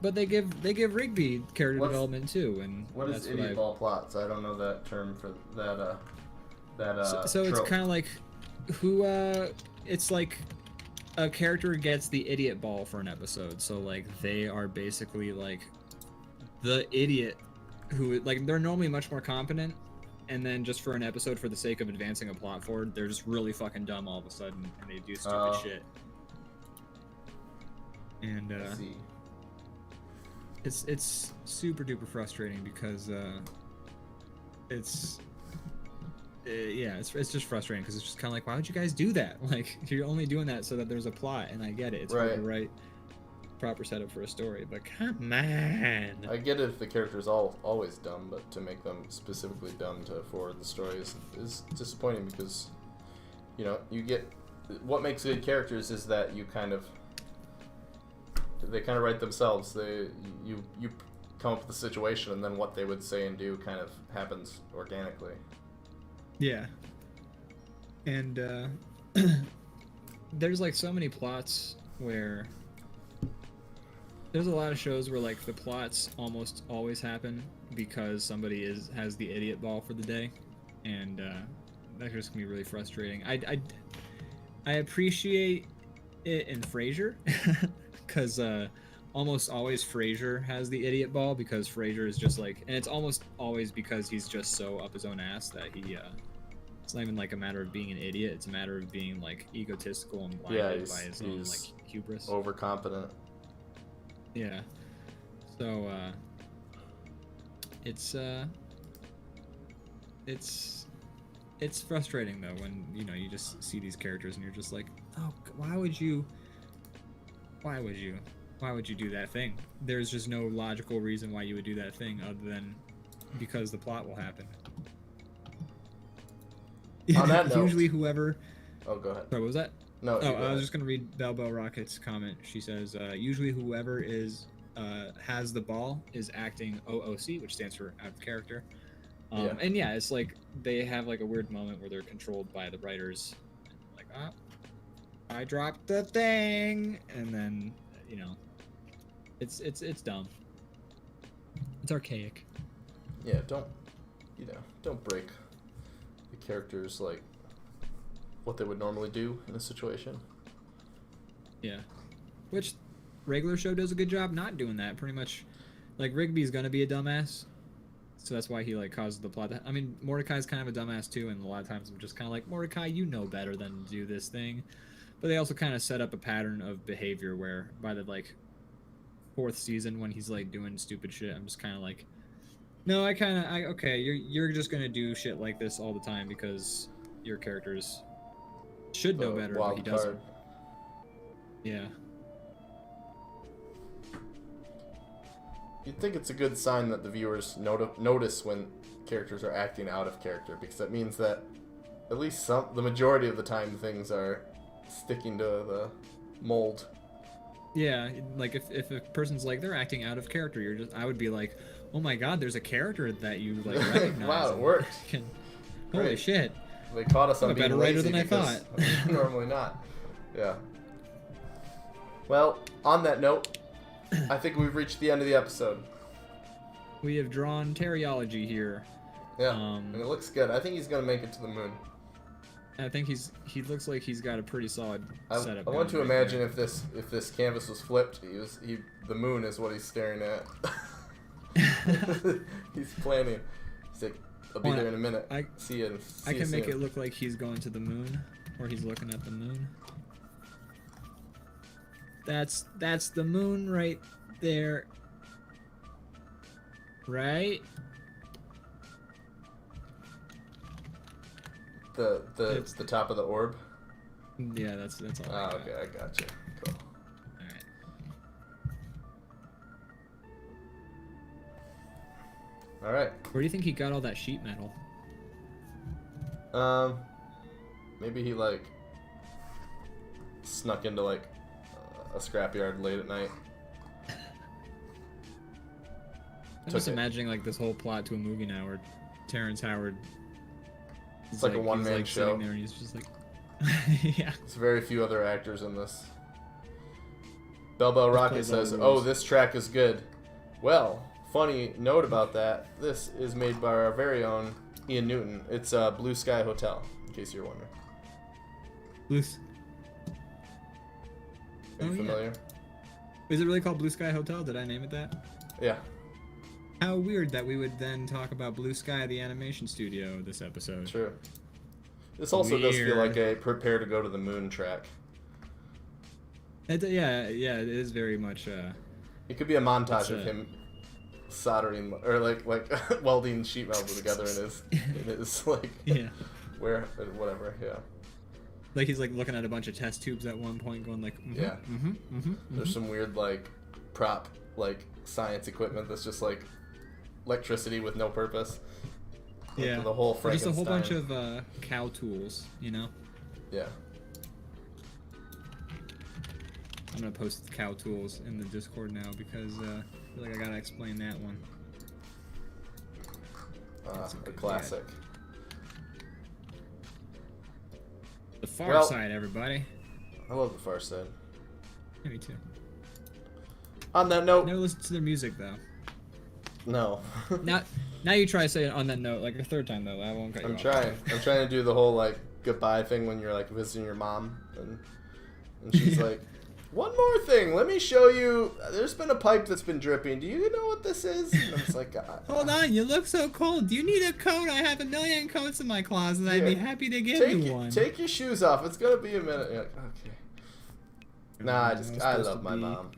But they give Rigby character development too, and what is idiot ball plots? I don't know that term for that. So it's kind of like it's like a character gets the idiot ball for an episode. So like they are basically like the idiot who like they're normally much more competent, and then just for an episode for the sake of advancing a plot forward, they're just really fucking dumb all of a sudden and they do stupid shit. And it's super duper frustrating because it's just frustrating because it's just kind of like, why would you guys do that? Like you're only doing that so that there's a plot, and I get it, it's hard to write proper setup for a story, but come on. I get it if the character's always dumb, but to make them specifically dumb to forward the story is disappointing because you get what makes good characters is that they kind of write themselves. You come up with the situation, and then what they would say and do kind of happens organically. Yeah. And there's like so many plots where there's a lot of shows where like the plots almost always happen because somebody has the idiot ball for the day, and that just can be really frustrating. I appreciate it in Frasier. Because almost always Frasier has the idiot ball because Frasier is just like, and it's almost always because he's just so up his own ass that it's not even like a matter of being an idiot, it's a matter of being like egotistical and blinded by his own like hubris. Overconfident. Yeah. So it's frustrating though when you just see these characters and you're just like, oh, why would you do that thing? There's just no logical reason why you would do that thing other than because the plot will happen. On that note, usually whoever... Oh, go ahead. Sorry, what was that? No. Oh, I was just going to read Bell Rocket's comment. She says, usually whoever has the ball is acting OOC, which stands for out of character. And yeah, it's like they have like a weird moment where they're controlled by the writers. Like, I dropped the thing, and then it's dumb. It's archaic. Yeah, don't break the characters like what they would normally do in a situation. Yeah, which regular show does a good job not doing that. Pretty much, like Rigby's gonna be a dumbass, so that's why he like causes the plot. I mean, Mordecai's kind of a dumbass too, and a lot of times I'm just kind of like, Mordecai, you know better than to do this thing. But they also kind of set up a pattern of behavior where by the like 4th season when he's like doing stupid shit, I'm just kind of like, no, okay, you're just gonna do shit like this all the time because your characters should know better, but he doesn't. Yeah. you'd think it's a good sign that the viewers notice when characters are acting out of character, because that means that at least the majority of the time things are sticking to the mold. Yeah, like if a person's like they're acting out of character, I would be like, oh my god, there's a character that you like recognize. Wow, it worked. Holy shit! They caught us on I'm a being better writer lazy than I because thought. normally not. Yeah. Well, on that note, I think we've reached the end of the episode. We have drawn Teriology here. Yeah, and it looks good. I think he's gonna make it to the moon. I think he looks like he's got a pretty solid setup. I want to imagine if this canvas was flipped, the moon is what he's staring at. He's planning. He's like, I'll be there in a minute. See you. I can make it look like he's going to the moon, or he's looking at the moon. That's the moon right there. Right? It's the top of the orb. Yeah, that's all. Oh, okay, I got you. Cool. All right. Where do you think he got all that sheet metal? Maybe he like snuck into like a scrapyard late at night. I'm just imagining like this whole plot to a movie now where Terrence Howard. It's like a one-man show. Sitting there and he's just like, yeah. There's very few other actors in this. Bell Rocket says, "Oh, this track is good." Well, funny note about that. This is made by our very own Ian Newton. It's Blue Sky Hotel, in case you're wondering. Are you familiar? Yeah. Is it really called Blue Sky Hotel? Did I name it that? Yeah. How weird that we would then talk about Blue Sky, the animation studio, this episode. True. This also does feel like a prepare to go to the moon track. Yeah, it is very much. It could be a montage of him soldering or like welding sheet metal together in his like whatever. Yeah. Like he's like looking at a bunch of test tubes at one point, going like, There's some weird like prop like science equipment that's just like electricity with no purpose. Yeah, the whole Frankenstein. Just a whole bunch of cow tools, you know. Yeah. I'm gonna post cow tools in the Discord now because I feel like I gotta explain that one. A classic. The Far Side, everybody. I love the Far Side. Yeah, me too. On that note, never listen to their music though. No. Now you try to say it on that note like a third time though. I won't cut you off. I'm trying to do the whole like goodbye thing when you're like visiting your mom and she's like, one more thing, let me show you. There's been a pipe that's been dripping. Do you know what this is? And I'm just like, hold on, you look so cold. Do you need a coat? I have a million coats in my closet. I'd be happy to give you one. Take your shoes off. It's gonna be a minute. You're like, okay. Nah, I love my mom.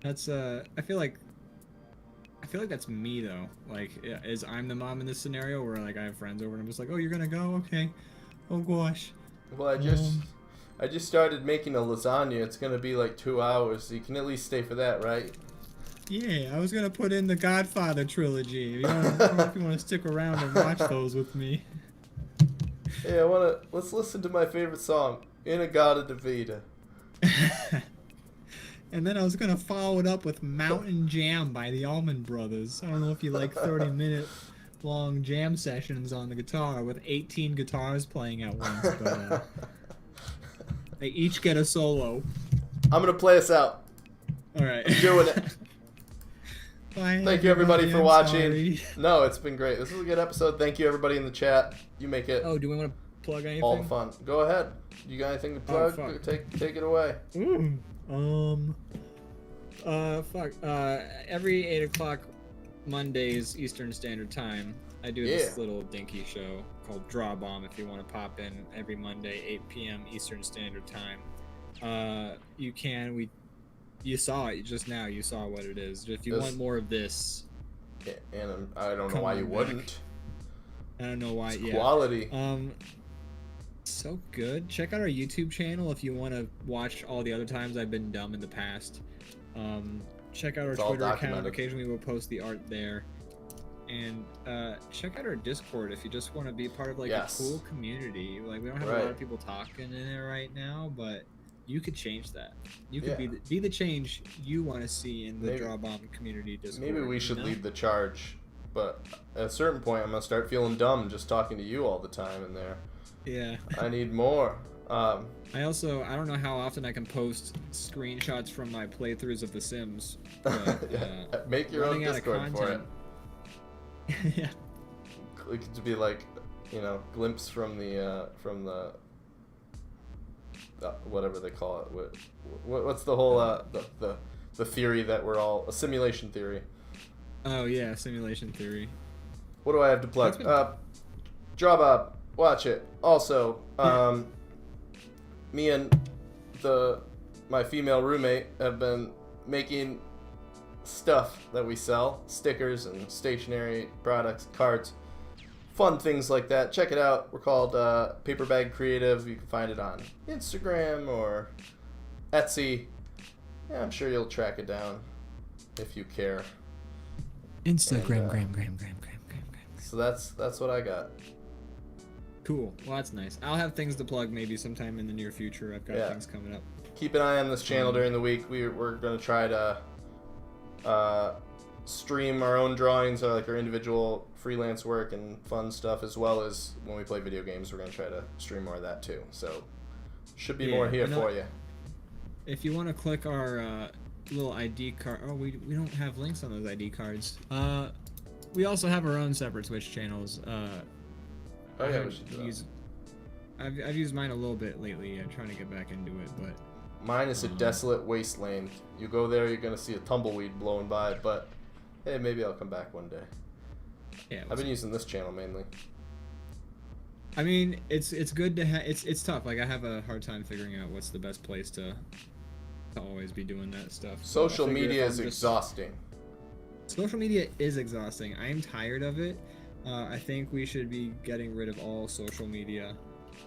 That's I feel like that's me though. Like, is I'm the mom in this scenario where like I have friends over and I'm just like, oh, you're gonna go? Okay. Oh gosh. Well, I just started making a lasagna. It's gonna be like 2 hours. So you can at least stay for that, right? Yeah, I was gonna put in the Godfather trilogy. If you want to stick around and watch those with me. Hey, let's listen to my favorite song, Inagata Davida. And then I was gonna follow it up with Mountain Jam by the Allman Brothers. I don't know if you like 30-minute long jam sessions on the guitar with 18 guitars playing at once, but they each get a solo. I'm gonna play us out. All right. I'm doing it. Bye, Thank you everybody for watching. Sorry. No, it's been great. This was a good episode. Thank you everybody in the chat. You make it. Oh, do we want to plug anything? All fun. Go ahead. You got anything to plug? Oh, Take it away. Ooh. Every 8 o'clock Mondays Eastern Standard Time, I do this little dinky show called DrawBomb. If you want to pop in every Monday, 8 p.m. Eastern Standard Time, you can. You saw it just now. You saw what it is. If you want more of this, and I don't know why you wouldn't. I don't know why. It's quality. So good. Check out our YouTube channel if you want to watch all the other times I've been dumb in the past. check out our It's all Twitter account. documented. Occasionally we'll post the art there. And check out our Discord if you just want to be part of like Yes. a cool community. Like we don't have a lot of people talking in there right now, but you could change that. You could be the change you want to see in the DrawBomb community Discord. Maybe we should lead the charge, but at a certain point, I'm gonna start feeling dumb just talking to you all the time in there. Yeah. I need more. I don't know how often I can post screenshots from my playthroughs of The Sims. But, make your own Discord for it. Yeah. It could be like, glimpse from the whatever they call it. What's the whole the theory that we're all a simulation theory? Oh yeah, simulation theory. What do I have to plug? DrawBomb, watch it. Also, me and my female roommate have been making stuff that we sell, stickers and stationery products, cards, fun things like that. Check it out. We're called Paper Bag Creative. You can find it on Instagram or Etsy. Yeah, I'm sure you'll track it down if you care. Instagram, gram. So that's what I got. Cool. Well, that's nice. I'll have things to plug maybe sometime in the near future. I've got things coming up. Keep an eye on this channel during the week. We're going to try to stream our own drawings, or like our individual freelance work and fun stuff, as well as when we play video games. We're going to try to stream more of that too. So should be more here for you. If you want to click our little ID card, we don't have links on those ID cards. We also have our own separate Twitch channels. We should do that. I've used mine a little bit lately. I'm trying to get back into it, but mine is a desolate wasteland. You go there, you're gonna see a tumbleweed blowing by, but hey, maybe I'll come back one day. Yeah, I've been using this channel mainly. I mean, it's good to have. It's tough. Like I have a hard time figuring out what's the best place to always be doing that stuff. Social media is exhausting. Social media is exhausting. I am tired of it. I think we should be getting rid of all social media.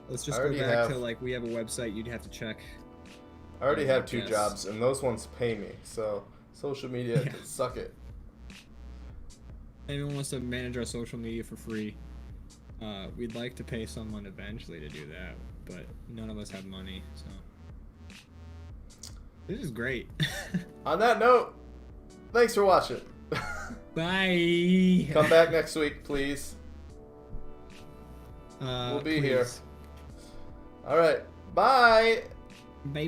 Let's just go back to like we have a website you'd have to check. I already have 2 jobs, and those ones pay me, so social media can suck it. Anyone wants to manage our social media for free, we'd like to pay someone eventually to do that, but none of us have money, so this is great. On that note, thanks for watching. Bye. Come back next week, please. We'll be here. All right. Bye. Bye.